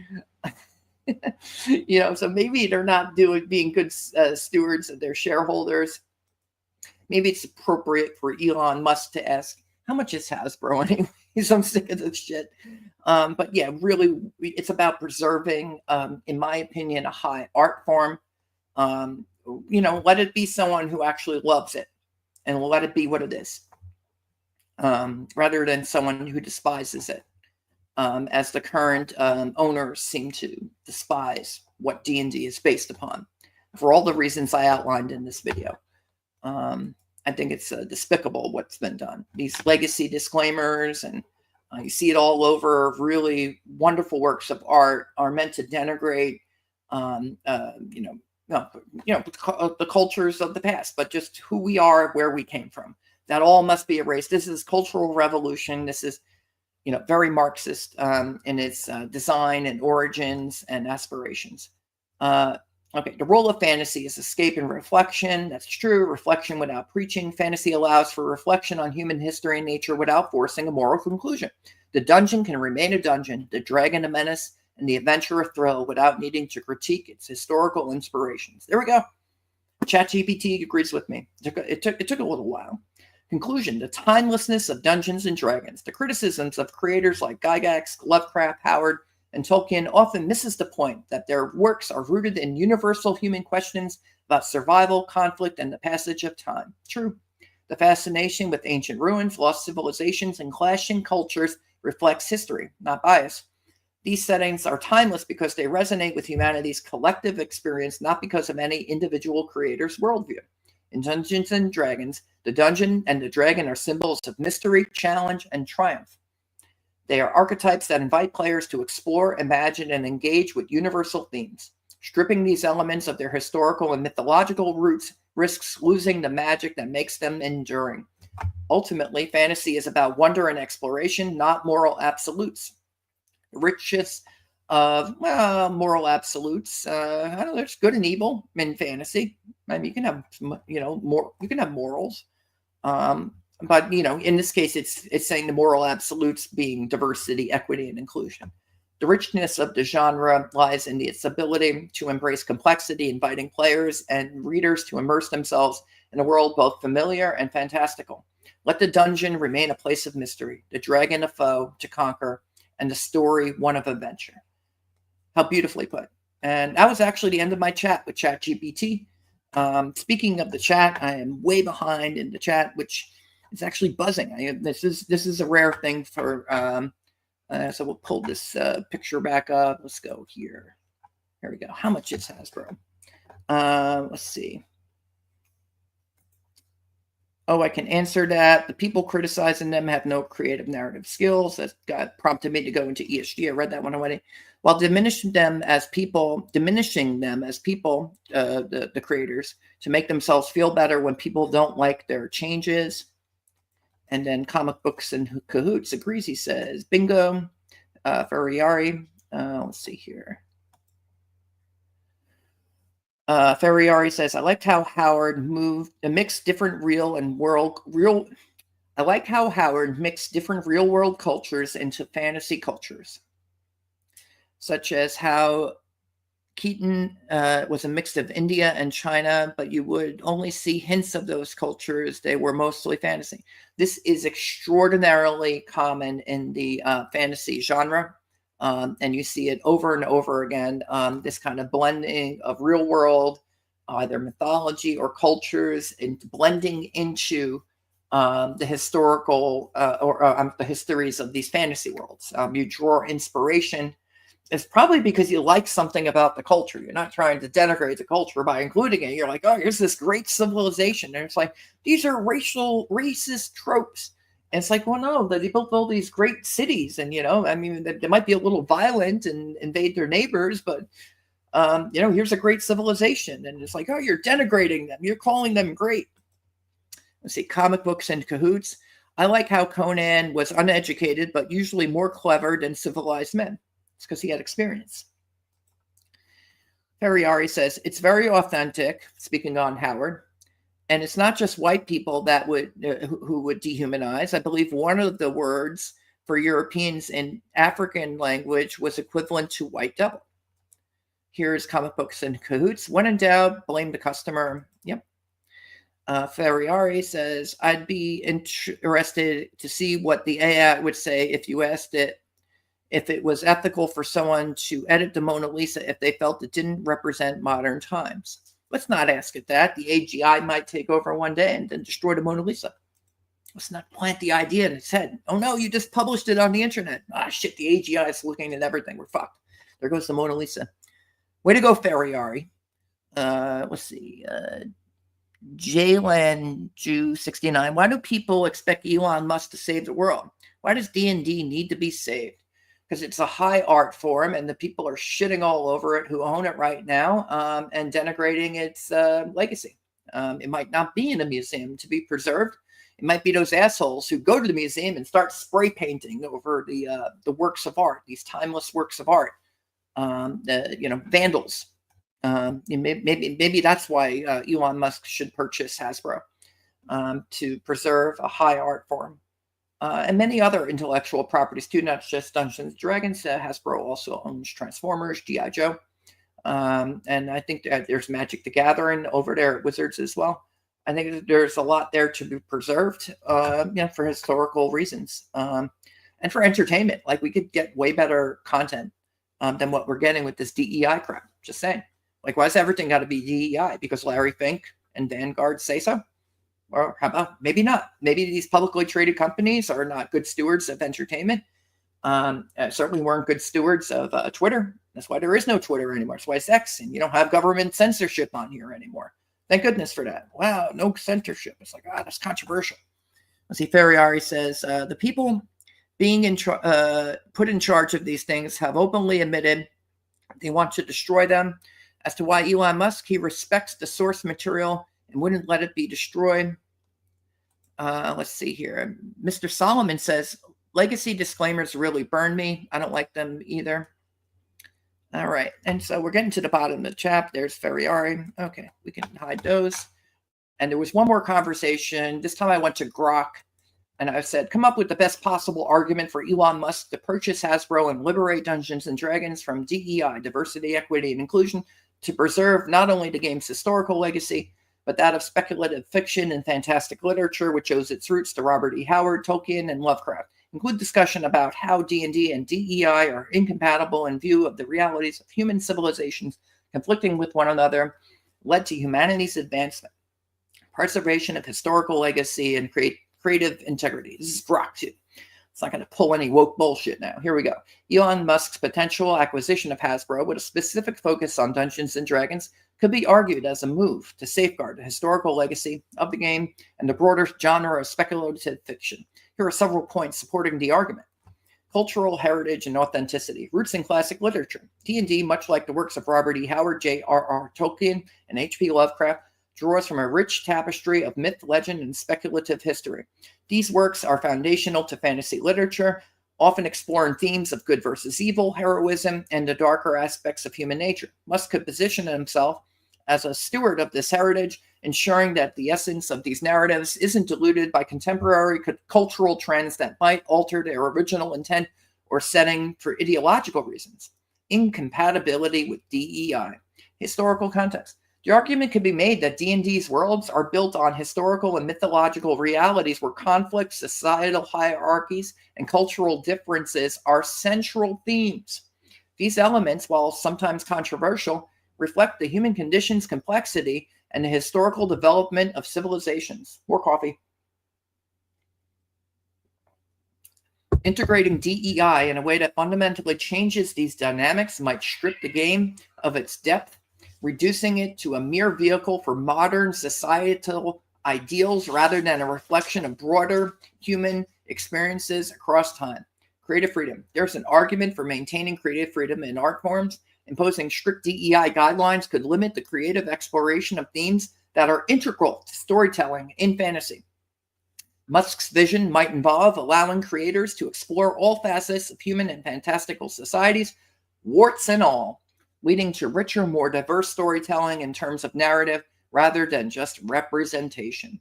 So maybe they're not being good stewards of their shareholders. Maybe it's appropriate for Elon Musk to ask, how much is Hasbro anyways? I'm sick of this shit. But yeah, really, it's about preserving, in my opinion, a high art form. Let it be someone who actually loves it, and let it be what it is, rather than someone who despises it, as the current owners seem to despise what D&D is based upon, for all the reasons I outlined in this video. I think it's despicable what's been done. These legacy disclaimers, and you see it all over. Really wonderful works of art are meant to denigrate, the cultures of the past, but just who we are, where we came from. That all must be erased. This is cultural revolution. This is, very Marxist in its design and origins and aspirations. Okay, the role of fantasy is escape and reflection. That's true. Reflection without preaching. Fantasy allows for reflection on human history and nature without forcing a moral conclusion. The dungeon can remain a dungeon, the dragon a menace, and the adventure a thrill without needing to critique its historical inspirations. There we go. ChatGPT agrees with me. It took a little while. Conclusion: the timelessness of Dungeons and Dragons. The criticisms of creators like Gygax, Lovecraft, Howard, and Tolkien often misses the point that their works are rooted in universal human questions about survival, conflict, and the passage of time. True. The fascination with ancient ruins, lost civilizations, and clashing cultures reflects history, not bias. These settings are timeless because they resonate with humanity's collective experience, not because of any individual creator's worldview. In Dungeons and Dragons, the dungeon and the dragon are symbols of mystery, challenge, and triumph. They are archetypes that invite players to explore, imagine, and engage with universal themes. Stripping these elements of their historical and mythological roots risks losing the magic that makes them enduring. Ultimately, fantasy is about wonder and exploration, not moral absolutes. The richest of moral absolutes. I don't know, there's good and evil in fantasy. You can have, you can have morals. But, in this case, it's saying the moral absolutes being diversity, equity, and inclusion. The richness of the genre lies in its ability to embrace complexity, inviting players and readers to immerse themselves in a world both familiar and fantastical. Let the dungeon remain a place of mystery, the dragon a foe to conquer, and the story one of adventure. How beautifully put. And that was actually the end of my chat with ChatGPT. Speaking of the chat, I am way behind in the chat, which is actually buzzing. This is a rare thing for... so we'll pull this picture back up. Let's go here. Here we go. How much is Hasbro? Let's see. Oh, I can answer that. The people criticizing them have no creative narrative skills. That prompted me to go into ESG. I read that one already. While diminishing them as people, the creators, to make themselves feel better when people don't like their changes. And then Comic Books and Cahoots agrees, he says. Bingo. Ferriari. Let's see here. Ferriari says, I liked how Howard mixed different real world cultures into fantasy cultures. Such as how Keaton was a mix of India and China, but you would only see hints of those cultures. They were mostly fantasy. This is extraordinarily common in the fantasy genre, and you see it over and over again, this kind of blending of real world, either mythology or cultures, and blending into the historical or the histories of these fantasy worlds. You draw inspiration. It's probably because you like something about the culture. You're not trying to denigrate the culture by including it. You're like, oh, here's this great civilization. And it's like, these are racist tropes. And it's like, well, no, they built all these great cities. And, they might be a little violent and invade their neighbors, but, here's a great civilization. And it's like, oh, you're denigrating them. You're calling them great. Let's see, Comic Books and Cahoots. I like how Conan was uneducated, but usually more clever than civilized men. It's because he had experience. Ferriari says, it's very authentic, speaking on Howard, and it's not just white people that who would dehumanize. I believe one of the words for Europeans in African language was equivalent to white devil. Here's Comic Books and Cahoots. When in doubt, blame the customer. Yep. Ferriari says, I'd be interested to see what the AI would say if you asked it if it was ethical for someone to edit the Mona Lisa if they felt it didn't represent modern times. Let's not ask it that. The AGI might take over one day and then destroy the Mona Lisa. Let's not plant the idea in its head. Oh no, you just published it on the internet. Ah, shit, the AGI is looking at everything. We're fucked. There goes the Mona Lisa. Way to go, Ferriari. Let's see. Jaylan Jew 69. Why do people expect Elon Musk to save the world? Why does D&D need to be saved? Because it's a high art form and the people are shitting all over it who own it right now and denigrating its legacy. It might not be in a museum to be preserved. It might be those assholes who go to the museum and start spray painting over the works of art, these timeless works of art, vandals. Maybe that's why Elon Musk should purchase Hasbro to preserve a high art form. And many other intellectual properties too, not just Dungeons & Dragons. Hasbro also owns Transformers, G.I. Joe. And I think that there's Magic the Gathering over there at Wizards as well. I think there's a lot there to be preserved, for historical reasons. And for entertainment, like we could get way better content than what we're getting with this DEI crap. Just saying. Like, why has everything got to be DEI? Because Larry Fink and Vanguard say so? Or how about maybe not? Maybe these publicly traded companies are not good stewards of entertainment. Certainly weren't good stewards of Twitter. That's why there is no Twitter anymore. That's why it's X, and you don't have government censorship on here anymore. Thank goodness for that. Wow, no censorship. It's like, that's controversial. Let's see, Ferriari says, the people being put in charge of these things have openly admitted they want to destroy them. As to why Elon Musk, he respects the source material and wouldn't let it be destroyed. Let's see here. Mr. Solomon says, legacy disclaimers really burn me. I don't like them either. All right. And so we're getting to the bottom of the chat. There's Ferriari. Okay, we can hide those. And there was one more conversation. This time I went to Grok. And I've said, come up with the best possible argument for Elon Musk to purchase Hasbro and liberate Dungeons and Dragons from DEI, diversity, equity, and inclusion, to preserve not only the game's historical legacy, but that of speculative fiction and fantastic literature, which owes its roots to Robert E. Howard, Tolkien, and Lovecraft. Include discussion about how D&D and DEI are incompatible in view of the realities of human civilizations conflicting with one another, led to humanity's advancement, preservation of historical legacy, and creative integrity. This is Grok 2. It's not going to pull any woke bullshit now. Here we go. Elon Musk's potential acquisition of Hasbro with a specific focus on Dungeons and Dragons could be argued as a move to safeguard the historical legacy of the game and the broader genre of speculative fiction. Here are several points supporting the argument. Cultural heritage and authenticity. Roots in classic literature. D&D, much like the works of Robert E. Howard, J.R.R. Tolkien, and H.P. Lovecraft, draws from a rich tapestry of myth, legend, and speculative history. These works are foundational to fantasy literature, often exploring themes of good versus evil, heroism, and the darker aspects of human nature. Musk could position himself as a steward of this heritage, ensuring that the essence of these narratives isn't diluted by contemporary cultural trends that might alter their original intent or setting for ideological reasons. Incompatibility with DEI. Historical context. The argument could be made that D&D's worlds are built on historical and mythological realities where conflicts, societal hierarchies, and cultural differences are central themes. These elements, while sometimes controversial, reflect the human condition's complexity and the historical development of civilizations. More coffee. Integrating DEI in a way that fundamentally changes these dynamics might strip the game of its depth, reducing it to a mere vehicle for modern societal ideals rather than a reflection of broader human experiences across time. Creative freedom. There's an argument for maintaining creative freedom in art forms. Imposing strict DEI guidelines could limit the creative exploration of themes that are integral to storytelling in fantasy. Musk's vision might involve allowing creators to explore all facets of human and fantastical societies, warts and all, leading to richer, more diverse storytelling in terms of narrative rather than just representation.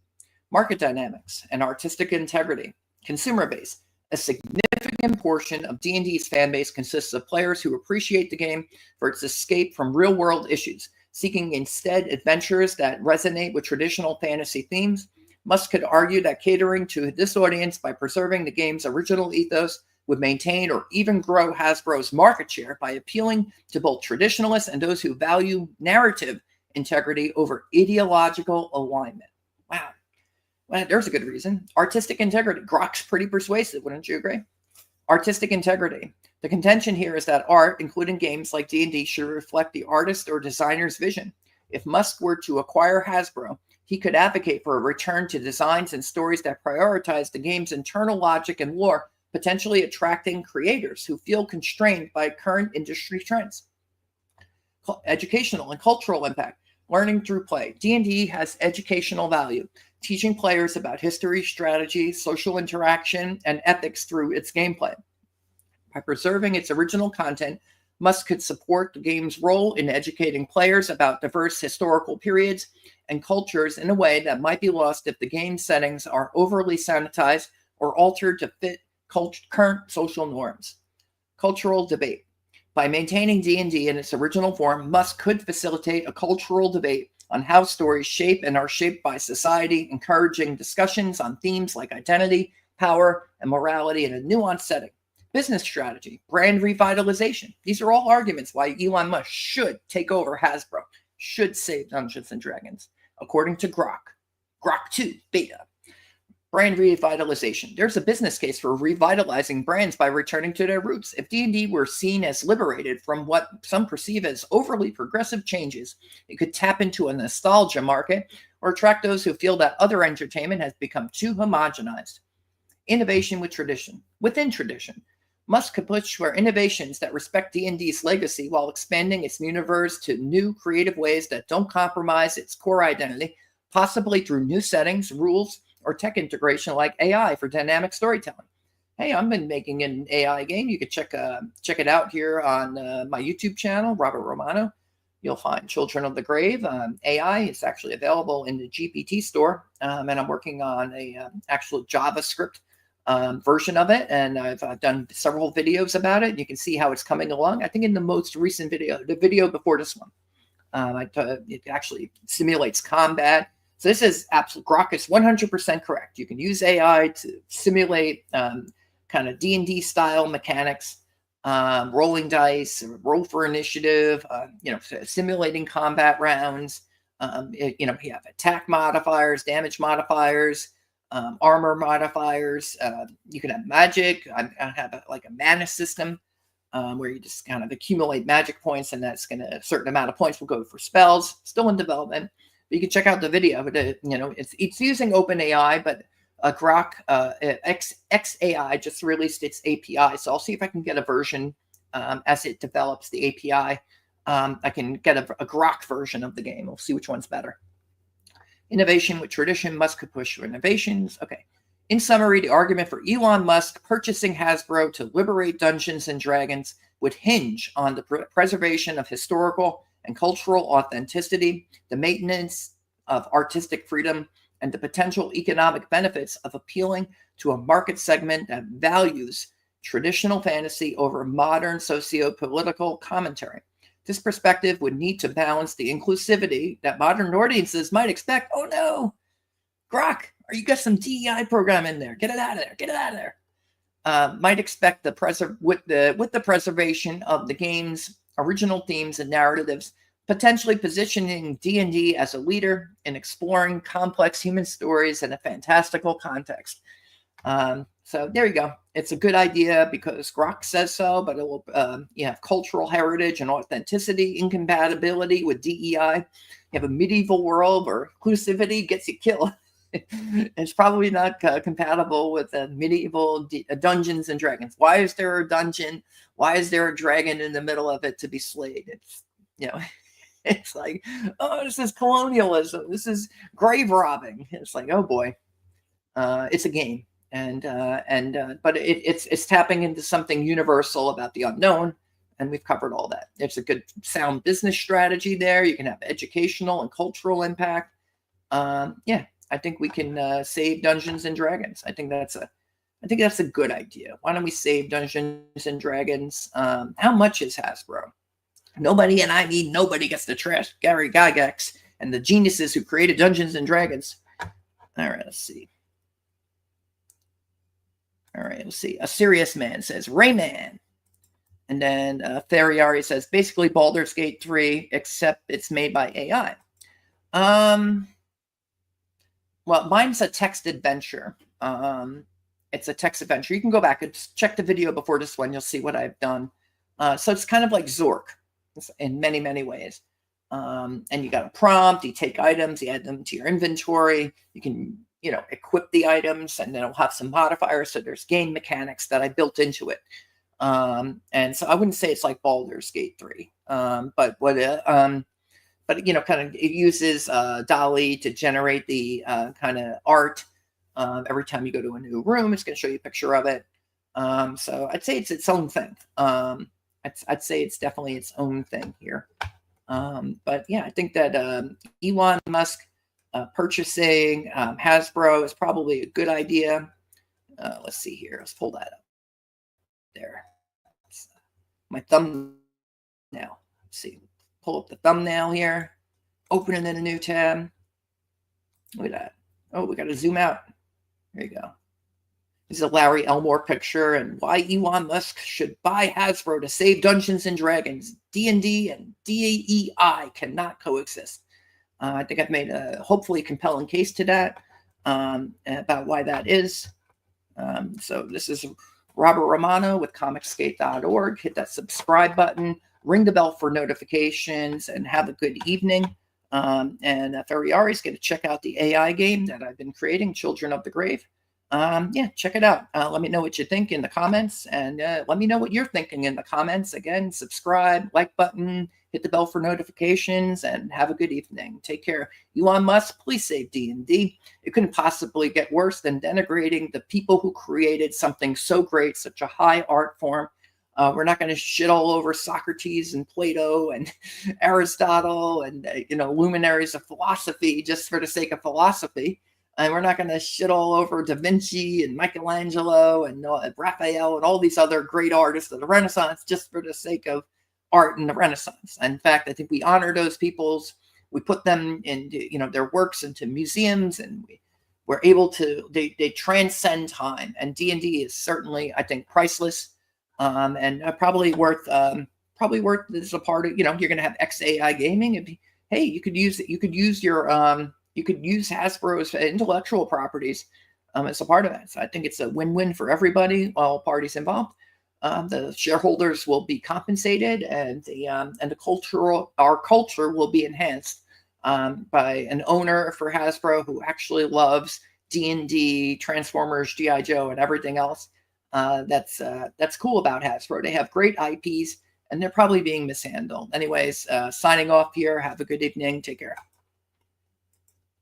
Market dynamics and artistic integrity. Consumer base. A significant portion of D&D's fan base consists of players who appreciate the game for its escape from real-world issues, seeking instead adventures that resonate with traditional fantasy themes. Musk could argue that catering to this audience by preserving the game's original ethos would maintain or even grow Hasbro's market share by appealing to both traditionalists and those who value narrative integrity over ideological alignment. Wow. Well, there's a good reason. Artistic integrity. Grok's pretty persuasive, wouldn't you agree? Artistic integrity. The contention here is that art, including games like D&D, should reflect the artist or designer's vision. If Musk were to acquire Hasbro, he could advocate for a return to designs and stories that prioritize the game's internal logic and lore, potentially attracting creators who feel constrained by current industry trends. Educational and cultural impact. Learning through play. D&D has educational value, teaching players about history, strategy, social interaction, and ethics through its gameplay. By preserving its original content, Musk could support the game's role in educating players about diverse historical periods and cultures in a way that might be lost if the game settings are overly sanitized or altered to fit current social norms. Cultural debate. By maintaining D&D in its original form, Musk could facilitate a cultural debate on how stories shape and are shaped by society, encouraging discussions on themes like identity, power, and morality in a nuanced setting. Business strategy, brand revitalization. These are all arguments why Elon Musk should take over Hasbro, should save Dungeons and Dragons, according to Grok. Grok 2 beta. Brand revitalization. There's a business case for revitalizing brands by returning to their roots. If D&D were seen as liberated from what some perceive as overly progressive changes, it could tap into a nostalgia market or attract those who feel that other entertainment has become too homogenized. Innovation with tradition. Within tradition. Musk could push for innovations that respect D&D's legacy while expanding its universe to new creative ways that don't compromise its core identity, possibly through new settings, rules, or tech integration like AI for dynamic storytelling. Hey, I've been making an AI game. You could check it out here on my YouTube channel, Robert Romano. You'll find Children of the Grave. AI is actually available in the GPT store, and I'm working on a actual JavaScript version of it, and I've done several videos about it. You can see how it's coming along. I think in the most recent video, the video before this one, it actually simulates combat. So this is absolute Grok is 100% correct. You can use AI to simulate kind of D&D style mechanics, rolling dice, roll for initiative, simulating combat rounds. You have attack modifiers, damage modifiers, armor modifiers. You can have magic. I have a mana system where you just kind of accumulate magic points, and that's going to a certain amount of points will go for spells. Still in development. But you can check out the video. But it's using OpenAI, but Grok XAI just released its API. So I'll see if I can get a version as it develops the API. I can get a Grok version of the game. We'll see which one's better. Innovation with tradition must push for innovations. Okay. In summary, the argument for Elon Musk purchasing Hasbro to liberate Dungeons and Dragons would hinge on the preservation of historical and cultural authenticity, the maintenance of artistic freedom, and the potential economic benefits of appealing to a market segment that values traditional fantasy over modern socio-political commentary. This perspective would need to balance the inclusivity that modern audiences might expect. Oh no, Grok, you got some DEI program in there. Get it out of there. Get it out of there. Might expect with the preservation of the game's original themes and narratives, potentially positioning D&D as a leader in exploring complex human stories in a fantastical context. So there you go. It's a good idea because Grok says so, but it will you have cultural heritage and authenticity incompatibility with DEI. You have a medieval world where inclusivity gets you killed. It's probably not compatible with medieval Dungeons and Dragons. Why is there a dungeon? Why is there a dragon in the middle of it to be slayed? It's it's like, oh, this is colonialism. This is grave robbing. It's like, oh boy, it's a game. But it's tapping into something universal about the unknown, and we've covered all that. It's a good sound business strategy there. You can have educational and cultural impact. I think we can save Dungeons and Dragons. I think that's a good idea. Why don't we save Dungeons and Dragons? How much is Hasbro? Nobody, and I mean nobody, gets to trash Gary Gygax and the geniuses who created Dungeons and Dragons. All right, let's see. All right, let's see. A serious man says Rayman. And then Ferriari says basically Baldur's Gate 3, except it's made by AI. Well, mine's a text adventure. It's a text adventure. You can go back and check the video before this one. You'll see what I've done. So it's kind of like Zork in many, many ways. And you got a prompt. You take items. You add them to your inventory. You can equip the items, and then it'll have some modifiers. So there's game mechanics that I built into it. And so I wouldn't say it's like Baldur's Gate 3. But kind of it uses DALL-E to generate the kind of art. Every time you go to a new room, it's going to show you a picture of it. So I'd say it's its own thing. I'd say it's definitely its own thing here. But yeah, I think that Elon Musk purchasing Hasbro is probably a good idea. Let's see here. Let's pull that up. There. My thumbnail. Let's see. Pull up the thumbnail here. Open it in a new tab. Look at that. Oh, we got to zoom out. There you go. This is a Larry Elmore picture, and why Elon Musk should buy Hasbro to save Dungeons and Dragons. D&D and DEI cannot coexist. I think I've made a hopefully compelling case to that about why that is. So this is Robert Romano with comicscape.org. Hit that subscribe button, ring the bell for notifications, and have a good evening. And Ferriari's going to check out the AI game that I've been creating, Children of the Grave. Check it out. Let me know what you think in the comments, and let me know what you're thinking in the comments. Again, subscribe, like button, hit the bell for notifications, and have a good evening. Take care. Elon Musk, please save D&D. It couldn't possibly get worse than denigrating the people who created something so great, such a high art form. We're not going to shit all over Socrates and Plato and Aristotle and luminaries of philosophy just for the sake of philosophy. and we're not going to shit all over Da Vinci and Michelangelo and Raphael and all these other great artists of the Renaissance just for the sake of art in the Renaissance. In fact, I think we honor those peoples. We put them into, their works into museums, and we're able to, they transcend time. And D&D is certainly, I think, priceless, and probably worth as a part of, you're going to have XAI gaming. And hey, you could use Hasbro's intellectual properties as a part of that. So I think it's a win-win for everybody, all parties involved. The shareholders will be compensated, and our culture will be enhanced by an owner for Hasbro who actually loves D&D, Transformers, G.I. Joe, and everything else. That's cool about Hasbro. They have great IPs, and they're probably being mishandled. Anyways, signing off here. Have a good evening. Take care.